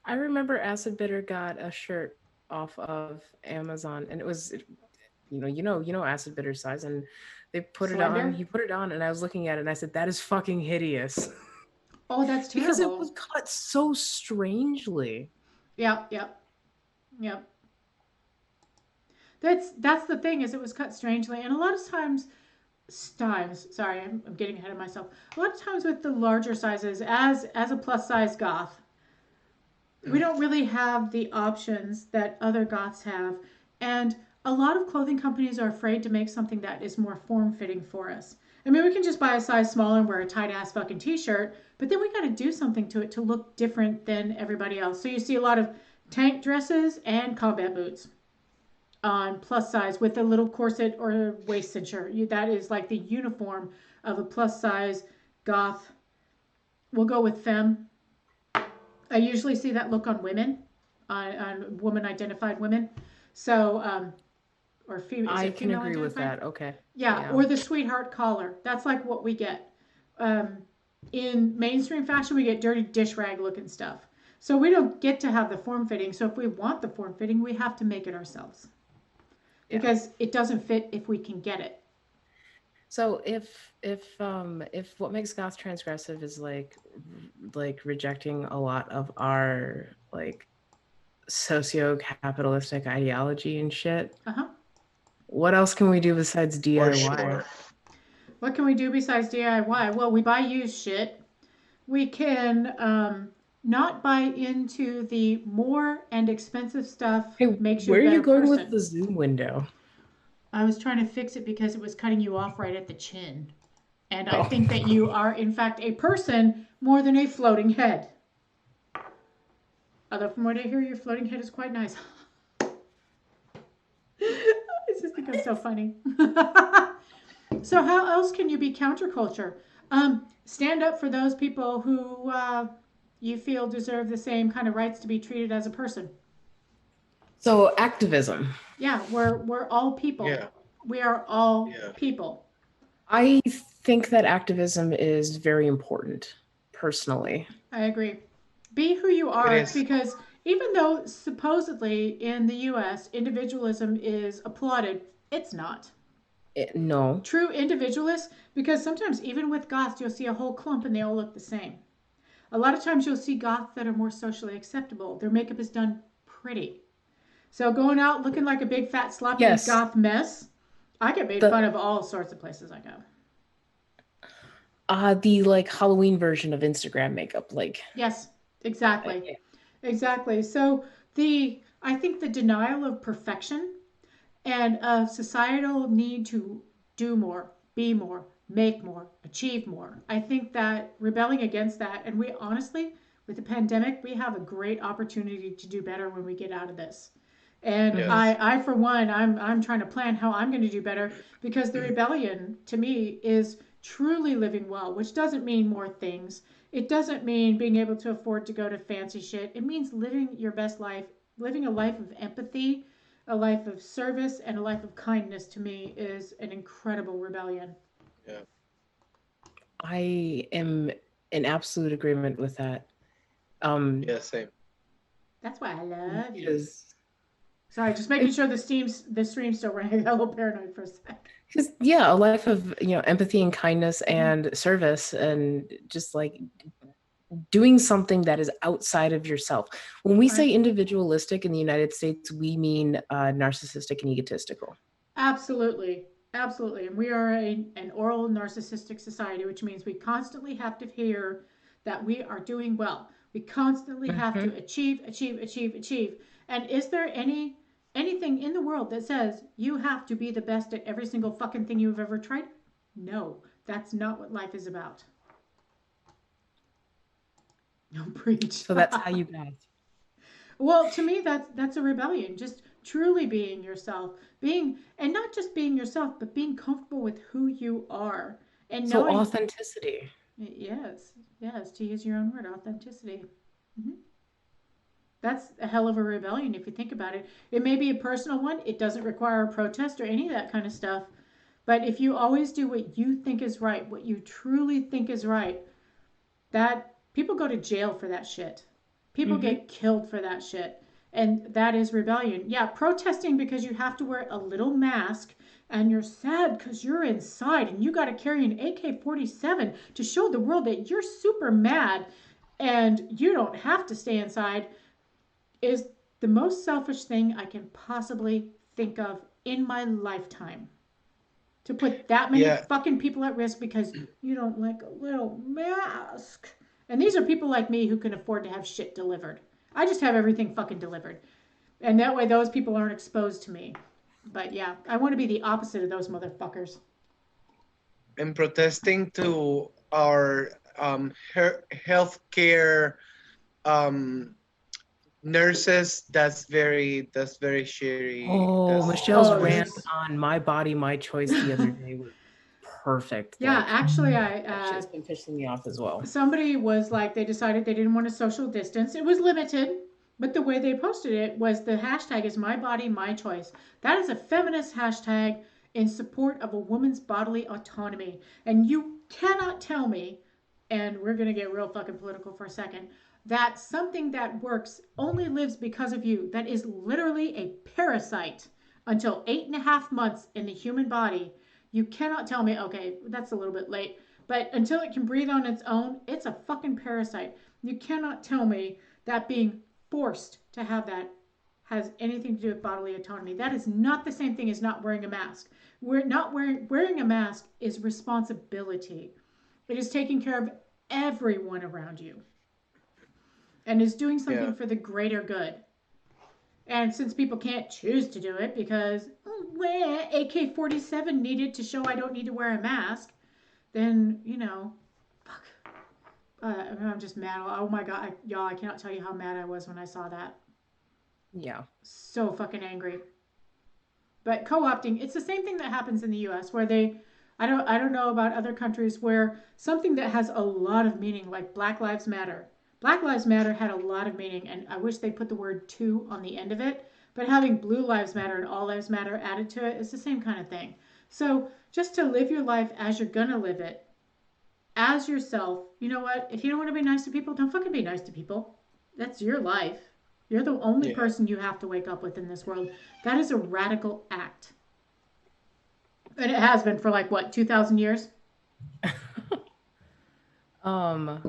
I remember Acid Bitter got a shirt off of Amazon, and it was, you know Acid Bitter size, and they put it on. He put it on, and I was looking at it, and I said, "That is fucking hideous." Oh, that's terrible. Because it was cut so strangely. Yep. That's the thing, is it was cut strangely, and a lot of times. Sorry, I'm getting ahead of myself. A lot of times with the larger sizes, as a plus size goth, we don't really have the options that other goths have, and a lot of clothing companies are afraid to make something that is more form-fitting for us. I mean, we can just buy a size smaller and wear a tight-ass fucking t-shirt, but then we got to do something to it to look different than everybody else. So you see a lot of tank dresses and combat boots on plus size with a little corset or a waist cincher. That is like the uniform of a plus size goth. We'll go with femme. I usually see that look on women, on woman identified women. So, or female. I can agree with that. Okay. Yeah, or the sweetheart collar. That's like what we get. In mainstream fashion, we get dirty dish rag looking stuff. So we don't get to have the form fitting. So if we want the form fitting, we have to make it ourselves. Because it doesn't fit if we can get it. So if what makes goth transgressive is like rejecting a lot of our like socio-capitalistic ideology and shit, what else can we do besides DIY? Sure. What can we do besides DIY? Well, we buy used shit. We can not buy into the more and expensive stuff. Hey, makes you where a are you better going person. with the Zoom window? I was trying to fix it because it was cutting you off right at the chin. And I think that you are, in fact, a person more than a floating head. Although from what I hear, your floating head is quite nice. I just think it's so funny. So how else can you be counterculture? Stand up for those people who you feel deserve the same kind of rights to be treated as a person. So activism. Yeah, we're all people. Yeah. We are all Yeah. people. I think that activism is very important, personally. I agree. Be who you It are, is. because even though supposedly in the US individualism is applauded, it's not. No. True individualists, because sometimes even with goths, you'll see a whole clump and they all look the same. A lot of times you'll see goths that are more socially acceptable. Their makeup is done pretty. So going out looking like a big fat sloppy Yes. goth mess, I get made fun of all sorts of places I go. The like Halloween version of Instagram makeup, like Yes, exactly. yeah. Exactly. So I think the denial of perfection and of societal need to do more, be more, make more, achieve more. I think that rebelling against that, and we honestly, with the pandemic, we have a great opportunity to do better when we get out of this. And Mhm. Yes. I for one, I'm trying to plan how I'm going to do better, because the rebellion to me is truly living well, which doesn't mean more things. It doesn't mean being able to afford to go to fancy shit. It means living your best life, living a life of empathy, a life of service, and a life of kindness. To me is an incredible rebellion. Yeah. I am in absolute agreement with that. Yeah. Same. That's why I love you. Because Sorry, just making sure the stream's still running. I got a little paranoid for a sec. yeah, a life of empathy and kindness Mm-hmm. and service, and just like doing something that is outside of yourself. When we Right. say individualistic in the United States, we mean narcissistic and egotistical. Absolutely. Absolutely. And we are an oral narcissistic society, which means we constantly have to hear that we are doing well. We constantly have Hmm. to achieve, achieve, achieve, achieve. And is there anything in the world that says you have to be the best at every single fucking thing you've ever tried? No. That's not what life is about. No, preach. So that's how you guys. Well, to me, that's a rebellion. Just truly being yourself, being, and not just being yourself, but being comfortable with who you are, and So knowing, authenticity. yes, yes, to use your own word, authenticity. Hmm. That's a hell of a rebellion if you think about it. It may be a personal one. It doesn't require a protest or any of that kind of stuff. But if you always do what you think is right, what you truly think is right, that people go to jail for that shit. People Hmm. get killed for that shit. And that is rebellion. Yeah, protesting because you have to wear a little mask and you're sad because you're inside and you got to carry an AK-47 to show the world that you're super mad and you don't have to stay inside is the most selfish thing I can possibly think of in my lifetime. To put that many Yeah. fucking people at risk because you don't like a little mask. And these are people like me who can afford to have shit delivered. I just have everything fucking delivered. And that way those people aren't exposed to me. But yeah, I want to be the opposite of those motherfuckers. And protesting to our healthcare um nurses. That's very shitty. Oh, That's Michelle's Oh, rant it's on my body, my choice the other day was perfect. yeah, Like actually that I shit's been pissing me off as well. somebody was like they decided they didn't want to social distance. It was limited, but the way they posted it was the hashtag is my body my choice. That is a feminist hashtag in support of a woman's bodily autonomy. And you cannot tell me, and we're going to get real fucking political for a second, that something that works only lives because of you, that is literally a parasite until 8.5 months in the human body. You cannot tell me, okay, that's a little bit late, but until it can breathe on its own, it's a fucking parasite. You cannot tell me that being forced to have that has anything to do with bodily autonomy. That is not the same thing as not wearing a mask. We're not wearing a mask is responsibility. It is taking care of everyone around you and is doing yeah. something for the greater good. And since people can't choose to do it because AK-47 needed to show I don't need to wear a mask, then fuck. I'm just mad. Oh my god, y'all! I cannot tell you how mad I was when I saw that. Yeah. So fucking angry. But co-opting, it's the same thing that happens in the U.S. where I don't know about other countries where something that has a lot of meaning, like Black Lives Matter. Black Lives Matter had a lot of meaning, and I wish they put the word "to" on the end of it. But having Blue Lives Matter and All Lives Matter added to it is the same kind of thing. So just to live your life as you're gonna live it, as yourself. You know what? If you don't want to be nice to people, don't fucking be nice to people. That's your life. You're the only Yeah. person you have to wake up with in this world. That is a radical act. And it has been for like what, 2,000 years? Um,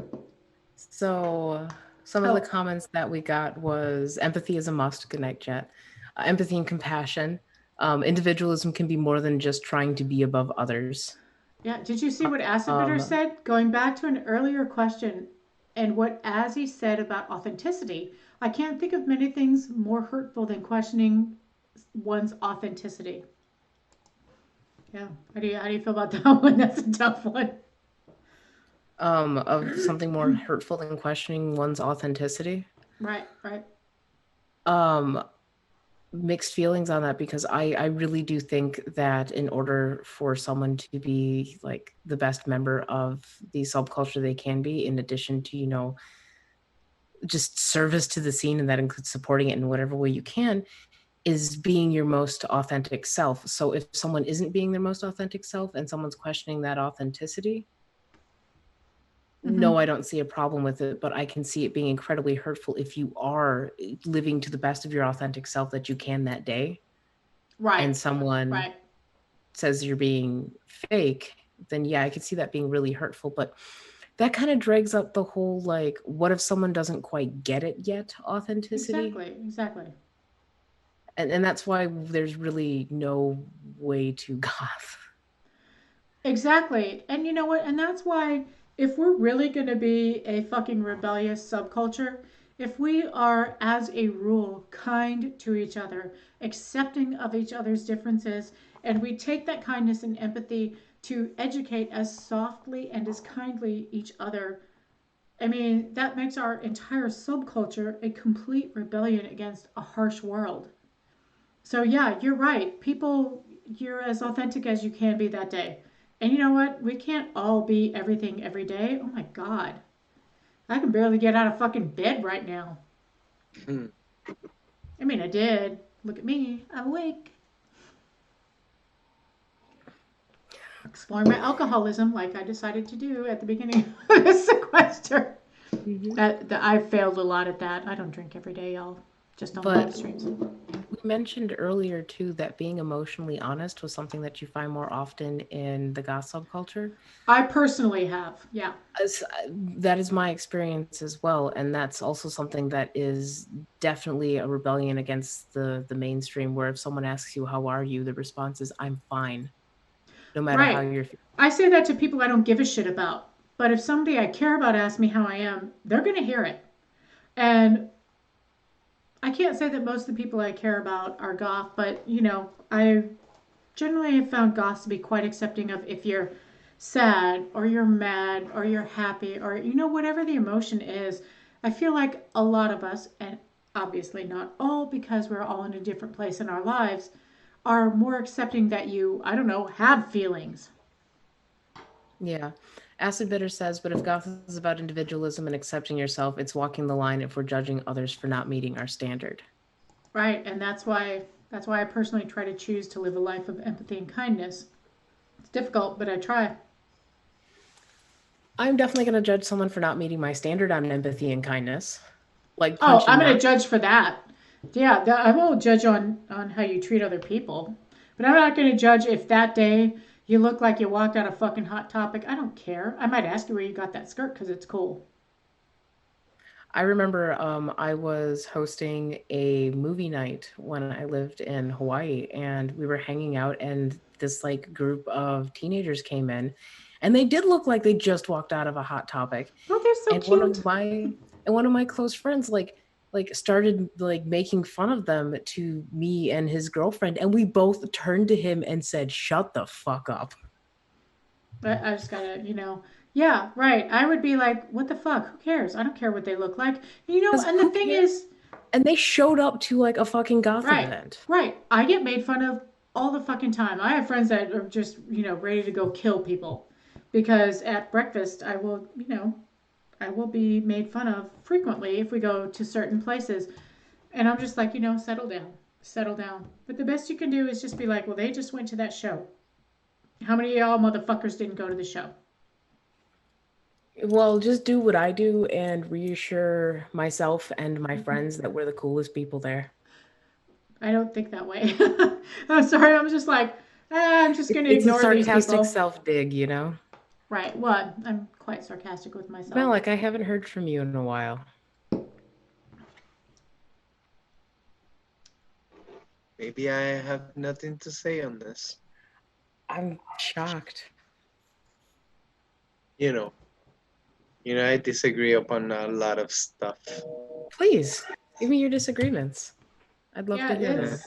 so some of the comments that we got was empathy is a must. Good night, Jet. Empathy and compassion. Individualism can be more than just trying to be above others. Yeah. Did you see what Acid Bitter said? Going back to an earlier question and what Azzy said about authenticity, I can't think of many things more hurtful than questioning one's authenticity. Yeah. How do you feel about that one? That's a tough one. Of something more hurtful than questioning one's authenticity. Right. Mixed feelings on that, because I really do think that in order for someone to be like the best member of the subculture they can be, in addition to, you know, just service to the scene, and that includes supporting it in whatever way you can, is being your most authentic self. So if someone isn't being their most authentic self and someone's questioning that authenticity, no, I don't see a problem with it, but I can see it being incredibly hurtful if you are living to the best of your authentic self that you can that day. Right. And someone says you're being fake, then yeah, I could see that being really hurtful. But that kind of drags up the whole, like, what if someone doesn't quite get it yet authenticity? Exactly. And that's why there's really no way to goth. Exactly. And you know what? And that's why if we're really going to be a fucking rebellious subculture, if we are, as a rule, kind to each other, accepting of each other's differences, and we take that kindness and empathy to educate as softly and as kindly each other, I mean, that makes our entire subculture a complete rebellion against a harsh world. So, yeah, you're right. People, you're as authentic as you can be that day. And you know what? We can't all be everything every day. Oh my God. I can barely get out of fucking bed right now. I mean, I did. Look at me. I'm awake. Exploring my alcoholism like I decided to do at the beginning of this sequester. I've failed a lot at that. I don't drink every day, y'all. Just on live streams. We mentioned earlier too that being emotionally honest was something that you find more often in the goth subculture. I personally have, yeah. That is my experience as well, and that's also something that is definitely a rebellion against the mainstream, where if someone asks you how are you, the response is I'm fine, no matter how you're feeling. I say that to people I don't give a shit about, but if somebody I care about asks me how I am, they're going to hear it. And I can't say that most of the people I care about are goth, but you know, I generally have found goths to be quite accepting of if you're sad or you're mad or you're happy or you know, whatever the emotion is. I feel like a lot of us, and obviously not all because we're all in a different place in our lives, are more accepting that you, I don't know, have feelings. Yeah. Acid Bitter says, but if goth is about individualism and accepting yourself, it's walking the line if we're judging others for not meeting our standard. Right, and that's why I personally try to choose to live a life of empathy and kindness. It's difficult, but I try. I'm definitely going to judge someone for not meeting my standard on empathy and kindness. Like, I'm going to judge for that. Yeah, I will judge on how you treat other people, but I'm not going to judge if that day you look like you walked out of fucking Hot Topic. I don't care. I might ask you where you got that skirt because it's cool. I remember I was hosting a movie night when I lived in Hawaii, and we were hanging out, and this like group of teenagers came in, and they did look like they just walked out of a Hot Topic. Oh, they're so cute. One of my close friends like started like making fun of them to me and his girlfriend, and we both turned to him and said, "Shut the fuck up." I just gotta, you know. Yeah, right. I would be like, what the fuck? Who cares? I don't care what they look like. You know, and the thing is... And they showed up to like a fucking goth event. Right. I get made fun of all the fucking time. I have friends that are just, you know, ready to go kill people. Because at breakfast, I will, you know, I will be made fun of frequently if we go to certain places. And I'm just like, you know, settle down. Settle down. But the best you can do is just be like, well, they just went to that show. How many of y'all motherfuckers didn't go to the show? Well, just do what I do and reassure myself and my friends that we're the coolest people there. I don't think that way. I'm sorry. I'm just like, I'm just going to It's a ignore these sarcastic people. self-dig, you know? Right. Well, I'm quite sarcastic with myself. Malik, I haven't heard from you in a while. Maybe I have nothing to say on this. I'm shocked. You know, I disagree upon a lot of stuff. Please, give me your disagreements. I'd love to hear them.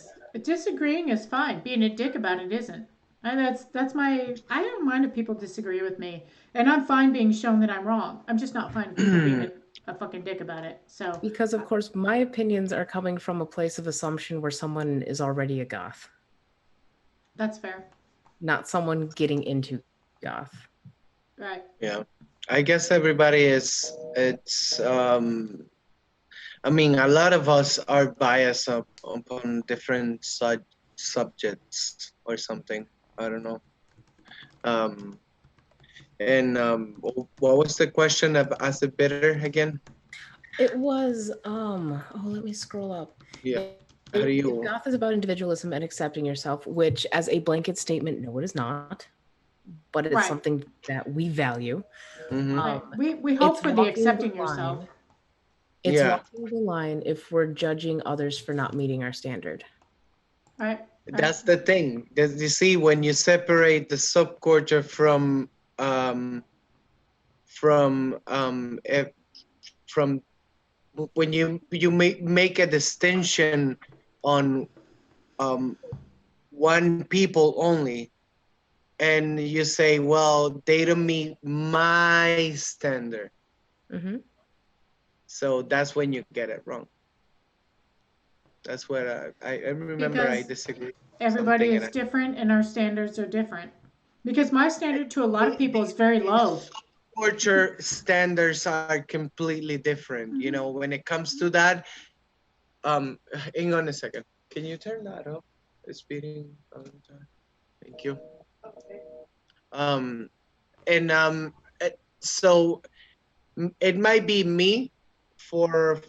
Disagreeing is fine. Being a dick about it isn't. And that's my. I don't mind if people disagree with me, and I'm fine being shown that I'm wrong. I'm just not fine people being a fucking dick about it. So because of course my opinions are coming from a place of assumption where someone is already a goth. That's fair. Not someone getting into goth. Right. Yeah, I guess everybody is. It's. I mean, a lot of us are biased upon different subjects or something. I don't know. What was the question of as a bitter again? It was let me scroll up. Yeah. How do you... Goth is about individualism and accepting yourself, which as a blanket statement, no, it is not. But it's something that we value. Mm-hmm. We hope for the accepting yourself. It's walking the line if we're judging others for not meeting our standard. Right. That's the thing. You see, when you separate the subculture from when you make a distinction on one people only, and you say, well, they don't meet my standard. Mm-hmm. So that's when you get it wrong. That's what I remember. Because I disagree. Everybody is different, and our standards are different. Because my standard to a lot of people is very low. Culture standards are completely different. Mm-hmm. You know, when it comes to that. Hang on a second. Can you turn that off? It's beating all the time. Thank you. So it might be me for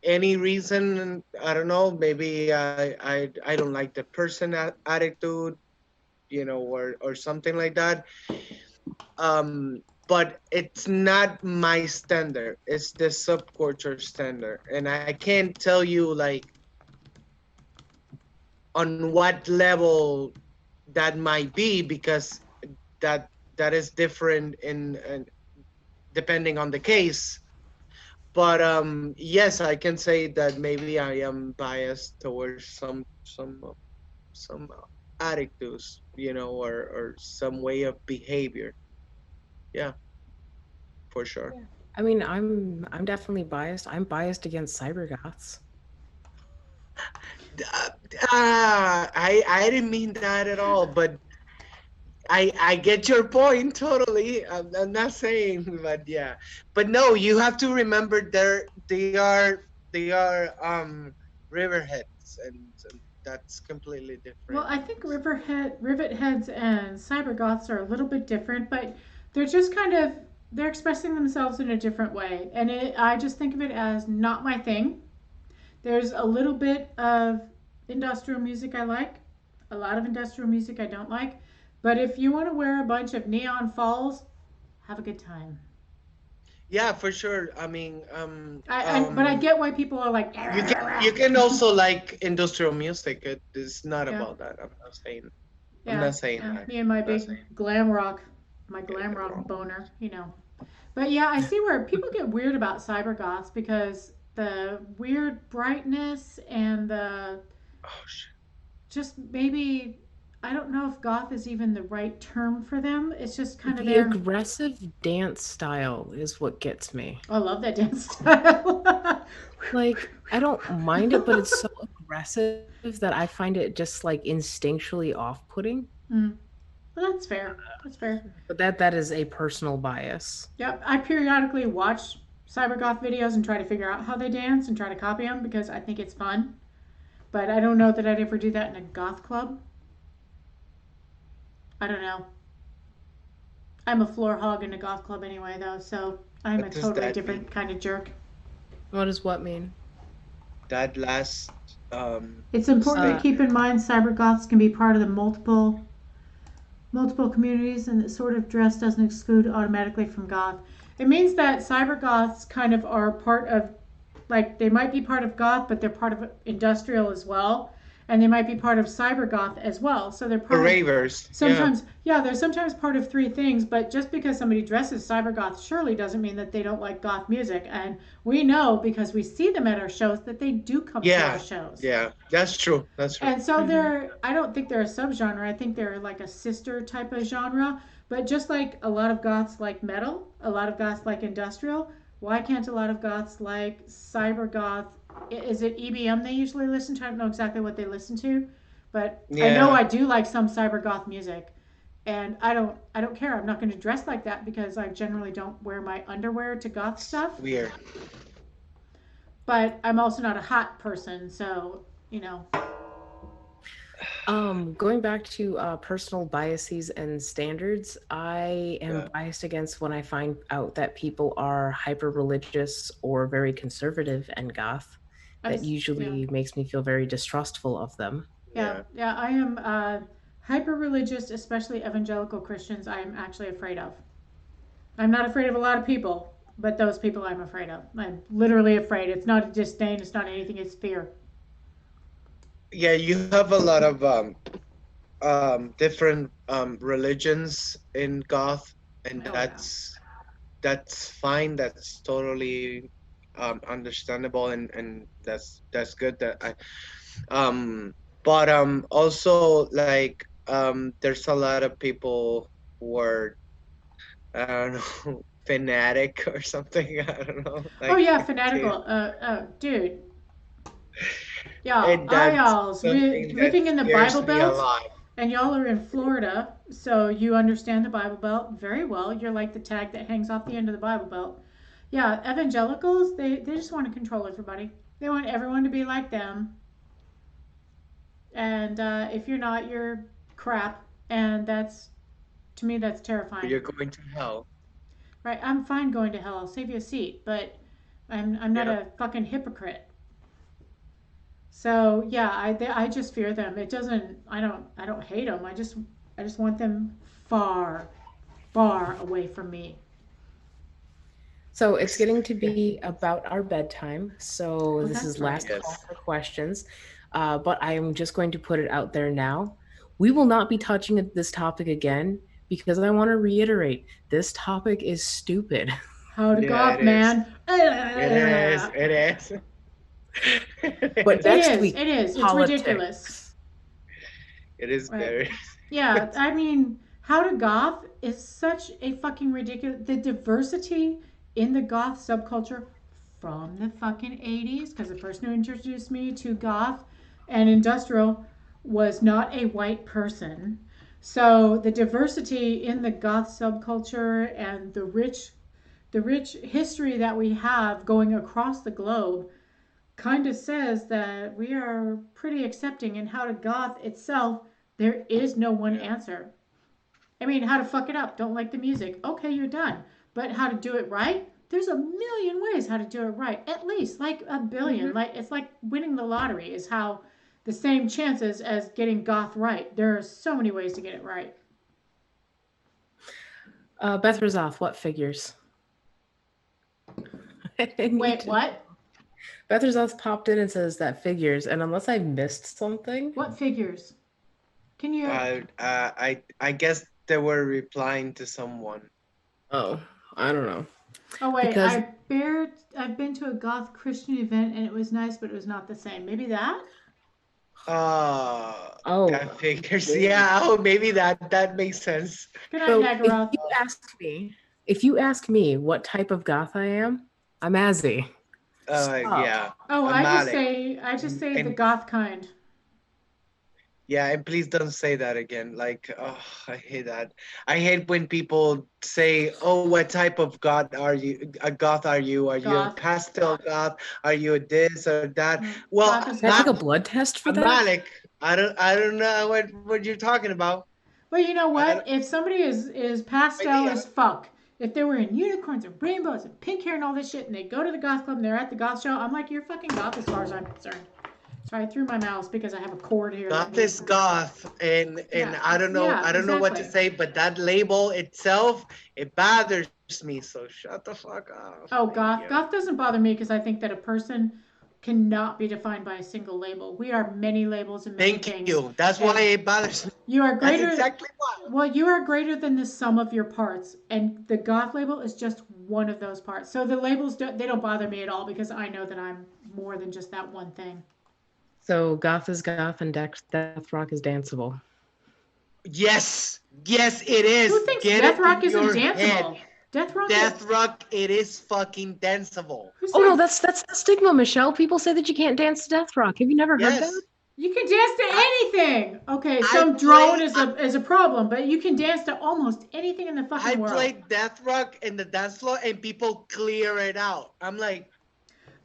any reason. I don't know. Maybe I don't like the person attitude, you know, or something like that. But it's not my standard. It's the subculture standard, and I can't tell you like on what level that might be, because that is different in depending on the case. But yes, I can say that maybe I am biased towards some attitudes, you know, or some way of behavior. Yeah, for sure. Yeah. I mean, I'm definitely biased. I'm biased against cybergoths. I didn't mean that at all, but I get your point totally. I'm not saying, but yeah, but no, you have to remember they are riverheads, and that's completely different. Well, I think rivet heads and cybergoths are a little bit different, but they're just kind of they're expressing themselves in a different way, and I just think of it as not my thing. There's a little bit of industrial music I like, a lot of industrial music I don't like. But if you want to wear a bunch of neon falls, have a good time. Yeah, for sure. I mean, but I get why people are like. You can also like industrial music. It's not about that. I'm not saying. Yeah, I'm not saying that. Me and my big glam rock, boner, you know. But yeah, I see where people get weird about cybergoths because the weird brightness and the just maybe. I don't know if goth is even the right term for them. It's just kind of the aggressive dance style is what gets me. I love that dance style. Like, I don't mind it, but it's so aggressive that I find it just like instinctually off-putting. Well, that's fair. That's fair. But that is a personal bias. Yep. I periodically watch cybergoth videos and try to figure out how they dance and try to copy them because I think it's fun. but I don't know that I'd ever do that in a goth club. I don't know. I'm a floor hog in a goth club anyway, though, so I'm a What does totally that different mean? kind of jerk. What does what mean? That last It's important to statement. keep in mind cyber goths can be part of the multiple communities, and that sort of dress doesn't exclude automatically from goth. It means that cyber goths kind of are part of, like, they might be part of goth, but they're part of industrial as well, and they might be part of cyber goth as well. So they're The part of ravers. Yeah. sometimes, yeah, they're sometimes part of three things. But just because somebody dresses cyber goth surely doesn't mean that they don't like goth music. And we know because we see them at our shows that they do come to our Yeah. shows. Yeah. That's true. That's true. And so they're, I don't think they're a subgenre. I think they're like a sister type of genre. But just like a lot of goths like metal, a lot of goths like industrial, why can't a lot of goths like cyber goth? Is it EBM they usually listen to? I don't know exactly what they listen to, but I know Yeah. I do like some cyber goth music. And I don't care. I'm not going to dress like that because I generally don't wear my underwear to goth stuff. Weird. But I'm also not a hot person, so you know. Going back to personal biases and standards, I am Yeah. biased against when I find out that people are hyper religious or very conservative and goth. That Yeah. usually makes me feel very distrustful of them. Yeah, yeah, I am hyper religious, especially evangelical Christians. I am actually afraid of. I'm not afraid of a lot of people, but those people I'm afraid of. I'm literally afraid. It's not a disdain, it's not anything, it's fear. Yeah, you have a lot of different religions in goth, and Oh, yeah. that's fine. That's totally understandable, and that's good. That I but also like there's a lot of people who are, I don't know, fanatic or something. I don't know, Oh, like yeah, fanatical. Dude. Y'all, and I that's y'all's something that living in the Bible scares me a Belt, lot. and y'all are in Florida, so you understand the Bible Belt very well. You're like the tag that hangs off the end of the Bible Belt. Yeah, evangelicals, they just want to control everybody. They want everyone to be like them. And if you're not, you're crap. And that's, to me, that's terrifying. You're going to hell. Right? I'm fine going to hell. I'll save you a seat, but I'm not Yeah. a fucking hypocrite. So yeah, I just fear them. It doesn't. I don't hate them. I just want them far, far away from me. So it's getting to be about our bedtime. So Oh, this that's is right. last call Yes. for questions. But I am just going to put it out there now. We will not be touching this topic again because I want to reiterate this topic is stupid. How to Yeah, golf, it is. man. It is. It is. But It next is. week, It is. It's ridiculous. politics. It is Right. very. Yeah, I mean, how to goth is such a fucking ridiculous. The diversity in the goth subculture from the fucking 80s, because the person who introduced me to goth and industrial was not a white person. So the diversity in the goth subculture and the rich history that we have going across the globe kind of says that we are pretty accepting. And how to goth itself, there is no one Yeah. answer. I mean, how to fuck it up, don't like the music, okay, you're done. But how to do it right, there's a million ways how to do it right, at least like a billion. Like, it's like winning the lottery is how the same chances as getting goth right. There are so many ways to get it right. Beth Razoff, what figures? Wait, what? Beth Razoff popped in and says that figures, and unless I missed something, What figures? Can you? I guess they were replying to someone. oh, I don't know. Oh wait, Because I've been to a goth Christian event and it was nice, but it was not the same. Maybe that. Oh. That figures. Yeah. Oh, maybe that makes sense. Good night, So Nagaroth. if you ask me what type of goth I am, I'm Azzy. Stop. Yeah. Oh, I'm I Malik. just say the And- goth kind. Yeah, and please don't say that again. Like, oh, I hate that. I hate when people say, "Oh, what type of goth are you? A goth are you? Are you a Goth. pastel goth? Are you a this or that?" Well, Goth is Can I take a goth. blood test for I'm that? Malik. I don't know what you're talking about. But you know I what? don't If somebody is pastel idea. as fuck, if they were in unicorns and rainbows and pink hair and all this shit, and they go to the goth club and they're at the goth show, I'm like, you're fucking goth as far as I'm concerned. Sorry, I threw my mouse because I have a cord here that Goth is needs. goth, and Yeah, I yeah, don't know what to exactly. say, but that label itself it bothers me. So shut the fuck up. Oh, Thank goth. you. Goth doesn't bother me because I think that a person cannot be defined by a single label. We are many labels and many Thank things. you. That's why And it bothers me. you are That's greater. exactly why. Well, you are greater than the sum of your parts, and the goth label is just one of those parts. So the labels don't bother me at all because I know that I'm more than just that one thing. So goth is goth and death rock is danceable. Yes, yes, it is. Who thinks Get death it rock in isn't your head. danceable? Death rock Death is. rock, it is fucking danceable. Who Oh no, said that's the stigma, Michelle. People say that you can't dance to death rock. Have you never heard that? Yes, you can dance to I anything? Okay, I some drone play is a problem, but you can dance to almost anything in the I fucking world. played death rock in the dance floor, and people clear it out. I'm like,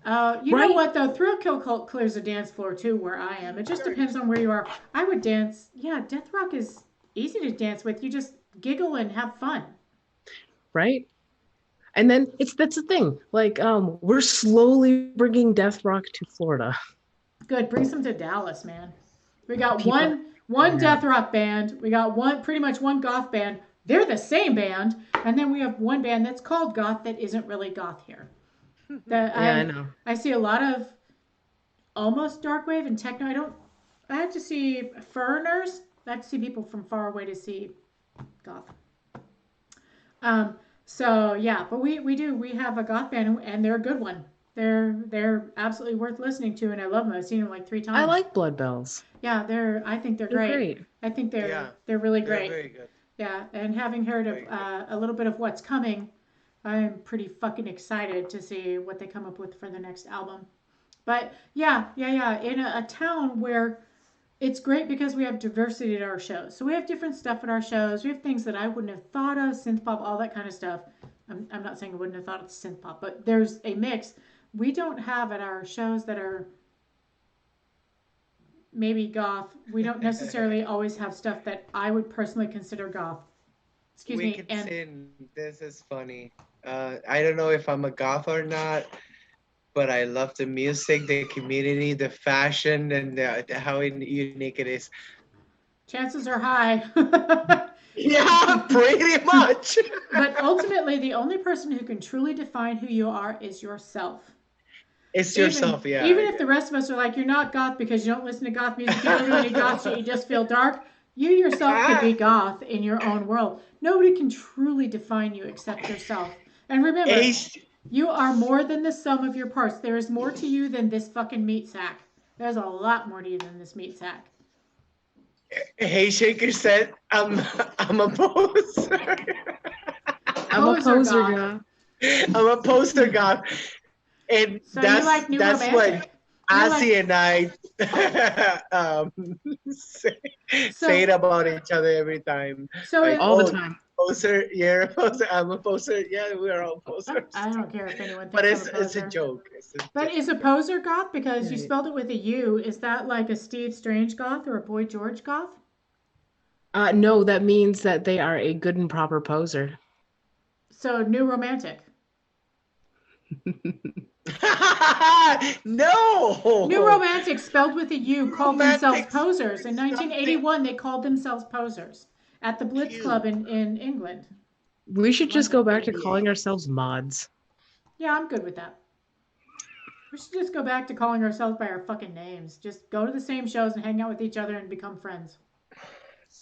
You know Right? what though? Thrill Kill Cult clears the dance floor too, where I am. It just depends on where you are. I would dance. Yeah, death rock is easy to dance with. You just giggle and have fun. Right? And then that's the thing. Like, we're slowly bringing death rock to Florida. Good, bring some to Dallas, man. We got People, one yeah. death rock band. We got pretty much one goth band. They're the same band, and then we have one band that's called goth that isn't really goth here. That Yeah, I know. I see a lot of almost dark wave and techno. I have to see foreigners. I have to see people from far away to see goth. Um, so yeah, but we have a goth band and they're a good one. They're absolutely worth listening to, and I love them. I've seen them like 3 I times. like Blood Bells. Yeah, I think they're They're great. great. I think yeah, they're really they're great. very good. Yeah, and having heard of Very good. a little bit of what's coming, I'm pretty fucking excited to see what they come up with for the next album. But yeah, in a town where it's great because we have diversity at our shows. So we have different stuff at our shows. We have things that I wouldn't have thought of, synth pop, all that kind of stuff. I'm not saying I wouldn't have thought of synth pop, but there's a mix. We don't have at our shows that are maybe goth. We don't necessarily always have stuff that I would personally consider goth. Excuse We me. can And sin. This is funny. I don't know if I'm a goth or not, but I love the music, the community, the fashion, and how unique it is. chances are high. Yeah, pretty much. But ultimately, the only person who can truly define who you are is yourself. It's even yourself, yeah. even if the rest of us are like, you're not goth because you don't listen to goth music, you don't do any goth shit, you just feel dark. You yourself could be goth in your own world. Nobody can truly define you except yourself. And remember, Ace, you are more than the sum of your parts. There is more to you than this fucking meat sack. There's a lot more to you than this meat sack. Hey Shaker said, I'm a poser. I'm a poser goth. guy. I'm a poster god. And So you like new that's romantic? what Ozzy and I um, say, say it about each other every time. So Like, All the oh, time. poser, you're a poser, I'm a poser. Yeah, we're all posers. I don't care if anyone But thinks I'm a it's a poser. joke. But is a poser goth because you Right. spelled it with a U? Is that like a Steve Strange goth or a Boy George goth? No, that means that they are a good and proper poser. So new romantic. No. New romantic spelled with a U called themselves Romantic posers. In is something 1981, they called themselves posers at the Blitz cute. Club in England. We should just go back to Yeah. calling ourselves mods. Yeah, I'm good with that. We should just go back to calling ourselves by our fucking names. Just go to the same shows and hang out with each other and become friends.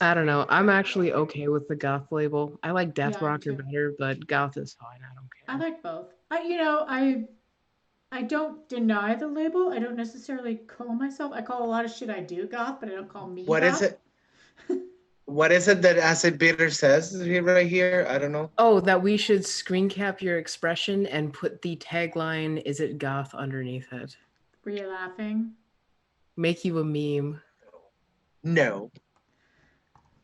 I don't know. I'm actually okay with the goth label. I like death Yeah, I am rocker too. better, but goth is fine. I don't I care. like both. I don't deny the label. I don't necessarily call myself. I call a lot of shit I do goth, but I don't call me What goth. is it? What is it that Acid Bitter says right here? I don't know. Oh, that we should screen cap your expression and put the tagline, "Is it goth?" underneath it. Were you laughing? Make you a meme. No,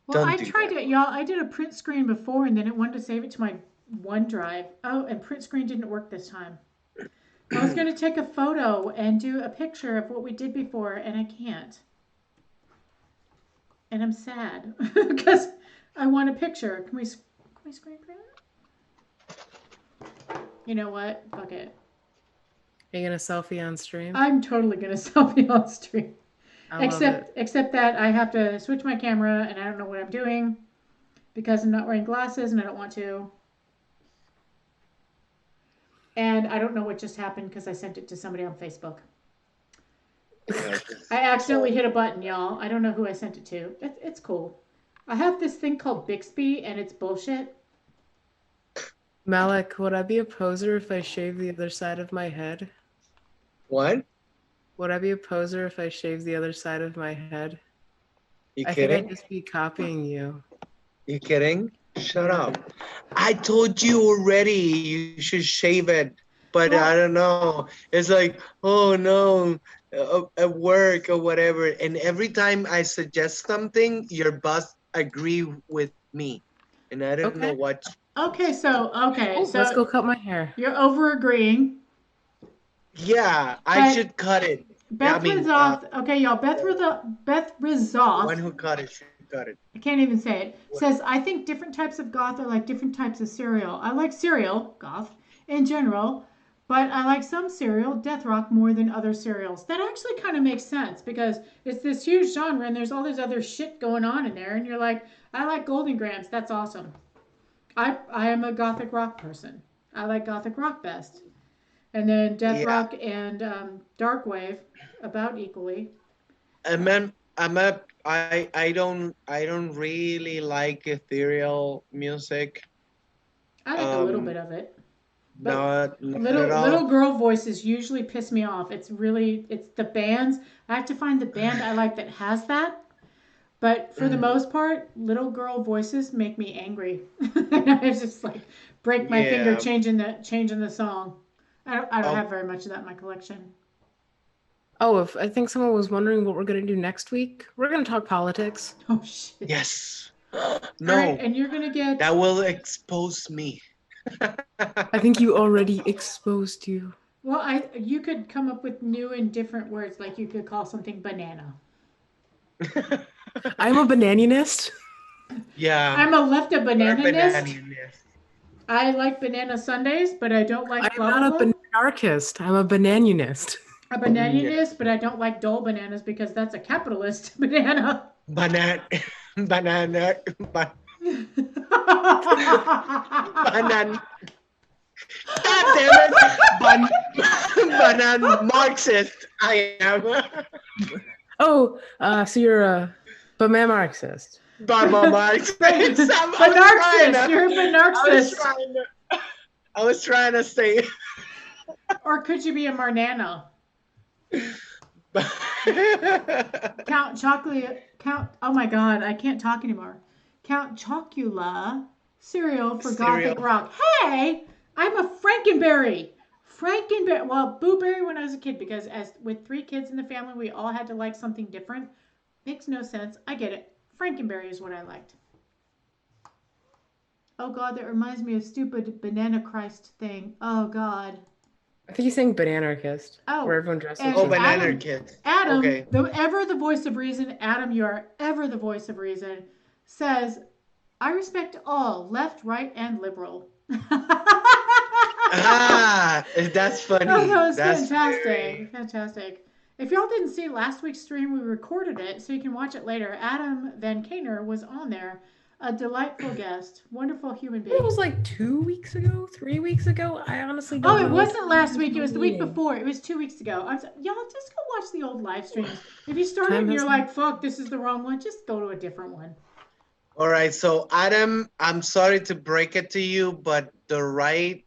Well, don't I do tried that. it, y'all. I did a print screen before, and then it wanted to save it to my OneDrive. Oh, and print screen didn't work this time. I was going to take a photo and do a picture of what we did before, and I can't. And I'm sad because I want a picture. Can we screen print it? You know what? Fuck it. Are you gonna selfie on stream? I'm totally going to selfie on stream. I love it. Except that I have to switch my camera, and I don't know what I'm doing because I'm not wearing glasses, and I don't want to. And I don't know what just happened because I sent it to somebody on Facebook. I accidentally hit a button, y'all. I don't know who I sent it to. It's cool. I have this thing called Bixby, and it's bullshit. Malik, would I be a poser if I shave the other side of my head? What? Would I be a poser if I shaved the other side of my head? You I think kidding? I'd just be copying you. You kidding? Shut up. I told you already you should shave it, but I don't know. It's like, oh no, at work or whatever. And every time I suggest something, your boss agree with me. And I don't know Okay. what. Okay, so Let's go cut my hair. you're over agreeing. Yeah, I But should cut it. Beth Rizoth, okay, y'all. Beth Rizoth, One who cut it should cut it. I can't even say it, says, I think different types of goth are like different types of cereal. I like cereal, goth, in general, but I like some cereal, death rock, more than other cereals. That actually kind of makes sense because it's this huge genre and there's all this other shit going on in there. And you're like, I like Golden Grams. That's awesome. I am a gothic rock person. I like gothic rock best. And then death rock and dark wave about equally. I don't really like ethereal music. I like a little bit of it. But not at all. Little girl voices usually piss me off. It's the bands. I have to find the band I like that has that. But for the most part, little girl voices make me angry. And I just like break my finger changing the song. I don't have very much of that in my collection. Oh, if I think someone was wondering what we're going to do next week, we're going to talk politics. Oh shit. Yes. No. All right, and you're gonna get. That will expose me. I think you already exposed you. Well, you could come up with new and different words, like you could call something banana. I'm a banananist. Yeah. I'm a banananist. I like banana sundaes, but I don't like. I'm not a bananarchist. I'm a banananist. A banananist, but I don't like dull bananas because that's a capitalist banana. Banana. Banan. God damn it! Banan Marxist. I am. Oh, so you're a Marxist. Marxist. Banarxist. You're a banarxist. I was trying to say. Or could you be a Marnana? Count. Oh my God, I can't talk anymore. Count Chocula cereal for gothic rock. Hey, I'm a Frankenberry. Well, Booberry when I was a kid because as with 3 kids in the family, we all had to like something different. Makes no sense. I get it. Frankenberry is what I liked. Oh God, that reminds me of stupid Banana Christ thing. Oh God. I think he's saying bananarchist. Oh, where everyone dresses. Bananarchist. Adam, okay. The voice of reason. Adam, you are ever the voice of reason. Says, I respect all, left, right, and liberal. That's funny. Oh, that was fantastic. Fantastic. If y'all didn't see last week's stream, we recorded it so you can watch it later. Adam Van Kaner was on there. A delightful guest. Wonderful human being. It was like 2 weeks ago, 3 weeks ago. I honestly don't know. Oh, it wasn't last week. It was the week before. It was 2 weeks ago. Y'all just go watch the old live streams. If you started and you're like, fuck, this is the wrong one, just go to a different one. All right. So, Adam, I'm sorry to break it to you, but the right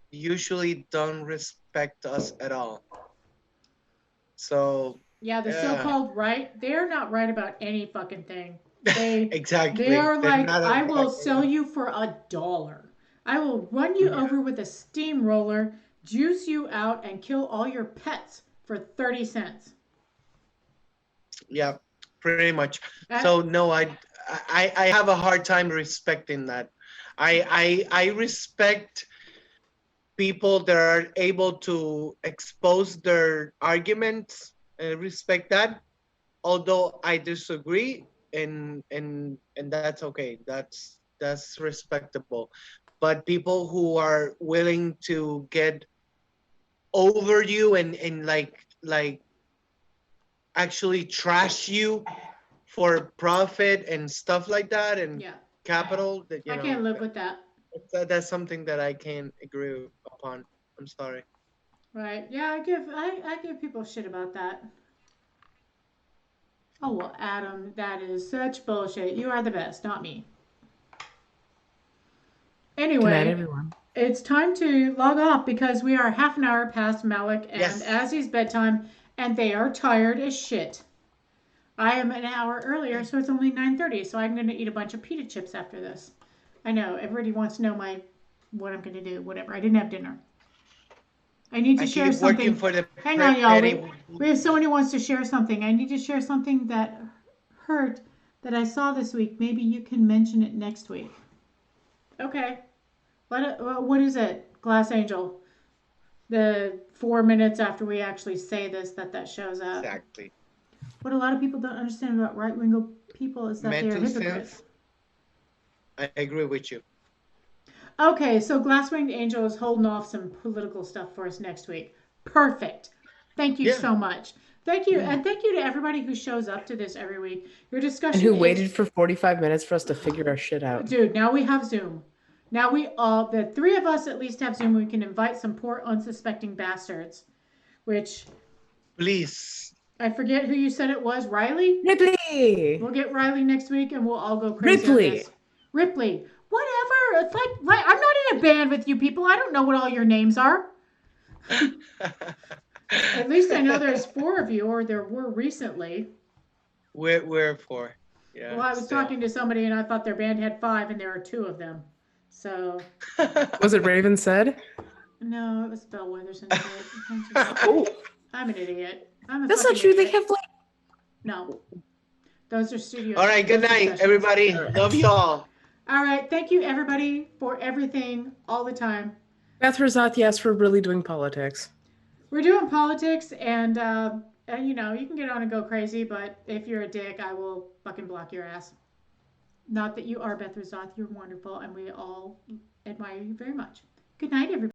usually don't respect us at all. So. Yeah, the so-called right, they're not right about any fucking thing. Exactly. They are like, I will sell you for $1. I will run you over with a steamroller, juice you out, and kill all your pets for 30 cents. Yep. pretty much. Uh, So no, I have a hard time respecting that. I respect people that are able to expose their arguments. I respect that, although I disagree, and that's okay. That's respectable. But people who are willing to get over you and like actually trash you for profit and stuff like that and yeah, capital, that I can't live with that. that's something that I can't agree upon. I'm sorry. Right? Yeah, I give people shit about that. Oh well, Adam, that is such bullshit. You are the best, not me. Good night, Anyway, everyone. it's time to log off because we are half an hour past Malik and Yes. Azzy's bedtime, and they are tired as shit. I am an hour earlier, so it's only 9:30. So I'm going to eat a bunch of pita chips after this. I know everybody wants to know what I'm going to do. Whatever. I didn't have dinner. I need to I share keep working something. for the Hang on, y'all. petty. We have someone who wants to share something. I need to share something that hurt that I saw this week. Maybe you can mention it next week. Okay. What is it? Glass Angel. The 4 minutes after we actually say this, that shows up. Exactly. What a lot of people don't understand about right wing people is that they are Mental hypocrites. sense. I agree with you. Okay, so Glass Winged Angel is holding off some political stuff for us next week. Perfect. Thank you Yeah. so much. Thank you, Yeah. and thank you to everybody who shows up to this every week. Your discussion And who is, waited for 45 minutes for us to figure our shit out. dude. Now we have Zoom. Now the three of us at least have Zoom. We can invite some poor unsuspecting bastards. Which Please. I forget who you said it was. Riley. Ripley! We'll get Riley next week, and we'll all go crazy on Ripley! this. Ripley. Whatever. It's like I'm not in a band with you people. I don't know what all your names are. At least I know there's 4 of you, or there were recently. We're for. Yeah. Well, I was still. talking to somebody, and I thought their band had 5, and there are 2 of them. So. Was it Raven said? No, it was Bellwethers and Oh, I'm an idiot. I'm a that's not fucking true. idiot. They have like. No. Those are studios. All right. Good Those are night, sessions. everybody. Love y'all. All right. Thank you, everybody, for everything all the time. Beth Rosath, yes, we're really doing politics. We're doing politics, and you know, you can get on and go crazy, but if you're a dick, I will fucking block your ass. Not that you are Beth Rosath. You're wonderful, and we all admire you very much. Good night, everybody.